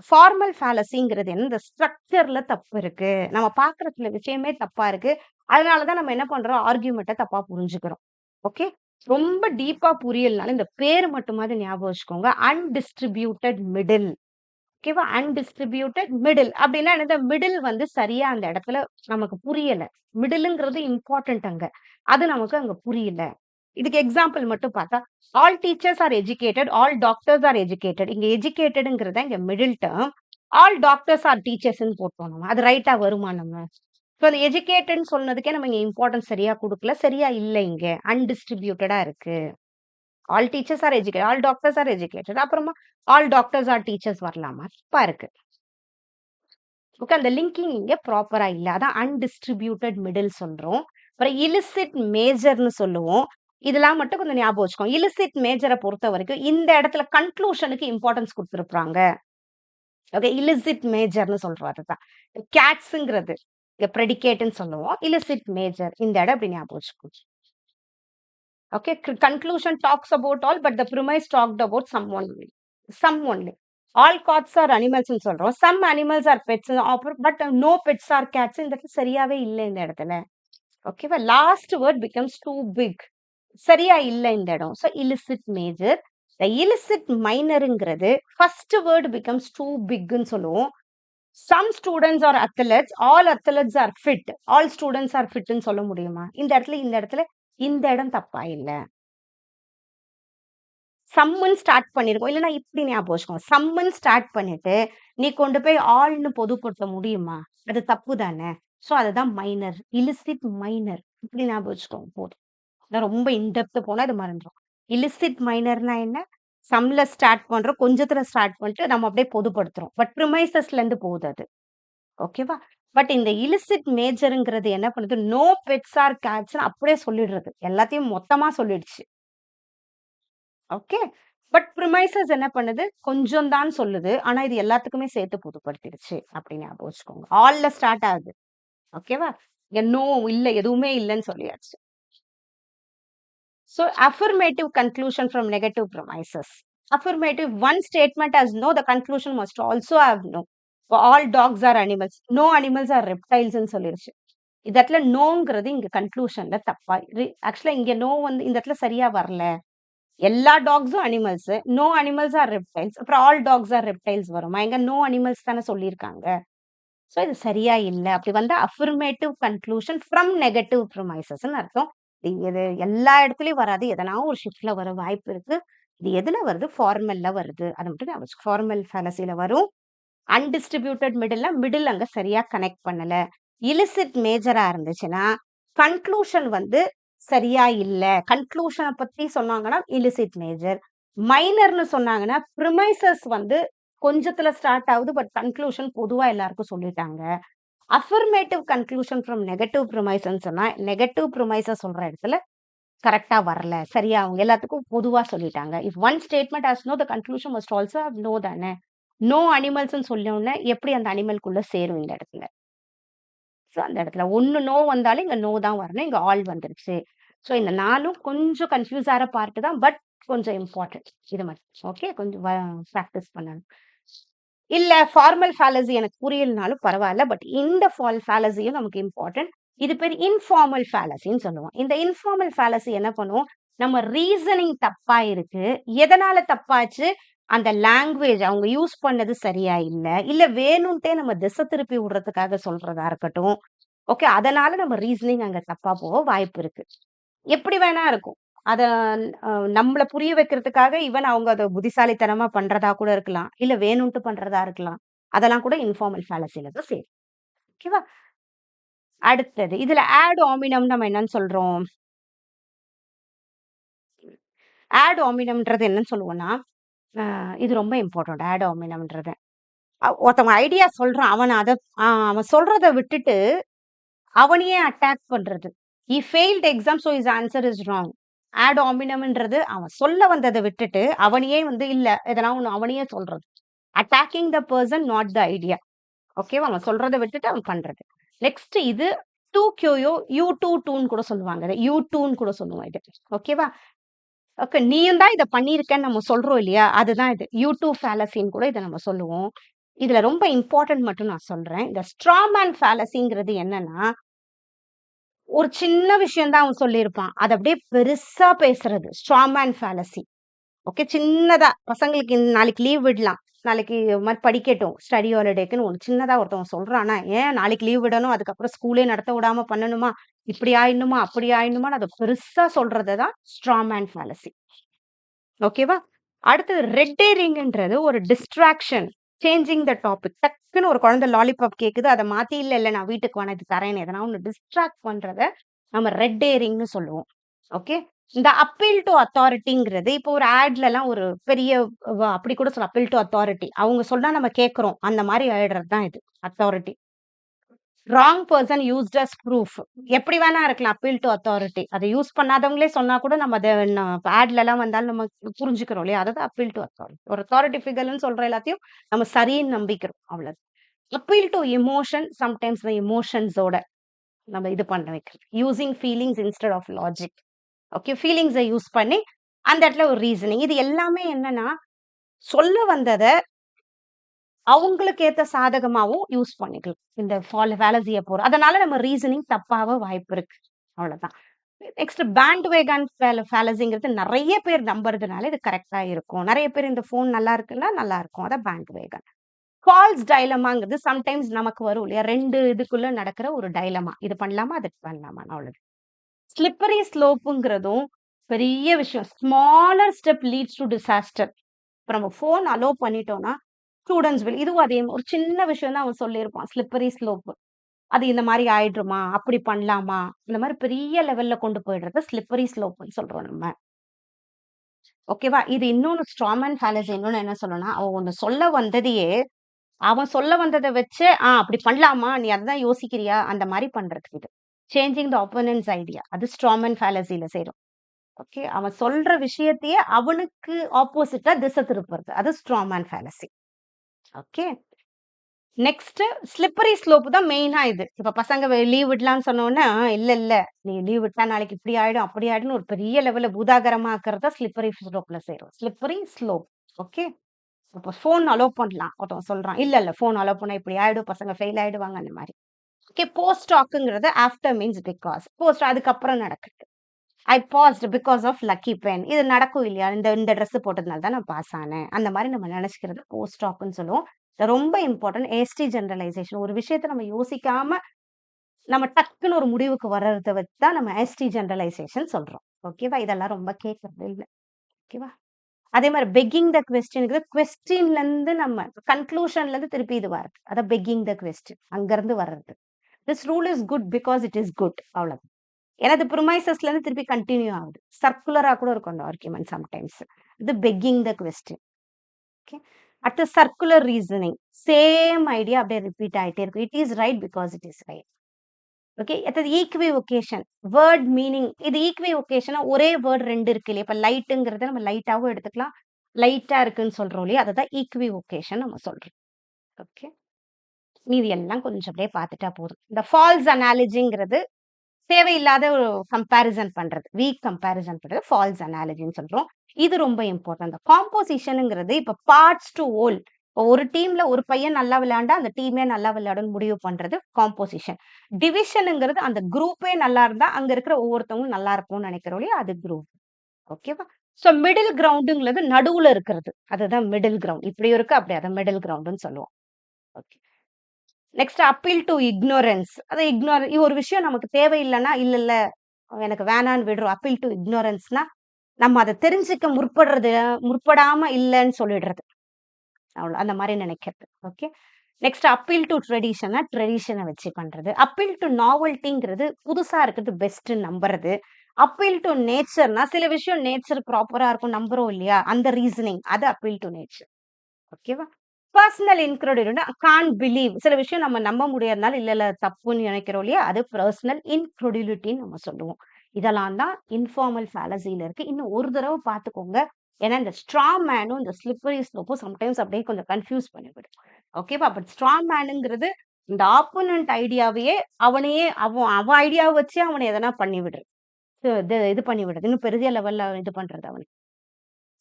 ஃபார்மல் ஃபேலசிங்கிறது என்ன? இந்த ஸ்ட்ரக்சர்ல தப்பு இருக்கு. நம்ம பார்க்குற சில விஷயமே தப்பா இருக்கு. அதனால தான் நம்ம என்ன பண்றோம்? ஆர்கியூமெண்ட்ட தப்பா புரிஞ்சுக்கிறோம். ஓகே. ரொம்ப டீப்பா புரியலனாலும் இந்த பேரு மட்டுமாவது ஞாபகம் வச்சுக்கோங்க. Undistributed middle. ஓகேவா? அன்டிஸ்ட்ரிபியூட்டட் மிடில் அப்டின்னா என்னது? மிடில் வந்து சரியா அந்த இடத்துல நமக்கு புரியல. மிடில்ங்கிறது இம்பார்ட்டன்ட் அங்க. அது நமக்கு அங்க புரியல. இதுக்கு எக்ஸாம்பிள் மட்டும் பார்த்தா, all teachers are educated, all doctors are educated. இங்க எஜுகேட்டட்ங்கிறது தான் இங்க middle term. All doctors are டீச்சர்ஸ்ன்னு போட்டோம் நம்ம. அது ரைட்டா வருமா நம்ம? ஸோ அந்த எஜுகேட்டட்ன்னு சொன்னதுக்கே நம்ம இங்க இம்பார்ட்டன்ஸ் சரியா குடுக்கல. சரியா இல்ல இங்க. அன்டிஸ்ட்ரிபியூட்டடா இருக்கு. All teachers are educated, all doctors are educated. அப்புறமா ஆல் டாக்டர்ஸ் ஆர் டீச்சர்ஸ் வரலாமா? தப்பா இருக்கு. ஓகே. அந்த லிங்கிங் இங்க ப்ராப்பரா இல்ல. அதான் அன்டிஸ்ட்ரிபியூட்டட் மிடில் சொல்றோம். அப்புறம் இலிசிட் மேஜர்ன்னு சொல்லுவோம். இதெல்லாம் மட்டும் கொஞ்சம் ஞாபகம் வச்சுக்கோங்க. இலிசிட் மேஜர பொறுத்தவரைக்கும் இந்த இடத்துல கன்க்ளூஷனுக்கு இம்பார்ட்டன்ஸ் குடுத்திருப்பாங்க. ஓகே. இலிசிட் மேஜர்ன்னு சொல்றோம் அதுதான். கேட்ஸ்ங்கிறது இங்க ப்ரெடிகேட்ன்னு சொல்லுவோம். இலிசிட் மேஜர் இந்த இடம் இப்படி ஞாபகம் வச்சுக்கோங்க. Okay. Conclusion talks about all but the premise talked about some only. Some only. All cats are அனிமல்ஸ்ன்னு சொல்றோம். Some animals are pets but no pets are cats இந்த இடத்துல சரியாவே இல்ல இந்த இடத்துல. ஓகேவா? Last word becomes too big. சரியா இல்ல இந்த இடம். So illicit major. இந்த இல்லிசிட் மைனர்ங்கிறது ஃபர்ஸ்ட் வேர்ட் பிகம்ஸ் டூ பிக்ன்னு சொல்லுவோம். சம் ஸ்டூடெண்ட்ஸ் ஆர் அத்லெட்ஸ், ஆல் அத்லெட்ஸ் ஆர் ஃபிட். ஆல் ஸ்டூடெண்ட்ஸ் ஆர் ஃபிட்ன்னு சொல்ல முடியுமா? இந்த இடத்துல இந்த இடம் தப்பா இல்ல. சம்முன்னு ஸ்டார்ட் பண்ணிருக்கோம். இல்லன்னா இப்படி ஞாபகம் வச்சுக்கோங்க. சம்முன்னு ஸ்டார்ட் பண்ணிட்டு, நீ கொண்டு போய் ஆல்ன்னு பொதுப்படுத்த முடியுமா? அது தப்பு தானே! ஸோ அதுதான் மைனர். Illicit minor. இப்படி ஞாபகம் வச்சுக்கோங்க போதும். நான் ரொம்ப இன்டெப்த் போனா இது மறந்துரும். இலிசிட் மைனர்னா என்ன? சம்ல ஸ்டார்ட் பண்றோம். கொஞ்சத்துல ஸ்டார்ட் பண்ணிட்டு நம்ம அப்படியே பொதுப்படுத்துறோம். பட் ப்ரிமைசஸ்ல இருந்து போகுது அது. ஓகேவா? பட் இந்த இலிசிட் மேஜர்ங்கிறது என்ன பண்ணுது? நோ பெட்ஸ் ஆர் கேட்ஸ்ன்னு அப்படியே சொல்லிடுறது. எல்லாத்தையும் மொத்தமா சொல்லிடுச்சு. ஓகே. பட் ப்ரிமைசஸ் என்ன பண்ணுது? கொஞ்சம் தான் சொல்லுது. ஆனா இது எல்லாத்துக்குமே சேர்த்து பொதுப்படுத்திடுச்சு. அப்படின்னு ஞாபகம் வச்சுக்கோங்க. ஆல்ல ஸ்டார்ட் ஆகுது. ஓகேவா? இங்க நோ இல்ல எதுவுமே இல்லன்னு சொல்லியாச்சு. So affirmative conclusion from negative premises. Affirmative, one statement has no, the conclusion must also have no. For all dogs are animals. No animals are reptiles ன்னு சொல்லிருச்சு. இந்த இடத்துல நோங்கிறது இங்க கன்க்ளூஷன்ல தப்பா. ஆக்சுவலா இங்க நோ வந்து இந்த இடத்துல சரியா வரல. எல்லா டாக்ஸும் animals. No animals are reptiles. அப்புறம் ஆல் டாக்ஸ் ஆர் ரெப்டைல்ஸ் வருமா? எங்க நோ அனிமல்ஸ் தானே சொல்லியிருக்காங்க. ஸோ இது சரியா இல்ல. அப்படி வந்தா அஃபர்மேட்டிவ் கன்க்ளூஷன் ஃப்ரம் நெகட்டிவ் ப்ரிமைசஸ்ன்னு அர்த்தம். இது எல்லா இடத்துலயும் வராது. எதனா ஒரு ஷிஃப்ட்ல வர வாய்ப்பு இருக்கு. இது எதுல வருது? ஃபார்மல்ல வருது. அத மட்டும் ஞாபகம் வச்சுக்கோ. ஃபார்மல் ஃபேலசில வரும். அன்டிஸ்ட்ரிபியூட்டட் மிடில் அங்க சரியா கனெக்ட் பண்ணல. இலிசிட் மேஜரா இருந்துச்சுன்னா, கன்க்ளூஷன் வந்து சரியா இல்ல. கன்க்ளூஷன பத்தி சொன்னாங்கன்னா, இலிசிட் மேஜர். மைனர்ன்னு சொன்னாங்கன்னா, ப்ரிமைசஸ் வந்து கொஞ்சத்துல ஸ்டார்ட் ஆகுது. பட் கன்க்ளூஷன் பொதுவா எல்லாருக்கும் சொல்லிட்டாங்க. அஃபர்மேட்டிவ் கன்க்ளூஷன் ஃப்ரம் நெகட்டிவ் ப்ரிமைஸ்ன்னு சொன்னா, நெகட்டிவ் ப்ரிமைஸ சொல்ற இடத்துல கரெக்ட்டா வரல. சரியா அவங்க எல்லாத்துக்கும் பொதுவா சொல்லிட்டாங்க. If one statement has no, the conclusion must also have no தானே. நோ அனிமல்ஸ்ன்னு சொன்னோனே எப்படி அந்த அனிமல்க்குள்ள சேரும் இந்த இடத்துல? ஸோ அந்த இடத்துல 1 நோ வந்தாலும் இங்க நோ தான் வரணும். இங்க ஆல் வந்துருச்சு. ஸோ இந்த 4ம் கொஞ்சம் கன்ஃப்யூஸ் ஆற பார்ட் தான். பட் கொஞ்சம் இம்பார்ட்டன்ட். இது மட்டும். ஓகே. கொஞ்சம் பிராக்டிஸ் பண்ணணும். இல்ல ஃபார்மல் ஃபேலசி எனக்கு புரியலனாலும் பரவால்ல. பட் இந்த ஃபேலசியும் நமக்கு இம்பார்ட்டன்ட். இது பேரு இன்ஃபார்மல் ஃபேலசின்னு சொல்லுவோம். இந்த இன்ஃபார்மல் ஃபேலசி என்ன பண்ணும்? நம்ம ரீசனிங் தப்பா இருக்கு. எதனால தப்பாச்சு? அந்த லாங்குவேஜ் அவங்க யூஸ் பண்ணது சரியா இல்ல. இல்ல வேணும்ட்டே நம்ம திசை திருப்பி விடுறதுக்காக சொல்றதா இருக்கட்டும். ஓகே. அதனால நம்ம ரீசனிங் அங்க தப்பா போக வாய்ப்பு இருக்கு. எப்படி வேணா இருக்கும். அத நம்மள புரிய வைக்கிறதுக்காக ஈவன் அவங்க அத புத்திசாலித்தனமா பண்றதா கூட இருக்கலாம். இல்ல வேணும்ட்டு பண்றதா இருக்கலாம். அதெல்லாம் கூட இன்ஃபார்மல் ஃபேலசில தான் சேரும். ஓகேவா? அடுத்தது இதுல ஆட் ஆமினம் நம்ம என்னன்னு சொல்றோம்? ஆட் ஆமினம்ன்றது என்னன்னு சொல்லுவோம்னா, இது ரொம்ப இம்பார்ட்டன்ட் ஆட் ஆமினம்ன்றது. ஒருத்தவங்க ஐடியா சொல்றான். அவன் சொல்றத விட்டுட்டு, அவனையே அட்டாக் பண்றது. "He failed exam so his answer is wrong." Ad ஆமினம்ன்றது அவன் சொல்ல வந்தத விட்டுட்டு, அவனையே வந்து இல்ல எதனா ஒண்ணு அவனையே சொல்றது. Attacking the person not the idea. ஓகேவா? அவன் சொல்றத விட்டுட்டு அவன் பண்றது. நெக்ஸ்ட் இது 2QO, யூ-2-2ன்னு கூட சொல்லுவாங்க. இத யூ-2ன்னு கூட சொல்லுவோம் இத. ஓகேவா? ஓகே. நீயும் தான் இத பண்ணியிருக்கன்னு நம்ம சொல்றோம் இல்லையா? அதுதான் இது. யூ-2 ஃபேலசின்னு கூட இத நம்ம சொல்லுவோம். இதுல ரொம்ப இம்பார்ட்டன்ட் மட்டும் நான் சொல்றேன். இந்த ஸ்ட்ரா மேன் ஃபேலசிங்கிறது என்னன்னா, ஒரு சின்ன விஷயம் தான் அவன் சொல்லியிருப்பான். அத அப்படியே பெருசா பேசுறது. Straw man fallacy. ஓகே. சின்னதா பசங்களுக்கு நாளைக்கு லீவ் விடலாம். நாளைக்கு இது மாரி படிக்கட்டும். ஸ்டடி ஹாலிடேக்குன்னு ஒண்ணு சின்னதா ஒருத்தவன் சொல்றான்னா, ஏன் நாளைக்கு லீவ் விடணும்? அதுக்கப்புறம் ஸ்கூலே நடத்த விடாம பண்ணணுமா? இப்படி ஆயிடணுமா? அப்படி ஆயிடணுமான்னு அத பெருசா சொல்றது தான் ஸ்ட்ரா மேன் ஃபேலசி. ஓகேவா? அடுத்தது ரெட் ஹெரிங்ன்றது ஒரு டிஸ்ட்ராக்ஷன். Changing the topic. டக்குன்னு ஒரு குழந்தை லாலிபாப் கேக்குது. அத மாத்தி இல்ல நான் வீட்டுக்கு வேணா இது தரேன்னு எதனா ஒண்ணு டிஸ்ட்ராக்ட் பண்றத நம்ம ரெட் ஹெரிங்ன்னு சொல்லுவோம். ஓகே. இந்த அப்பீல் டூ அத்தாரிட்டிங்கிறது இப்போ ஒரு ஆட்லலாம் ஒரு பெரிய அப்படி கூட சொல்லலாம். Appeal to authority. அவங்க சொன்னா நம்ம கேட்கிறோம். அந்த மாரி ஆயிடுறது தான் இது authority. Wrong person used as proof. எப்படி வேணா இருக்கலாம். Appeal to authority. அத யூஸ் பண்ணாதவங்களே சொன்னா கூட நம்ம அத ஆட்லலாம் வந்தாலும் நம்ம புரிஞ்சுக்கிறோம் இல்லையா? அததான் அப்பீல் டூ அத்தாரிட்டி. ஒரு அத்தாரிட்டி ஃபிகர்ன்னு சொல்ற எல்லாத்தையும் நம்ம சரின்னு நம்பிக்கிறோம். அவ்வளவு. Appeal to emotion sometimes the எமோஷன்ஸோட நம்ம இது பண்ண வைக்கிறது. Using feelings instead of logic. Okay. ஃபீலிங்ஸ யூஸ் பண்ணி அந்த இடத்துல ஒரு ரீசனிங். இது எல்லாமே என்னன்னா, சொல்ல வந்தத அவங்களுக்கு ஏத்த சாதகமாவும் யூஸ் பண்ணிக்கலாம். இந்த ஃபேலசிய அதனால நம்ம ரீசனிங் தப்பாவ வாய்ப்பு இருக்கு. அவ்வளவுதான். நெக்ஸ்ட் பேண்ட் வேகன் ஃபேலசிங்கிறது நெறைய பேர் நம்புறதுனால இது கரெக்ட்டா இருக்கும். நெறைய பேர் இந்த ஃபோன் நல்லா இருக்குன்னா நல்லா இருக்கும். அதான் பேண்ட் வேகன். ஃபால்ஸ் டைலமாங்கிறது சம்டைம்ஸ் நமக்கு வரும் இல்லையா? 2 இதுக்குள்ள நடக்கிற ஒரு டைலமா. இது பண்ணலாமா? அது பண்ணலாமான்னு அவ்வளவு. ஸ்லிப்பரி ஸ்லோப்புங்கிறதும் பெரிய விஷயம். Smaller step leads to disaster. இப்ப நம்ம ஃபோன் அலோவ் பண்ணிட்டோம்னா, ஸ்டூடண்ட்ஸ் இதுவும் அதே ஒரு சின்ன விஷயம் தான் அவன் சொல்லியிருப்பான். Slippery slope. அது இந்த மாரி ஆயிடுமா? அப்படி பண்ணலாமா? இந்த மாரி பெரிய லெவல்ல கொண்டு போயிடுறது ஸ்லிப்பரி ஸ்லோப்ன்னு சொல்றோம் நம்ம. ஓகேவா? இது இன்னொன்னு ஸ்ட்ராமன் ஃபேலசி இன்னொன்னு என்ன சொல்லணும்னா, அவன் ஒண்ணு சொல்ல வந்ததையே, அவன் சொல்ல வந்தத வச்சு, அப்படி பண்ணலாமா? நீ அதான் யோசிக்கிறியா? அந்த மாரி பண்றதுக்கு இது. Changing the opponent's idea. அது ஸ்ட்ராமன் ஃபேலசில செய்றோம். ஓகே. அவன் சொல்ற விஷயத்தையே அவனுக்கு ஆப்போசிட்டா திசை திருப்புறது. அது strawman fallacy. Okay. Next slippery slope தான் மெயினா இது. இப்ப பசங்க லீவ் விடலான்னு சொன்னோனே, இல்ல. நீ லீவ் விட்டா நாளைக்கு இப்படி ஆயிடும், அப்படி ஆயிடும்னு ஒரு பெரிய லெவல்ல பூதாகரமாக்குறத ஸ்லிப்பரி ஸ்லோப்ல செய்றோம். Slippery slope. ஓகே. அப்ப ஃபோன் அலோவ் பண்ணலாம். ஒருத்தவன் சொல்றான். இல்ல ஃபோன் அலோவ் பண்ணா இப்படி ஆயிடும், பசங்க ஃபெயில் ஆயிடுவாங்க அந்த மாரி. ஓகே. போஸ்ட் ஹாக்ங்கிறது ஆஃப்டர் மீன்ஸ் பிகாஸ். போஸ்ட் அதுக்கப்புறம் நடக்குது. I passed because of lucky pen. இது நடக்கும் இல்லையா? இந்த இந்த ட்ரெஸ் போட்டதுனால தான் நான் பாஸ் ஆனேன். அந்த மாரி நம்ம நெனச்சுக்கிறது போஸ்ட் ஹாக்ன்னு சொல்லுவோம். இது ரொம்ப இம்பார்ட்டன்ட். ஏஸ்டி ஜெனரலைசேஷன். ஒரு விஷயத்த நம்ம யோசிக்காம, நம்ம டக்குன்னு ஒரு முடிவுக்கு வர்றத வச்சு தான் நம்ம ஏஸ்டி ஜெனரலைசேஷன் சொல்றோம். ஓகேவா? இதெல்லாம் ரொம்ப கேட்கறது இல்ல. ஓகேவா? அதே மாரி பெக்கிங் த கொஸ்டின்ங்கிறது கொஸ்டின்லருந்து நம்ம கன்க்ளூஷன்லருந்து திருப்பி இது வருது. அதான் பெக்கிங் த கொஸ்டின். அங்கருந்து வர்றது. This rule is good because it is good. அவ்வளவு. ஏன்னா அது ப்ரிமைசஸ்லேருந்து திருப்பி கன்டின்யூ ஆகுது. சர்க்குலரா கூட இருக்கும் அந்த ஆர்குமென்ட் சம்டைம்ஸ். இது பெக்கிங் த கொஸ்டின். ஓகே. அடுத்து சர்க்குலர் ரீசனிங். சேம் ஐடியா அப்படியே ரிப்பீட் ஆயிட்டே இருக்கும். It is right because it is right. Okay. அடுத்தது ஈக்விவொகேஷன். Word meaning. இது ஈக்விவொகேஷனா ஒரே வேர்ட் 2 இருக்கு இல்லையா? இப்ப லைட்டுங்கிறத நம்ம லைட்டாவும் எடுத்துக்கலாம். லைட்டா இருக்குன்னு சொல்றோம் இல்லையா? அததான் ஈக்விவொகேஷன் நம்ம சொல்றோம். ஓகே. மீதி எல்லாம் கொஞ்சம் அப்படியே பார்த்துட்டா போதும். இந்த ஃபால்ஸ் அனாலஜிங்கிறது தேவையில்லாத ஒரு கம்பேரிசன் பண்றது. வீக் கம்பேரிசன் பண்றது ஃபால்ஸ் அனாலஜின்னு சொல்றோம். இது ரொம்ப இம்பார்ட்டன்ட். இந்த காம்போசிஷன்ங்கிறது இப்ப பார்ட்ஸ் டூ ஹோல். இப்போ ஒரு டீம்ல ஒரு பையன் நல்லா விளையாண்டா, அந்த டீமே நல்லா விளையாடும்னு முடிவு பண்றது காம்போசிஷன். டிவிஷன்ங்கிறது அந்த குரூப்பே நல்லா இருந்தா, அங்க இருக்கிற ஒவ்வொருத்தவங்களும் நல்லா இருக்கும்னு நினைக்கிறோம் இல்லையா? அது குரூப். ஓகேவா? சோ மிடில் கிரவுண்டுங்கிறது நடுவுல இருக்கிறது. அதுதான் மிடில் கிரவுண்ட். இப்படி இருக்கு, அப்படி அத மிடில் கிரவுண்டுன்னு சொல்லுவோம். Okay. Next appeal to ignorance. அது ஒரு விஷயம் நமக்கு தேவையில்லன்னா, இல்ல எனக்கு வேணான்னு விடுறோம். அப்பீல் டூ இக்னோரன்ஸ்னா, நம்ம அத தெரிஞ்சுக்க முற்படாம இல்லன்னு சொல்லிடுறது. அந்த மாரி நினைக்கிறது. ஓகே. நெக்ஸ்ட் அப்பீல் டு ட்ரெடிஷனா ட்ரெடிஷனை வச்சு பண்றது. அப்பீல் டு நாவல்ட்டிங்கிறது புதுசா இருக்கிறது பெஸ்ட் நம்புறது. அப்பீல் டு நேச்சர்னா சில விஷயம் நேச்சர் ப்ராப்பரா இருக்கும் நம்புறோம் இல்லையா, அந்த ரீசனிங் அது அப்பீல் டு நேச்சர். ஓகேவா? பர்சனல் இன்க்ரெடிபிலிட்டி கான்ட் பிலீவ் சில விஷயம் நம்ம நம்ப முடியாதனால இல்ல இல்ல தப்புன்னு நினைக்கிறோம் இல்லையா, அது பர்சனல் இன்க்ரெடிபிலிட்டின்னு நம்ம சொல்லுவோம். இதெல்லாம் தான் இன்ஃபார்மல் ஃபேலசில இருக்கு. இன்னும் ஒரு தடவை பார்த்துக்கோங்க. ஏன்னா இந்த ஸ்ட்ரா மேனும் இந்த ஸ்லிப்பரி ஸ்லோப்பும் சம்டைம்ஸ் அப்படியே கொஞ்சம் கன்ஃபியூஸ் பண்ணிவிடும். ஓகேவா? பட் ஸ்ட்ரா மேனுங்கிறது இந்த ஆப்போனன்ட் ஐடியாவையே அவனையே அவன் ஐடியாவை வச்சு அவனை எதனா பண்ணி விடுறது. இது பண்ணி விடுறது. இன்னும் பெரிய லெவல்ல இது பண்றது அவனுக்கு.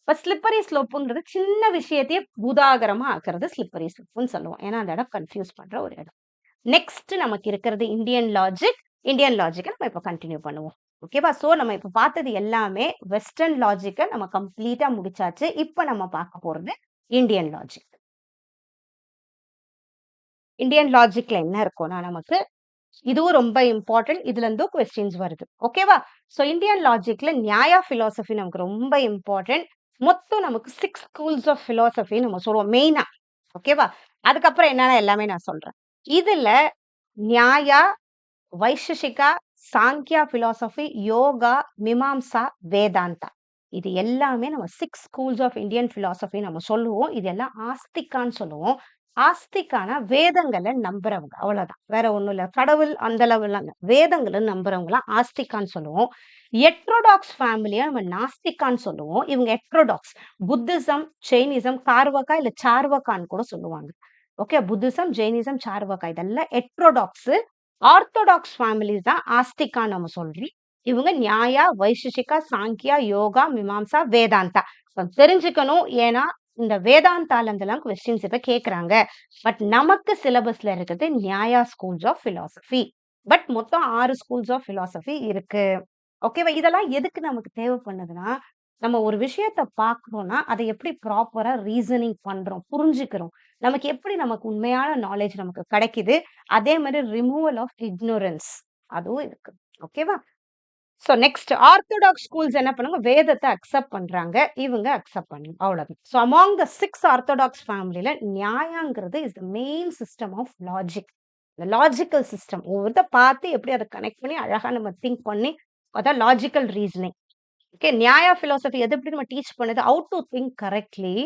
இப்ப ஸ்லிப்பரி ஸ்லோப்புங்கிறது சின்ன விஷயத்தையே பூதாகரமா ஆக்குறது ஸ்லிப்பரி ஸ்லோப்புன்னு சொல்லுவோம். ஏன்னா அந்த இடம் கன்ஃபியூஸ் பண்ற ஒரு இடம். நெக்ஸ்ட் நமக்கு இருக்கிறது இந்தியன் லாஜிக். இந்தியன் லாஜிக்கை நம்ம இப்ப கண்டினியூ பண்ணுவோம். ஓகேவா? சோ நம்ம இப்ப பார்த்தது எல்லாமே வெஸ்டர்ன் லாஜிக்கை நம்ம கம்ப்ளீட்டா முடிச்சாச்சு. இப்ப நம்ம பார்க்க போறது இந்தியன் லாஜிக். இந்தியன் லாஜிக்ல என்ன இருக்கும்னா நமக்கு இதுவும் ரொம்ப இம்பார்ட்டன்ட். இதுல இருந்தும் கொஸ்டின்ஸ் வருது. ஓகேவா? சோ இந்தியன் லாஜிக்ல நியாயா பிலாசபி நமக்கு ரொம்ப இம்பார்ட்டன்ட். மொத்தம் நமக்கு 6 ஸ்கூல்ஸ் ஆஃப் பிலாசபி நம்ம சொல்லுவோம் மெயினா. ஓகேவா? அதுக்கப்புறம் என்னன்னா எல்லாமே நான் சொல்றேன். இதுல நியாயா, வைசேஷிகா, சாங்கியா பிலாசபி, யோகா, மீமாம்சா, வேதாந்தா. இது எல்லாமே நம்ம 6 ஸ்கூல்ஸ் ஆஃப் இந்தியன் பிலாசபி நம்ம சொல்லுவோம். இது எல்லாம் ஆஸ்திகான்னு சொல்லுவோம். ஆஸ்திகானா வேதங்களை நம்புறவங்க. அவ்வளவுதான். வேற ஒண்ணும் இல்ல. கடவுள் அந்த லெவல்லாம் இல்ல. வேதங்களை நம்புறவங்கலாம் ஆஸ்திகான்னு சொல்லுவோம். எட்ரோடாக்ஸ் ஃபேமிலிய நம்ம நாஸ்திகான்னு சொல்லுவோம். இவங்க எட்ரோடாக்ஸ். புத்திசம், ஜெயினிசம், கார்வகா இல்ல சார்வகான்னு கூட சொல்லுவாங்க. ஓகே. புத்திசம், ஜெயினிசம், சார்வகா இதெல்லாம் எட்ரோடாக்ஸ். ஆர்த்தோடாக்ஸ் ஃபேமிலிஸ் தான் ஆஸ்திகா நம்ம சொல்றோம். இவங்க நியாயா, வைசேஷிகா, சாங்கியா, யோகா, மீமாம்சா, வேதாந்தா. தெரிஞ்சுக்கணும். ஏன்னா இந்த வேதாந்தால இருந்தெல்லாம் கொஸ்டின்ஸ் இப்ப கேக்குறாங்க. பட் நமக்கு சிலபஸ்ல இருக்கிறது நியாயா ஸ்கூல்ஸ் ஆஃப் பிலாசபி. பட் மொத்தம் 6 ஸ்கூல்ஸ் ஆஃப் பிலாசபி இருக்கு. ஓகேவா? இதெல்லாம் எதுக்கு நமக்கு தேவை பண்ணுதுன்னா, நம்ம ஒரு விஷயத்த பார்க்குறோம்னா, அதை எப்படி ப்ராப்பரா ரீசனிங் பண்றோம், புரிஞ்சுக்கிறோம். நமக்கு உண்மையான நாலேட்ஜ் நமக்கு கிடைக்குது. அதே மாரி ரிமூவல் ஆஃப் இக்னோரன்ஸ் அதுவும் இருக்கு. ஓகேவா? சோ நெக்ஸ்ட் ஆர்த்தோடாக்ஸ் ஸ்கூல்ஸ் என்ன பண்ணுவாங்க? வேதத்த அக்செப்ட் பண்றாங்க. இவங்க அக்செப்ட் பண்ணல. அவ்வளவுதான். சோ அமாங் த 6 ஆர்த்தோடாக்ஸ் ஃபேமிலில நியாயாங்கிறது is the main system of logic. இந்த லாஜிக்கல் சிஸ்டம். ஒவ்வொருத்த பார்த்து எப்படி அத கனெக்ட் பண்ணி அழகா நம்ம திங்க் பண்ணி அதான் logical reasoning. Okay. Nyaya philosophy எது எப்படி நம்ம டீச் பண்ணுது? How to think correctly,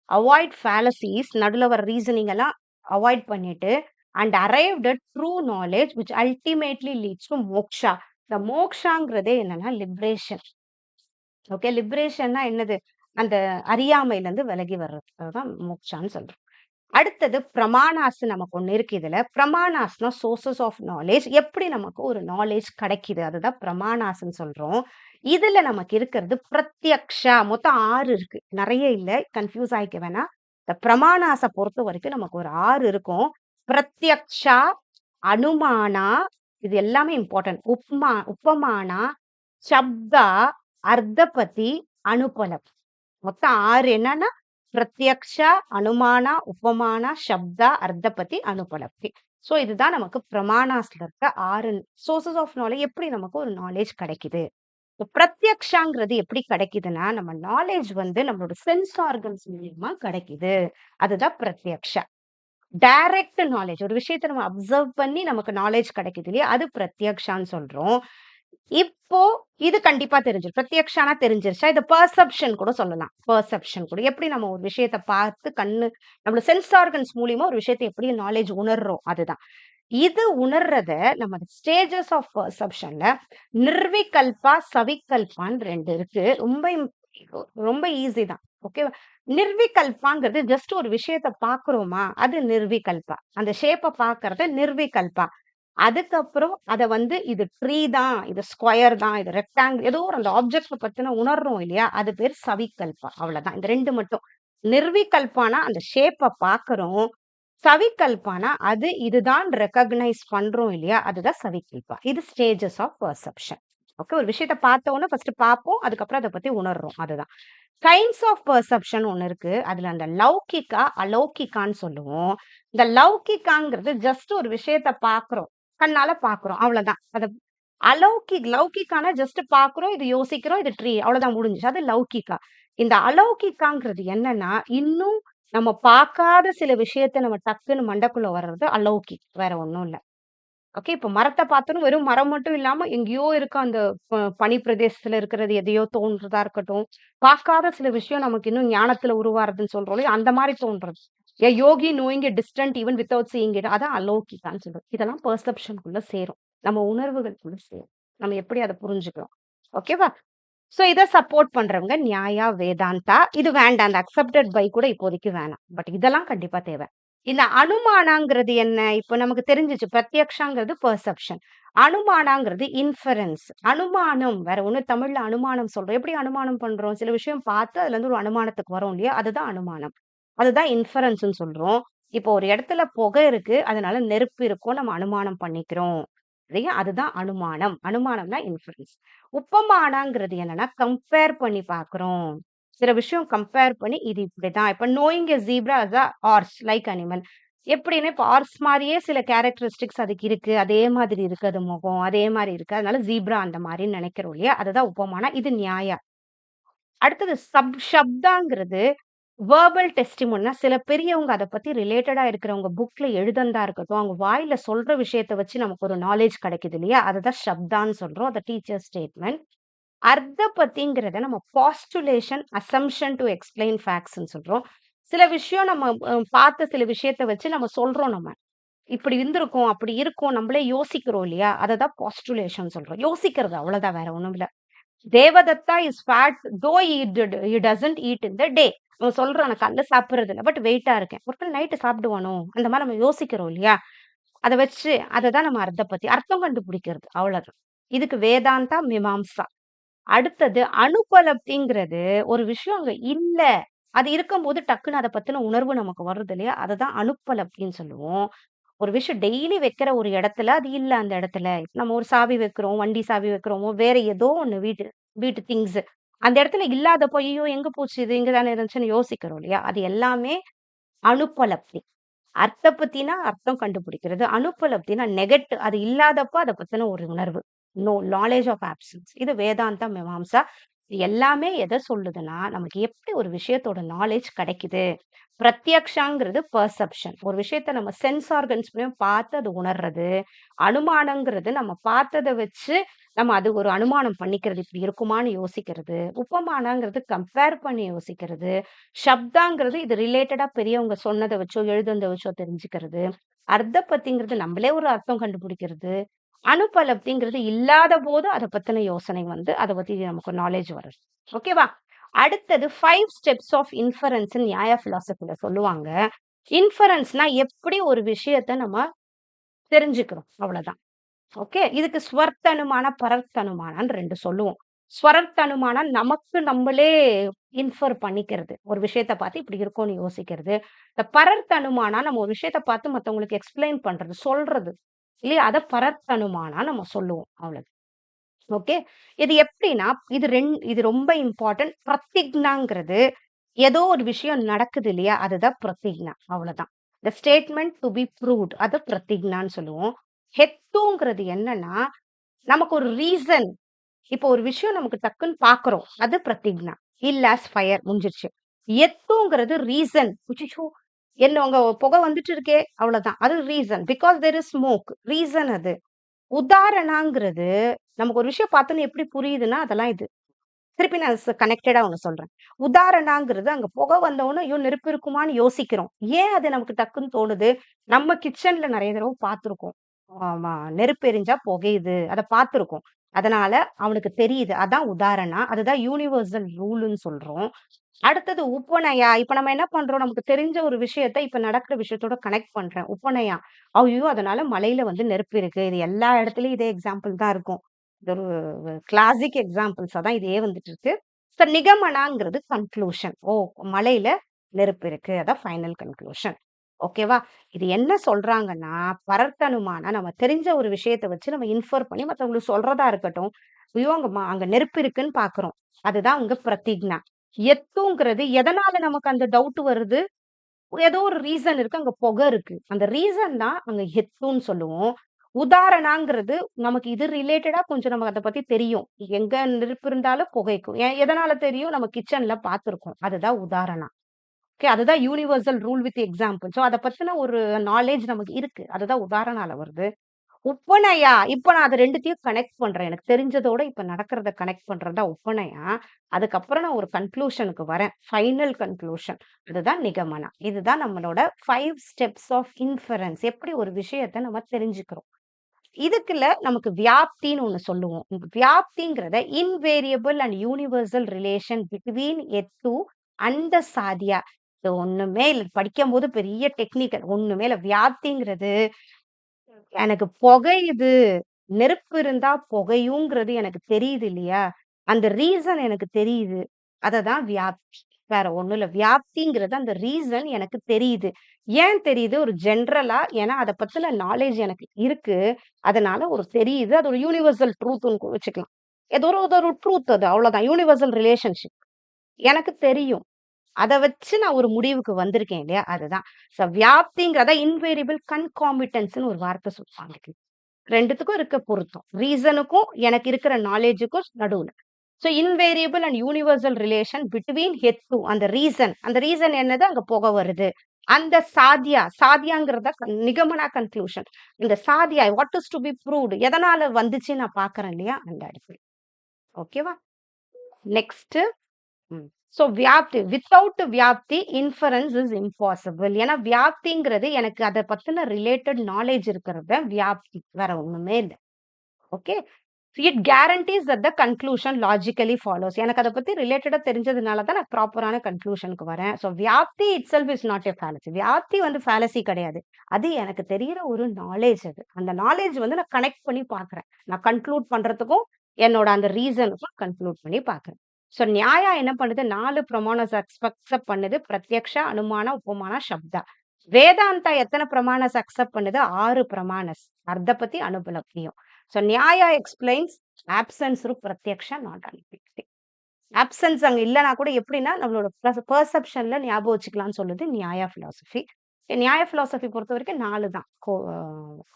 avoid fallacies நடுவுல வர ரீசனிங் எல்லாம் அவாய்ட் பண்ணிட்டு and arrived at true knowledge which ultimately leads to moksha. இந்த மோக்ஷாங்கிறதே என்னன்னா லிபரேஷன். ஓகே. லிபரேஷன்னா என்னது? அந்த அறியாமையில இருந்து விலகி வர்றது. அதுதான் மோக்ஷான்னு சொல்றோம். அடுத்தது பிரமாணாஸ் நமக்கு ஒண்ணு இருக்கு இதுல. பிரமாணாஸ்னா சோர்சஸ் ஆஃப் நாலேட்ஜ். எப்படி நமக்கு ஒரு நாலேட்ஜ் கிடைக்குது? அதுதான் பிரமாணாஸ்ன்னு சொல்றோம். இதுல நமக்கு இருக்கிறது பிரத்யக்ஷா. மொத்தம் 6 இருக்கு. நெறைய இல்ல. கன்ஃப்யூஸ் ஆயிக்க வேணாம். இந்த பிரமாணாஸ பொறுத்தவரைக்கும் நமக்கு ஒரு 6 இருக்கும். பிரத்யக்ஷா, அனுமானா இது எல்லாமே இம்பார்ட்டன்ட். உபமானா, சப்தா, அர்த்தபதி, அனுபலம். மொத்தம் 6 என்னன்னா பிரத்யக்ஷா, அனுமானா, உபமானா, சப்தா, அர்த்தபதி, அனுபலப்தி. சோ இதுதான் நமக்கு பிரமாணாஸ்ல இருக்க 6 சோர்சஸ் ஆஃப் நாலேஜ். எப்படி நமக்கு ஒரு நாலேஜ் கிடைக்குது? பிரத்யக்ஷாங்கிறது எப்படி கிடைக்குதுன்னா, நம்ம நாலேஜ் வந்து நம்மளோட சென்ஸ் ஆர்கன்ஸ் மூலியமா கிடைக்குது. அதுதான் பிரத்யக்ஷா. Direct knowledge. ஒரு விஷயத்த நம்ம அப்சர்வ் பண்ணி நமக்கு நாலேஜ் கிடைக்குது இல்லையா? அது பிரத்யக்ஷான்னு சொல்றோம். இப்போ இது கண்டிப்பா தெரிஞ்சிரும். பிரத்யக்ஷானா தெரிஞ்சிருச்சா? இத பெர்செப்ஷன் கூட சொல்லலாம். பெர்செப்ஷன் கூட. எப்படி நம்ம ஒரு விஷயத்த பார்த்து நம்மளோட சென்ஸ் ஆர்கன்ஸ் மூலியமா ஒரு விஷயத்த எப்படி நாலேட்ஜ் உணர்றோம் அதுதான். இது உணர்றத நம்ம ஸ்டேஜஸ் ஆஃப் பெர்செப்ஷன்ல நிர்விகல்பா, சவிகல்பான்னு 2 இருக்கு. ரொம்ப ஈஸி தான். ஓகேவா? நிர்விகல்பாங்கிறது ஜஸ்ட் ஒரு விஷயத்த பார்க்குறோமா? அது நிர்விகல்பா. அந்த ஷேப்ப பார்க்கறது நிர்விகல்பா. அதுக்கப்புறம் அத வந்து இது ட்ரீ தான், இது ஸ்கொயர் தான், இது ரெக்டாங்கிள் ஏதோ ஒரு அந்த ஆப்ஜெக்ட்ட பத்தின உணர்றோம் இல்லையா? அது பேர் சவிகல்பா. அவ்வளவுதான். இந்த 2 மட்டும். நிர்விகல்பானா அந்த ஷேப்ப பார்க்கிறோம். சவிகல்பானா அது இதுதான் ரெகக்னைஸ் பண்றோம் இல்லையா? அதுதான் சவிகல்பா. இது ஸ்டேஜஸ் ஆஃப் பெர்செப்ஷன். ஓகே. ஒரு விஷயத்த பார்த்த உடனே ஃபர்ஸ்ட் பார்ப்போம். அதுக்கப்புறம் அத பத்தி உணர்றோம். அதுதான். கைண்ட்ஸ் ஆஃப் பெர்செப்ஷன் ஒண்ணு இருக்கு. அதுல அந்த லௌகிகா, அலௌகிகான்னு சொல்லுவோம். இந்த லௌகிகாங்கிறது ஜஸ்ட் ஒரு விஷயத்த பார்க்கிறோம். கண்ணால பார்க்கிறோம். அவ்வளவுதான். லௌகிக்கானா ஜஸ்ட் பார்க்கிறோம், இது யோசிக்கிறோம், இது ட்ரீ அவ்வளவுதான் முடிஞ்சுச்சு. அது லௌகிகா. இந்த அலௌகிகாங்கிறது என்னன்னா, இன்னும் நம்ம பார்க்காத சில விஷயத்த நம்ம டக்குன்னு மண்டைக்குள்ள வர்றது அலௌகிக். வேற ஒண்ணும் இல்ல. ஓகே. இப்ப மரத்த பார்த்தோனே வெறும் மரம் மட்டும் இல்லாம, எங்கேயோ இருக்க அந்த பனி பிரதேசத்துல இருக்கிறது எதையோ தோன்றதா இருக்கட்டும். பார்க்காத சில விஷயம் நமக்கு இன்னும் ஞானத்துல உருவாறதுன்னு சொல்றோம் இல்லையா? அந்த மாரி தோன்றது. A yogi knowing a distant even without seeing it. அதான் அலௌகிகான்னு சொல்றோம். இதெல்லாம் பெர்செப்ஷன்க்குள்ள சேரும். நம்ம உணர்வுகளுக்குள்ள சேரும். நம்ம எப்படி அத புரிஞ்சுக்கிறோம். ஓகேவா? சோ இத சப்போர்ட் பண்றவங்க நியாயா, வேதாந்தா. இது வேண்டாம். அந்த அக்செப்டட் பை கூட இப்போதைக்கு வேணாம். பட் இதெல்லாம் கண்டிப்பா தேவ. இந்த அனுமானாங்கிறது என்ன? இப்ப நமக்கு தெரிஞ்சுச்சு. பிரத்யக்ஷாங்கிறது பெர்செப்ஷன். அனுமானாங்கிறது இன்ஃபரன்ஸ். அனுமானம் வேற ஒண்ணும் தமிழ்ல அனுமானம் சொல்றோம். எப்படி அனுமானம் பண்றோம்? சில விஷயம் பார்த்து அதுலருந்து ஒரு அனுமானத்துக்கு வரோம் இல்லையா? அதுதான் அனுமானம். அதுதான் இன்ஃபரன்ஸ்ன்னு சொல்றோம். இப்போ ஒரு இடத்துல புகை இருக்கு. அதனால நெருப்பு இருக்கும். நம்ம அனுமானம் பண்ணிக்கிறோம். இல்லையா? அதுதான் அனுமானம். அனுமானம்னா இன்ஃபரன்ஸ். உப்பமானங்கிறது என்னன்னா, கம்பேர் பண்ணி பார்க்குறோம். சில விஷயம் கம்பேர் பண்ணி இது இப்படிதான். இப்ப knowing a zebra as a horse like animal. எப்படின்னா, இப்ப ஹார்ஸ் மாரியே சில கேரக்டரிஸ்டிக்ஸ் அதுக்கு இருக்கு. அதே மாதிரி இருக்கு அது முகம். அதே மாரி இருக்கு. அதனால ஜீப்ரா அந்த மாரின்னு நெனைக்கிறோம் இல்லையா? அதுதான் உப்பமானம். இது நியாயா. அடுத்தது ஷப்தாங்கிறது வெர்பல் டெஸ்டிமோனினா சில பெரியவங்க அத பத்தி ரிலேட்டடா இருக்கிறவங்க புக்ல எழுதுனதா இருக்கட்டும், அவங்க வாயில சொல்ற விஷயத்த வச்சு நமக்கு ஒரு நாலேட்ஜ் கிடைக்குது இல்லையா? அததான் ஷப்தான்னு சொல்றோம். அத டீச்சர் ஸ்டேட்மெண்ட். அர்த்தபத்திங்கிறத நம்ம பாஸ்டுலேஷன், அசம்ப்ஷன் டூ எக்ஸ்பிளைன் ஃபேக்ட்ஸ்ன்னு சொல்றோம். சில விஷயம் நம்ம பார்த்த சில விஷயத்த வச்சு நம்ம சொல்றோம் நம்ம. இப்படி இருந்திருக்கும், அப்படி இருக்கும். நம்மளே யோசிக்கிறோம் இல்லையா? அததான் பாஸ்டுலேஷன் சொல்றோம். யோசிக்கிறது அவ்வளவுதான் வேற ஒண்ணும் இல்ல. Devadatta is fat though he doesn't eat in the day. அவன் சொல்றான் நான் காலைல சாப்பிடுறது இல்ல. பட் வெயிட்டா இருக்கேன். ஒருவேள நைட்டு சாப்பிடுவானோ? அந்த மாரி நம்ம யோசிக்கிறோம் இல்லையா? அத வச்சு அததான் நம்ம அர்த்தபத்தி. அர்த்தம் கண்டுபிடிக்கிறது. அவ்வளவுதான். இதுக்கு வேதாந்தா, மீமாம்சா. அடுத்தது அனுபலப்திங்கிறது ஒரு விஷயம் அங்க இல்ல. அது இருக்கும்போது டக்குனு அத பத்தின உணர்வு நமக்கு வருது இல்லையா? அததான் அனுபலப்தின்னு சொல்லுவோம். ஒரு விஷயம் டெய்லி வைக்கிற ஒரு இடத்துல அது இல்ல அந்த இடத்துல. நம்ம ஒரு சாவி வைக்கிறோம், வண்டி சாவி வைக்கிறோமோ, வேற ஏதோ ஒண்ணு வீட்டு வீட்டு திங்ஸ். அந்த இடத்துல இல்லாதப்போ, "ஐயய்யோ! எங்க போச்சு இது? இங்க தானே இருந்துச்சுன்னு" யோசிக்கிறோம் இல்லையா? அது எல்லாமே அனுபலப்தி. அர்த்தபத்தினா அர்த்தம் கண்டுபிடிக்கிறது. அனுபலப்தினா அது இல்லாதப்ப அத பத்தின ஒரு உணர்வு. Knowledge of absence. இது வேதாந்தா, மீமாம்சா. இது எல்லாமே எத சொல்லுதுன்னா, நமக்கு எப்படி ஒரு விஷயத்தோட நாலேட்ஜ் கிடைக்குது. பிரத்யக்ஷாங்கிறது பெர்செப்ஷன். ஒரு விஷயத்த நம்ம சென்ஸ் ஆர்கன்ஸ் மூலியம் பார்த்து அது உணர்றது. அனுமானங்கிறது நம்ம பார்த்தத வச்சு நம்ம அது ஒரு அனுமானம் பண்ணிக்கிறது. இப்படி இருக்குமான்னு யோசிக்கிறது. உபமானங்கிறது கம்பேர் பண்ணி யோசிக்கிறது. ஷப்தாங்கிறது இது ரிலேட்டடா பெரியவங்க சொன்னத வச்சோ, எழுதுனத வச்சோ தெரிஞ்சுக்கிறது. அர்த்தபத்திங்கிறது நம்மளே ஒரு அர்த்தம் கண்டுபிடிக்கிறது. அனுபலப்திங்கிறது இல்லாத போது அத பத்தின யோசனை வந்து அத பத்தி நமக்கு நாலேட்ஜ் வர்றது. ஓகேவா? அடுத்தது 5 ஸ்டெப்ஸ் ஆஃப் இன்ஃபரன்ஸ்ன்னு நியாய பிலாசபில சொல்லுவாங்க. இன்ஃபரன்ஸ்னா எப்படி ஒரு விஷயத்த நம்ம தெரிஞ்சுக்கிறோம். அவ்வளதான். ஓகே. இதுக்கு ஸ்வர்த்தனுமான, பரர்த்தனுமானான்னு 2 சொல்லுவோம். ஸ்வரத்தனுமானா நமக்கு நம்மளே இன்ஃபர் பண்ணிக்கிறது. ஒரு விஷயத்த பார்த்து இப்படி இருக்கும்னு யோசிக்கிறது. இந்த பரர்த்தனுமானா நம்ம ஒரு விஷயத்த பார்த்து மத்தவங்களுக்கு எக்ஸ்ப்ளைன் பண்றது, சொல்றது. இல்லையா? அத பரர்த்தனுமானா நம்ம சொல்லுவோம். அவ்வளவு. ஓகே. இது எப்படின்னா, இது ரொம்ப இம்பார்ட்டன்ட். பிரதிக்ஞாங்கிறது ஏதோ ஒரு விஷயம் நடக்குது இல்லையா? அதுதான் பிரதிக்ஞா. அவ்வளதான். The statement to be proved. அத பிரதிக்ஞான்னு சொல்லுவோம். ஹெத்துங்கிறது என்னன்னா, நமக்கு ஒரு ரீசன். இப்போ ஒரு விஷயம் நமக்கு டக்குன்னு பார்க்குறோம். அது பிரதிக்ஞா. "இல் ஆஸ் ஃபயர்" முடிஞ்சிருச்சு. எத்துங்கிறது ரீசன். அச்சச்சோ! என்ன அங்க புகை வந்துட்டு இருக்கே! அவ்வளதான். அது reason. Because there is smoke. Reason அது. உதாரணாங்கிறது நமக்கு ஒரு விஷயம் பார்த்தோனே எப்படி புரியுதுன்னா, அதெல்லாம் இது. திருப்பி நான் கனெக்டடா ஒண்ணு சொல்றேன். உதாரணாங்கிறது அங்க புகை வந்தவுடனே, ஐயோ! நெருப்பு இருக்குமான்னு யோசிக்கிறோம். ஏன் அது நமக்கு டக்குன்னு தோணுது? நம்ம கிச்சன்ல நெறைய தடவ பார்த்துருக்கோம். ஆமா. நெருப்பு எரிஞ்சா புகையுது. அத பார்த்துருக்கோம். அதனால அவனுக்கு தெரியுது. அதான் உதாரணா. அதுதான் யூனிவர்சல் ரூல்ன்னு சொல்றோம். அடுத்தது உபநயா. இப்ப நம்ம என்ன பண்றோம்? நமக்கு தெரிஞ்ச ஒரு விஷயத்த இப்ப நடக்கிற விஷயத்தோட கனெக்ட் பண்றேன். உபநயா. ஐயோ! அதனால மலையில வந்து நெருப்பு இருக்கு. இது எல்லா இடத்துலயும் இதே எக்ஸாம்பிள் தான் இருக்கும். இது ஒரு கிளாசிக் எக்ஸாம்பிள்ஸா தான் இதே வந்துட்டு இருக்கு. ஸோ நிகமனாங்கிறது கன்க்ளூஷன். ஓ! மலையில நெருப்பு இருக்கு. அதான் ஃபைனல் கன்க்ளூஷன். ஓகேவா? இது என்ன சொல்றாங்கன்னா, பரத்தனுமானா நம்ம தெரிஞ்ச ஒரு விஷயத்த வச்சு நம்ம இன்ஃபர் பண்ணி மத்தவங்களுக்கு சொல்றதா இருக்கட்டும். ஐயோ! அங்க நெருப்பு இருக்குன்னு பார்க்குறோம். அதுதான் அங்க பிரதிக்ஞா. எத்துங்கிறது எதனால நமக்கு அந்த டவுட் வருது? ஏதோ ஒரு ரீசன் இருக்கு. அங்க புகை இருக்கு. அந்த ரீசன் தான் அங்க ஹெத்துன்னு சொல்லுவோம். உதாரணாங்கிறது நமக்கு இது ரிலேட்டடா கொஞ்சம் நமக்கு அத பத்தி தெரியும். எங்க நெருப்பு இருந்தாலும் புகைக்கும். எதனால தெரியும்? நம்ம கிச்சன்ல பார்த்துருக்கோம். அதுதான் உதாரணம். ஓகே. அதுதான் universal rule with example. So அத பத்தின ஒரு நாலேட்ஜ் நமக்கு இருக்கு. அதுதான் உதாரணால வருது. ஒப்பனையா, இப்ப நான் அத 2த்தையும் கனெக்ட் பண்றேன். எனக்கு தெரிஞ்சதோட இப்ப நடக்கிறத கனெக்ட் பண்றது தான் ஒப்பனையா. அதுக்கப்புறம் நான் ஒரு கன்க்ளூஷனுக்கு வரேன். Final conclusion. அதுதான் நிகமனம். இதுதான் நம்மளோட 5 ஸ்டெப்ஸ் ஆஃப் இன்ஃபரன்ஸ். எப்படி ஒரு விஷயத்த நம்ம தெரிஞ்சுக்கிறோம். இதுக்குள்ள நமக்கு வியாப்தின்னு ஒண்ணு சொல்லுவோம். வியாப்திங்கிறத invariable and universal relation between a டூ அண்ட் த சாதியா. இது ஒண்ணுமே இல்ல. படிக்கும்போது பெரிய டெக்னிக்கல் ஒண்ணுமே இல்ல. வியாப்திங்கிறது எனக்கு புகையுது, நெருப்பு இருந்தா புகையுங்கிறது எனக்கு தெரியுது இல்லையா? அந்த ரீசன் எனக்கு தெரியுது. அததான் வியாப்தி. வேற ஒண்ணும் இல்ல. வியாப்திங்கிறது அந்த ரீசன் எனக்கு தெரியுது. ஏன் தெரியுது? ஒரு ஜெனரலா ஏன்னா அத பத்தின நாலேட்ஜ் எனக்கு இருக்கு. அதனால ஒரு தெரியுது. அது ஒரு யூனிவர்சல் ட்ரூத்ன்னு வச்சுக்கலாம். ஏதோ ஒரு ட்ரூத் அது அவ்வளவுதான். Universal relationship. எனக்கு தெரியும். அத வச்சு நான் ஒரு முடிவுக்கு வந்திருக்கேன் இல்லையா? அதுதான். வியாப்திங்கிறத இன்வேரியபிள் கன்காமிட்டன்ஸ்ன்னு ஒரு வார்த்தை சொல்லுவாங்க. 2த்துக்கும் இருக்க பொருத்தம். ரீசனுக்கும் எனக்கு இருக்கிற நாலேட்ஜுக்கும் நடுவுல. Invariable and universal relation between ஹெத்து அந்த ரீசன் என்னது? அங்க புகை வருது. அந்த சாதியாங்கிறத நிகமனா கன்க்ளூஷன். இந்த சாதியா what is to be proved எதனால வந்துச்சு நான் பார்க்கிறேன் இல்லையா? அந்த அடிப்படை. ஓகேவா? நெக்ஸ்ட் வியாப்தி வித்தவுட் வியாப்தி இன்ஃபரன்ஸ் இஸ் இம்பாசிபிள். ஏன்னா வியாப்திங்கிறது எனக்கு அதை பத்தின ரிலேட்டட் நாலேஜ் இருக்கிறது வியாப்தி. வேற ஒண்ணுமே இல்லை. Okay. It guarantees that the conclusion logically follows. எனக்கு அதை பத்தி ரிலேட்டடா தெரிஞ்சதுனால தான் நான் ப்ராப்பரான கன்க்ளூஷனுக்கு வரேன். வியாப்தி itself is not a fallacy. வியாப்தி ஃபேலசி கிடையாது. அது எனக்கு தெரிகிற ஒரு நாலேஜ். அந்த நாலேஜ் நான் கனெக்ட் பண்ணி பார்க்குறேன். நான் கன்க்ளூட் பண்றதுக்கும் என்னோட அந்த ரீசனுக்கும் கன்க்ளூட் பண்ணி பார்க்குறேன். நியாயா என்ன பண்ணுது? 4 பிரமாணஸ் அக்செப்ட் பண்ணுது. பிரத்யக்ஷ, அனுமான, உபமான, சப்தா. வேதாந்தா எத்தனை பிரமாணஸ் அக்செப்ட் பண்ணுது? 6 பிரமாணஸ். அர்த்தபத்தி, அனுபலப்தியும். நியாயா எக்ஸ்பிளைன்ஸ் ஆப்சன்ஸ் த்ரூ பிரத்யக்ஷ, நாட் அனுபலப்தி. ஆப்சன்ஸ் அங்க இல்லைனா கூட எப்படின்னா நம்மளோட பெர்செப்ஷன்ல ஞாபகம் வச்சுக்கலாம்னு சொல்லுது நியாயா பிலாசபி. நியாய பிலாசபி பொறுத்த வரைக்கும் 4 தான்.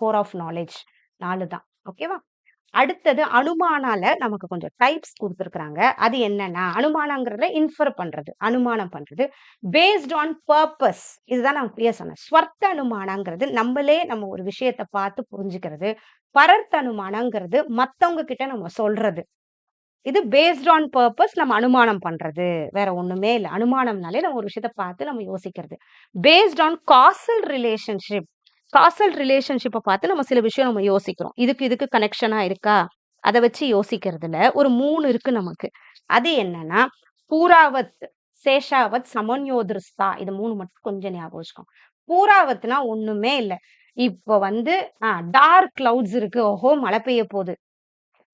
கோர் ஆஃப் நாலேஜ் 4 தான். ஓகேவா? அடுத்தது அனுமானால நமக்கு கொஞ்சம் டைப்ஸ் கொடுத்துருக்காங்க. அது என்னன்னா அனுமானங்கிறத இன்ஃபர் பண்றது, அனுமானம் பண்றது பேஸ்ட் ஆன் பர்பஸ். இதுதான் நான் கிளியர் சொன்னேன். ஸ்வர்த்த அனுமானங்கிறது நம்ம ஒரு விஷயத்தை பார்த்து புரிஞ்சுக்கிறது. பரர்த்த அனுமானங்கிறது மத்தவங்க கிட்ட நம்ம சொல்றது. இது பேஸ்ட் ஆன் பர்பஸ் நம்ம அனுமானம் பண்றது. வேற ஒண்ணுமே இல்லை. அனுமானம்னாலே நம்ம ஒரு விஷயத்த பார்த்து நம்ம யோசிக்கிறது. பேஸ்ட் ஆன் காசல் ரிலேஷன்ஷிப்பை பார்த்து நம்ம சில விஷயம் நம்ம யோசிக்கிறோம். இதுக்கு கனெக்ஷனா இருக்கா? அதை வச்சு யோசிக்கிறதுல ஒரு 3 இருக்கு நமக்கு. அது என்னன்னா பூராவத், சேஷாவத், சமன்யோதிருஸ்தா. இது 3 மட்டும் கொஞ்சம் ஞாபகம் வச்சுக்கோங்க. பூராவத்னா ஒண்ணுமே இல்லை. இப்ப டார்க் கிளவுட்ஸ் இருக்கு. ஓஹோ மழை பெய்ய போகுது.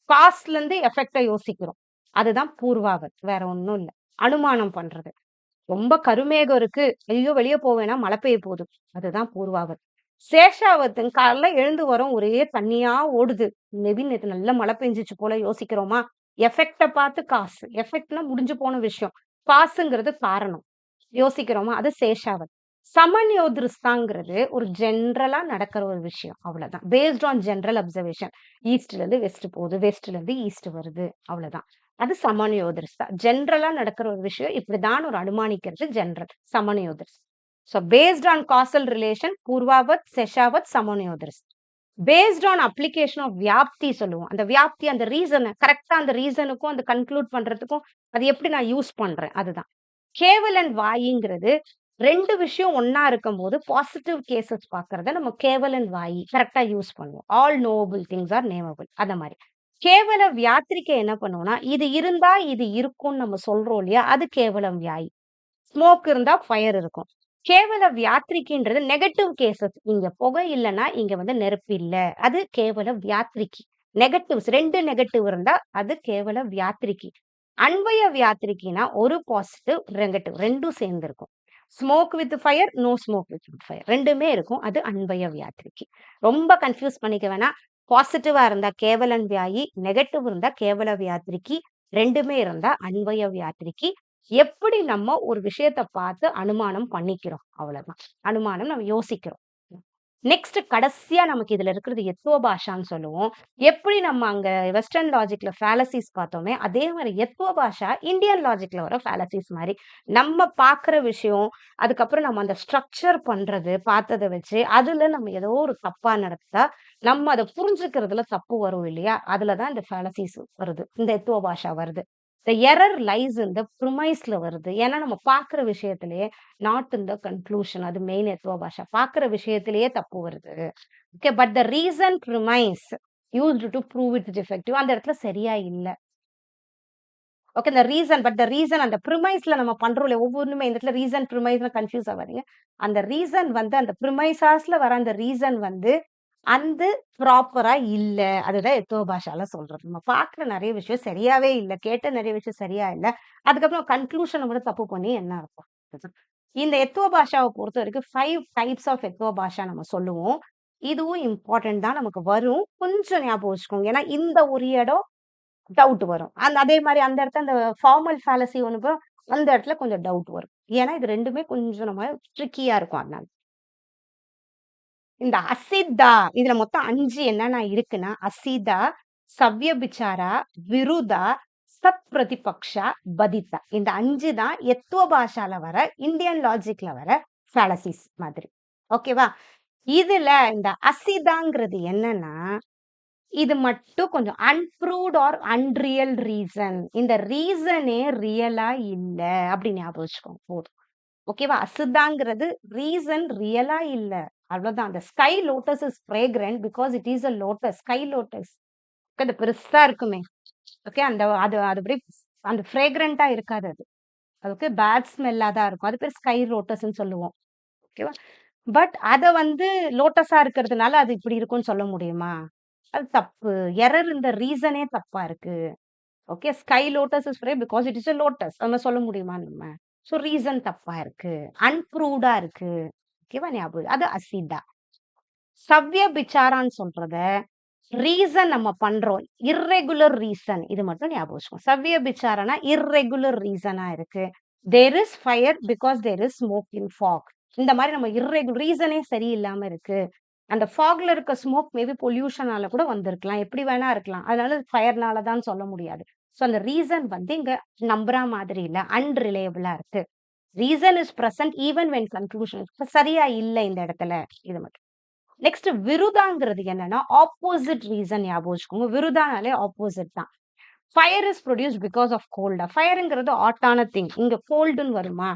காஸ்ட்ல இருந்து எஃபெக்டை யோசிக்கிறோம். அதுதான் பூர்வாவத். வேற ஒண்ணும் இல்லை. அனுமானம் பண்றது. ரொம்ப கருமேகம் இருக்கு. ஐயோ வெளியே போவேனா மழை பெய்ய போகுது. அதுதான் பூர்வாவத். சேஷாவத்துன்னு காலைல எழுந்து வரோம். ஒரே தண்ணியா ஓடுது. மேபி நேத்து நல்ல மழை பெஞ்சிச்சு போல யோசிக்கிறோமா? எஃபெக்ட பார்த்து காசு. எஃபெக்ட்னா முடிஞ்சு போன விஷயம். காசுங்கிறது காரணம். யோசிக்கிறோமா? அது சேஷாவத். சமன்யோதிருஸ்தாங்கிறது ஒரு ஜென்ரலா நடக்கிற ஒரு விஷயம். அவ்வளவுதான். Based on general observation. ஈஸ்ட்ல இருந்து வெஸ்ட் போகுது. வெஸ்ட்ல இருந்து ஈஸ்ட் வருது. அவ்வளவுதான். அது சமன்யோதிருஸ்தா. ஜென்ரலா நடக்கிற ஒரு விஷயம் இப்படிதான் ஒரு அனுமானிக்கிறது ஜென்ரல் சமன்யோதிருஸ்தா. பேஸ்ட் ஆன் காசல் ரிலேஷன் பூர்வாவத், செஷாவத், சமன்யோதிருஸ்தா. பேஸ்ட் ஆன் அப்ளிகேஷன் ஆஃப் வியாப்தி சொல்லுவோம். அந்த வியாப்தி அந்த ரீசனை கரெக்டா அந்த ரீசனுக்கும் அந்த கன்க்ளூட் பண்றதுக்கும் அது எப்படி நான் யூஸ் பண்றேன் அதுதான். கேவலன் வாயிங்கிறது 2 விஷயம் ஒன்னா இருக்கும்போது பாசிட்டிவ் கேசஸ் பார்க்கறத நம்ம கேவலன் வாயி கரெக்டா யூஸ் பண்ணுவோம். All knowable things are nameable. அந்த மாதிரி கேவல வியாத்திரிக்கை என்ன பண்ணுவோம்னா இது இருந்தா இது இருக்கும்னு நம்ம சொல்றோம் இல்லையா? அது கேவலம் வியாயி. ஸ்மோக் இருந்தா ஃபயர் இருக்கும். கேவல வியாத்திரிக்கின்றது நெகட்டிவ் கேசஸ். இங்க புகை இல்லைன்னா இங்க நெருப்பு இல்ல. அது கேவல வியாத்திரிக்கி. நெகட்டிவ்ஸ் 2 நெகட்டிவ் இருந்தா அது கேவல வியாத்திரிக்கி. அன்வய வியாத்திரிக்கினா ஒரு பாசிட்டிவ் நெகட்டிவ் 2ம் சேர்ந்து இருக்கும். Smoke with fire, no smoke with fire 2மே இருக்கும். அது அன்வய வியாத்திரிக்கி. ரொம்ப கன்ஃபியூஸ் பண்ணிக்க வேணாம். பாசிட்டிவா இருந்தா கேவலன் வியாயி, நெகட்டிவ் இருந்தா கேவல வியாத்திரிக்கி, 2மே இருந்தா அன்வய வியாத்திரிக்கி. எப்படி நம்ம ஒரு விஷயத்த பார்த்து அனுமானம் பண்ணிக்கிறோம். அவ்வளவுதான். அனுமானம் நம்ம யோசிக்கிறோம். நெக்ஸ்ட் கடைசியா நமக்கு இதுல இருக்கிறது எத்துவ பாஷான்னு சொல்லுவோம். எப்படி நம்ம அங்க வெஸ்டர்ன் லாஜிக்ல ஃபேலசிஸ் பார்த்தோமே, அதே மாரி எத்துவ பாஷா இந்தியன் லாஜிக்ல வர ஃபேலசிஸ் மாரி. நம்ம பார்க்குற விஷயம், அதுக்கப்புறம் நம்ம அந்த ஸ்ட்ரக்சர் பண்றது, பார்த்தத வச்சு, அதுல நம்ம ஏதோ ஒரு தப்பா நடந்தா, நம்ம அத புரிஞ்சுக்கிறதுல தப்பு வரும் இல்லையா? அதுல தான் இந்த ஃபேலசிஸ் வருது. இந்த எத்துவ பாஷா வருது. த எரர் லைஸ் இன் த ப்ரிமைஸ்ல வருது. ஏன்னா நம்ம பார்க்குற விஷயத்திலேயே நாட் இன் த கன்க்ளூஷன். அது மெயின் எத்துவ பாஷா. பார்க்குற விஷயத்திலேயே தப்பு வருது. Okay. But the reason premise used to prove it's defective. அந்த இடத்துல சரியா இல்ல. ஓகே. இந்த ரீசன் பட் த ரீசன் அந்த ப்ரிமைஸ்ல நம்ம பண்றோம் இல்லையா? ஒவ்வொன்னுமே இந்த இடத்துல ரீசன், ப்ரிமைஸ்ன்னு கன்ஃப்யூஸ் ஆவாதீங்க. அந்த ரீசன் வந்து அந்த ப்ரிமைஸாஸ்ல வர அந்த ரீசன் வந்து அந்த ப்ராப்பரா இல்ல. அதுதான் எத்துவ பாஷால சொல்றது. நம்ம பார்க்குற நெறைய விஷயம் சரியாவே இல்ல. கேட்ட நெறைய விஷயம் சரியா இல்ல. அதுக்கப்புறம் கன்க்ளூஷன கூட தப்பு பண்ணி என்ன அர்த்தம்? அதுதான். இந்த எத்துவ பாஷாவ பொறுத்தவரைக்கும் 5 டைப்ஸ் ஆஃப் எத்துவ பாஷா நம்ம சொல்லுவோம். இதுவும் இம்பார்ட்டன்ட் தான் நமக்கு வரும். கொஞ்சம் ஞாபகம் வச்சுக்கோங்க. ஏன்னா இந்த ஒரு இடம் டவுட் வரும். அதே மாரி அந்த இடத்துல அந்த ஃபார்மல் ஃபேலசி ஒண்ணு அந்த இடத்துல கொஞ்சம் டவுட் வரும். ஏன்னா இது 2மே கொஞ்சம் நம்ம ட்ரிக்கியா இருக்கும் அதனால. இந்த அசித்தா இதுல மொத்தம் 5 என்னென்ன இருக்குன்னா, அசிதா, சவ்யபிச்சாரா, விருதா, சத் பிரதிபக்ஷா, பதித்தா. இந்த 5 தான் எத்துவ பாஷால வர, இந்தியன் லாஜிக்ல வர ஃபேலசிஸ் மாதிரி. ஓகேவா? இதுல இந்த அசிதாங்கிறது என்னன்னா, இது மட்டும் கொஞ்சம் அன்ப்ரூவ்ட் ஆர் அன்ரியல் ரீசன். இந்த ரீசனே ரியலா இல்ல. அப்படி ஞாபகம் வச்சுக்கோங்க போதும். ஓகேவா? அசுத்தாங்கிறது ரீசன் ரியலா இல்ல. அவ்வளோதான். அந்த sky lotus is fragrant because it is a lotus. Sky lotus. அது பெருசா இருக்குமே. ஓகே. அந்த அது அது அப்படியே அந்த ஃப்ரேக்ரன்ட்டா இருக்காது அது. அதுக்கு பேட் ஸ்மெல்லா தான் இருக்கும். அது பேர் ஸ்கை லோட்டஸ்ன்னு சொல்லுவோம். ஓகேவா? பட் அத வந்து லோட்டஸா இருக்கிறதுனால அது இப்படி இருக்கும்னு சொல்ல முடியுமா? அது தப்பு. எரர் இந்த ரீசனே தப்பா இருக்கு. Okay. Sky lotus is Fray because it is a lotus. அந்த மாரி சொல்ல முடியுமா நம்ம? ஸோ ரீசன் தப்பா இருக்கு. அன்ப்ரூவ்டா இருக்கு. ஓகேவா? ஞாபகம் அது அசிதா. சவ்ய பிச்சாரான்னு சொல்றத ரீசன் நம்ம பண்றோம். இர்ரெகுலர் ரீசன் இது மட்டும் ஞாபகம் வச்சுக்கோங்க. சவ்ய பிச்சாரனா இர்ரெகுலர் ரீசனா இருக்கு. There is fire because there is smoke in fog. இந்த மாரி நம்ம ரீசனே சரியில்லாம இருக்கு. அந்த ஃபாக்ல இருக்க ஸ்மோக் மேபி பொல்யூஷனால கூட வந்திருக்கலாம். எப்படி வேணா இருக்கலாம். அதனால ஃபயர்னால தான் சொல்ல முடியாது. ஸோ அந்த ரீசன் வந்து இங்க நம்புறா மாதிரி இல்ல. அன்ரிலையபிளா இருக்கு. Reason is present even when conclusion சரியா இல்ல இந்த இடத்துல. இது மட்டும். நெக்ஸ்ட் விருதாங்கிறது என்னன்னா, ஆப்போசிட் ரீசன் ஞாபகம் வச்சுக்கோங்க. விருதானாலே ஆப்போசிட் தான். Fire is produced because of கோல்டா. ஃபயர்ங்கிறது ஹாட்டான திங். இங்க கோல்டுன்னு வருமா?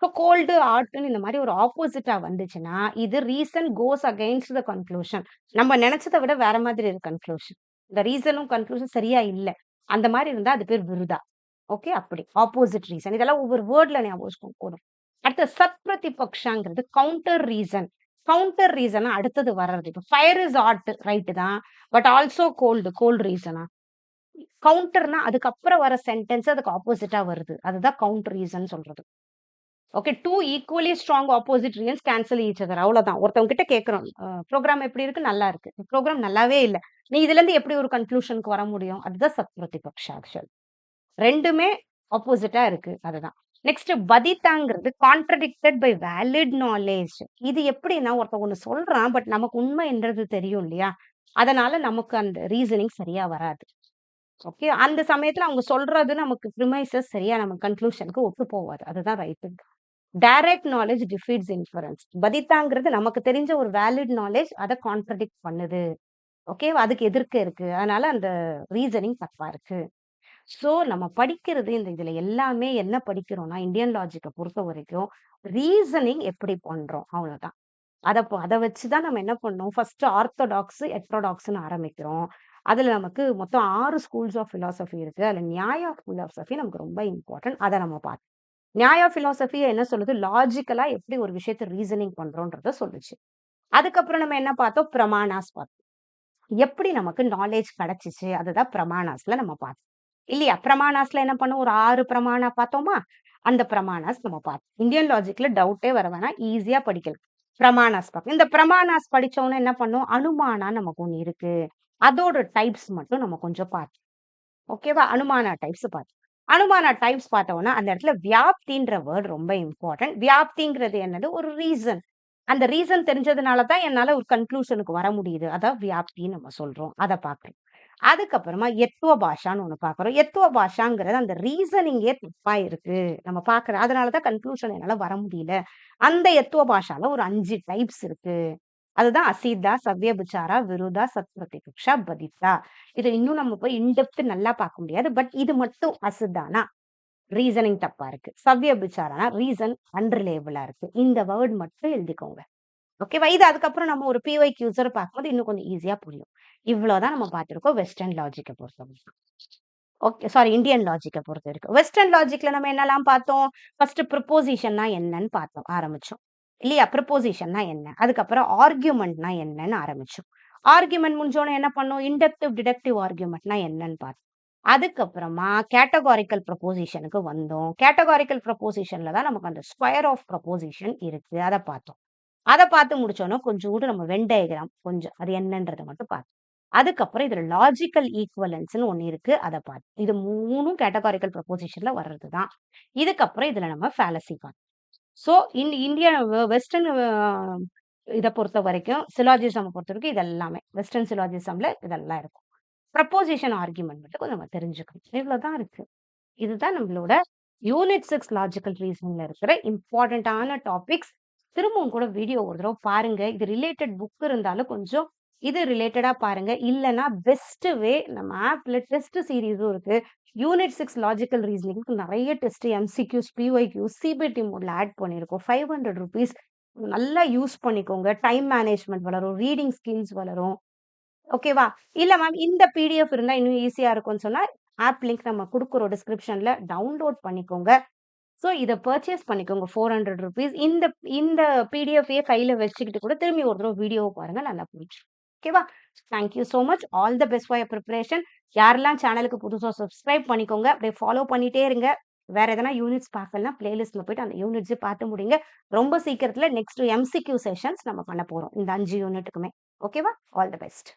ஸோ கோல்டு, ஹாட்ன்னு இந்த மாரி ஒரு ஆப்போசிட்டா வந்துச்சுன்னா, இது reason goes against the conclusion. நம்ம நெனச்சத விட வேற மாதிரி இருக்கு கன்க்ளூஷன். இந்த ரீசனும் கன்க்ளூஷன் சரியா இல்ல. அந்த மாரி இருந்தா அது பேர் விருதா. ஓகே. அப்படி. Opposite reason. இதெல்லாம் ஒவ்வொரு வேர்ட்ல ஞாபகம் வச்சுக்கோங்க போதும். அடுத்து சத் பிரதிபக்ஷாங்கிறது கவுண்டர் ரீசன். கவுண்டர் ரீசனா அடுத்தது வர்றது. இப்ப ஃபயர் இஸ் ஹாட் ரைட் தான். பட் ஆல்சோ கோல்ட் ரீசனா? கவுண்டர்னா அதுக்கப்புறம் வர சென்டென்ஸ் அதுக்கு ஆப்போசிட்டா வருது. அதுதான் கவுண்டர் ரீசன் சொல்றது. Okay. 2 equally strong opposite reasons cancel each other அவ்வளோதான். ஒருத்தவங்க கிட்ட கேட்கிறோம். புரோகிராம் எப்படி இருக்கு? நல்லா இருக்கு. புரோகிராம் நல்லாவே இல்ல. நீ இதுலருந்து எப்படி ஒரு கன்க்ளூஷன்க்கு வர முடியும்? அதுதான் சத் பிரதிபக்ஷா ஆக்சுவல். 2மே ஆப்போசிட்டா இருக்கு. அதுதான். நெக்ஸ்ட் பதித்தாங்கிறது கான்ட்ரடிக்டட் பை வேலிட் நாலேட்ஜ். இது எப்படின்னா ஒருத்தன் ஒண்ணு சொல்றான். பட் நமக்கு உண்மைன்றது தெரியும் இல்லையா? அதனால நமக்கு அந்த ரீசனிங் சரியா வராது. ஓகே. அந்த சமயத்துல அவங்க சொல்றது நமக்கு ப்ரிமைசஸ் சரியா நம்ம கன்க்ளூஷனுக்கு ஒத்து போவாது. அதுதான் right. Direct knowledge defeats inference. பதித்தாங்கிறது நமக்கு தெரிஞ்ச ஒரு வேலிட் நாலேட்ஜ் அத கான்ட்ரடிக்ட் பண்ணுது. ஓகேவா? அதுக்கு எதிர்க்க இருக்கு. அதனால அந்த ரீசனிங் தப்பா இருக்கு. ஸோ நம்ம படிக்கிறது இதுல எல்லாமே என்ன படிக்கிறோம்னா, இந்தியன் லாஜிக்க பொறுத்தவரைக்கும், ரீசனிங் எப்படி பண்றோம்? அவ்வளோதான். அத வச்சு தான் நம்ம என்ன பண்ணோம், ஃபர்ஸ்ட் ஆர்த்தோடாக்ஸ், ஹெட்ரோடாக்ஸ்ன்னு ஆரம்பிக்கிறோம். அதுல நமக்கு மொத்தம் 6 ஸ்கூல்ஸ் ஆஃப் பிலாசபி இருக்கு. அதுல நியாய பிலாசபி நமக்கு ரொம்ப இம்பார்ட்டன்ட். அத நம்ம பார்த்தோம். நியாய பிலாசபி என்ன சொல்லுது? லாஜிக்கலா எப்படி ஒரு விஷயத்த ரீசனிங் பண்றோம்ன்றத சொல்லுச்சு. அதுக்கப்புறம் நம்ம என்ன பார்த்தோம்? பிரமாணாஸ் பார்த்தோம். எப்படி நமக்கு நாலேட்ஜ் கிடைச்சுச்சு? அதுதான் பிரமாணாஸ்ல நம்ம பார்த்தோம். இல்லையா? பிரமாணாஸ்ல என்ன பண்ணோம்? ஒரு 6 பிரமாணா பார்த்தோமா? அந்த பிரமாணாஸ் நம்ம பார்த்தோம். இந்தியன் லாஜிக்ல டவுட்டே வர வேணாம். ஈஸியா படிக்கலாம். பிரமாணாஸ் பார்க்கணும். இந்த பிரமாணாஸ் படிச்ச உடனே என்ன பண்ணோம்? அனுமானா நமக்கு ஒண்ணு இருக்கு. அதோட டைப்ஸ் மட்டும் நம்ம கொஞ்சம் பார்த்தோம். ஓகேவா? அனுமானா டைப்ஸ் பார்த்தோம். அனுமானா டைப்ஸ் பார்த்தோம்னா, அந்த இடத்துல வியாப்தின்ற வேர்ட் ரொம்ப இம்பார்ட்டன்ட். வியாப்திங்கிறது என்னது? ஒரு ரீசன். அந்த ரீசன் தெரிஞ்சதுனால தான் என்னால ஒரு கன்க்ளூஷனுக்கு வர முடியுது. அதான் வியாப்தின்னு நம்ம சொல்றோம். அத பார்க்குறோம். அதுக்கப்புறமா எத்துவ பாஷான்னு ஒண்ணு பார்க்குறோம். எத்துவ பாஷாங்கிறது அந்த ரீசனிங்கே தப்பா இருக்கு. நம்ம பார்க்குற அதனால தான் கன்க்ளூஷன் என்னால வர முடியல. அந்த எத்துவ பாஷால ஒரு 5 டைப்ஸ் இருக்கு. அதுதான் அசீதா, சவ்யபிச்சாரா, விருதா, சத்பிரதிபக்ஷா, பதித்தா. இத இன்னும் நம்ம போய் இன் டெப்த் நல்லா பார்க்க முடியாது. பட் இது மட்டும் அசித்தானா, ரீசனிங் தப்பா இருக்கு. சவ்யபிச்சாரானா, ரீசன் அன்ரிலையபிளா இருக்கு. இந்த வேர்ட் மட்டும் எழுதிக்கோங்க. ஓகேவா? இது அதுக்கப்புறம் நம்ம ஒரு பிஒய், பார்க்கும்போது இன்னும் கொஞ்சம் ஈஸியா புரியும். இவ்வளோதான் நம்ம பார்த்திருக்கோம் வெஸ்டர்ன் லாஜிக்க பொறுத்தவரைக்கும். ஓகே. சாரி இந்தியன் லாஜிக்க பொறுத்தவரைக்கும். வெஸ்டர்ன் லாஜிக்ல நம்ம என்னலாம் பார்த்தோம்? ஃபர்ஸ்ட் ப்ரிப்போசிஷன்னா என்னன்னு பார்த்தோம். ஆரம்பிச்சோம். இல்லையா? ப்ரிப்போசிஷன்னா என்ன? அதுக்கப்புறம் ஆர்குமென்ட்னா என்னன்னு ஆரம்பிச்சோம். ஆர்குமென்ட் முடிஞ்சோனே என்ன பண்ணோம்? இன்டக்டிவ், டிடக்டிவ் ஆர்குமென்ட்னா என்னன்னு பார்த்தோம். அதுக்கப்புறமா கேட்டகாரிக்கல் ப்ரொபோசிஷனுக்கு வந்தோம். கேட்டகாரிக்கல் ப்ரொபோசிஷன்ல தான் நமக்கு அந்த ஸ்கொயர் ஆஃப் ப்ரொபோசிஷன் இருக்கு. அத பார்த்தோம். அத பார்த்து முடிச்சோன கொஞ்சூண்டு நம்ம வென் டயகிராம் கொஞ்சம் அது என்னன்றத மட்டும் பார்த்தோம். அதுக்கப்புறம் இதுல லாஜிக்கல் ஈக்வலன்ஸ்ன்னு ஒண்ணு இருக்கு. அத பார்த்தோம். இது 3ம் கேட்டகாரிக்கல் ப்ரொபோசிஷன்ல வர்றது தான். இதுக்கப்புறம் இதுல நம்ம ஃபேலசி பார்த்தோம். ஸோ இந்தியா வெஸ்டர்ன் இத பொறுத்தவரைக்கும் சிலாஜிசம பொறுத்தவரைக்கும் இது எல்லாமே. வெஸ்டர்ன் சிலாஜிசம்ல இதெல்லாம் இருக்கும். ப்ரப்போசிஷன் ஆர்குமென்ட் மட்டும் கொஞ்சம் நம்ம தெரிஞ்சுக்கணும். இவ்வளோதான் இருக்கு. இதுதான் நம்மளோட யூனிட் 6 லாஜிக்கல் ரீசனிங்ல இருக்கிற இம்பார்ட்டன்ட்டான டாபிக்ஸ். திரும்பவும் கூட வீடியோ ஒரு தடவ பாருங்க. இது ரிலேட்டட் புக் இருந்தாலும் கொஞ்சம் இது ரிலேட்டடா பாருங்க. இல்லன்னா பெஸ்ட் வே நம்ம ஆப்ல டெஸ்ட் சீரிஸும் இருக்கு. யூனிட் 6 லாஜிக்கல் ரீசனிங்க்கு நெறைய டெஸ்ட் எம்சிக்யூஸ், பிஒய்க்யூஸ், சிபிடி மோட்ல ஆட் பண்ணியிருக்கோம். ₹500 நல்லா யூஸ் பண்ணிக்கோங்க. டைம் மேனேஜ்மென்ட் வளரும். ரீடிங் ஸ்கில்ஸ் வளரும். ஓகேவா? இல்ல மேம் இந்த பிடிஎஃப் இருந்தா இன்னும் ஈஸியா இருக்கும்னு சொன்னா, ஆப் லிங்க் நம்ம குடுக்குறோம் டிஸ்கிரிப்ஷன்ல. டவுன்லோட் பண்ணிக்கோங்க. ஸோ இத பர்ச்சேஸ் பண்ணிக்கோங்க ₹400. இந்த இந்த பிடிஎஃப்பயே கையில வச்சுக்கிட்டு கூட திரும்பி ஒரு தடவ வீடியோவ பாருங்க. நல்லா புரிஞ்சிரும். ஓகேவா? Thank you so much. All the best for your preparation. யாரெல்லாம் சேனலுக்கு புதுசா சப்ஸ்கிரைப் பண்ணிக்கோங்க. அப்படியே ஃபாலோ பண்ணிட்டே இருங்க. வேற எதனா யூனிட்ஸ் பார்க்கலன்னா, பிளேலிஸ்ட்ல போயிட்டு அந்த யூனிட்ஸ பார்த்து முடிங்க. ரொம்ப சீக்கிரத்துல நெக்ஸ்ட் எம்சிக்யூ செஷன்ஸ் நம்ம பண்ண போறோம். இந்த 5 யூனிட்டுக்குமே. ஓகேவா? All the best.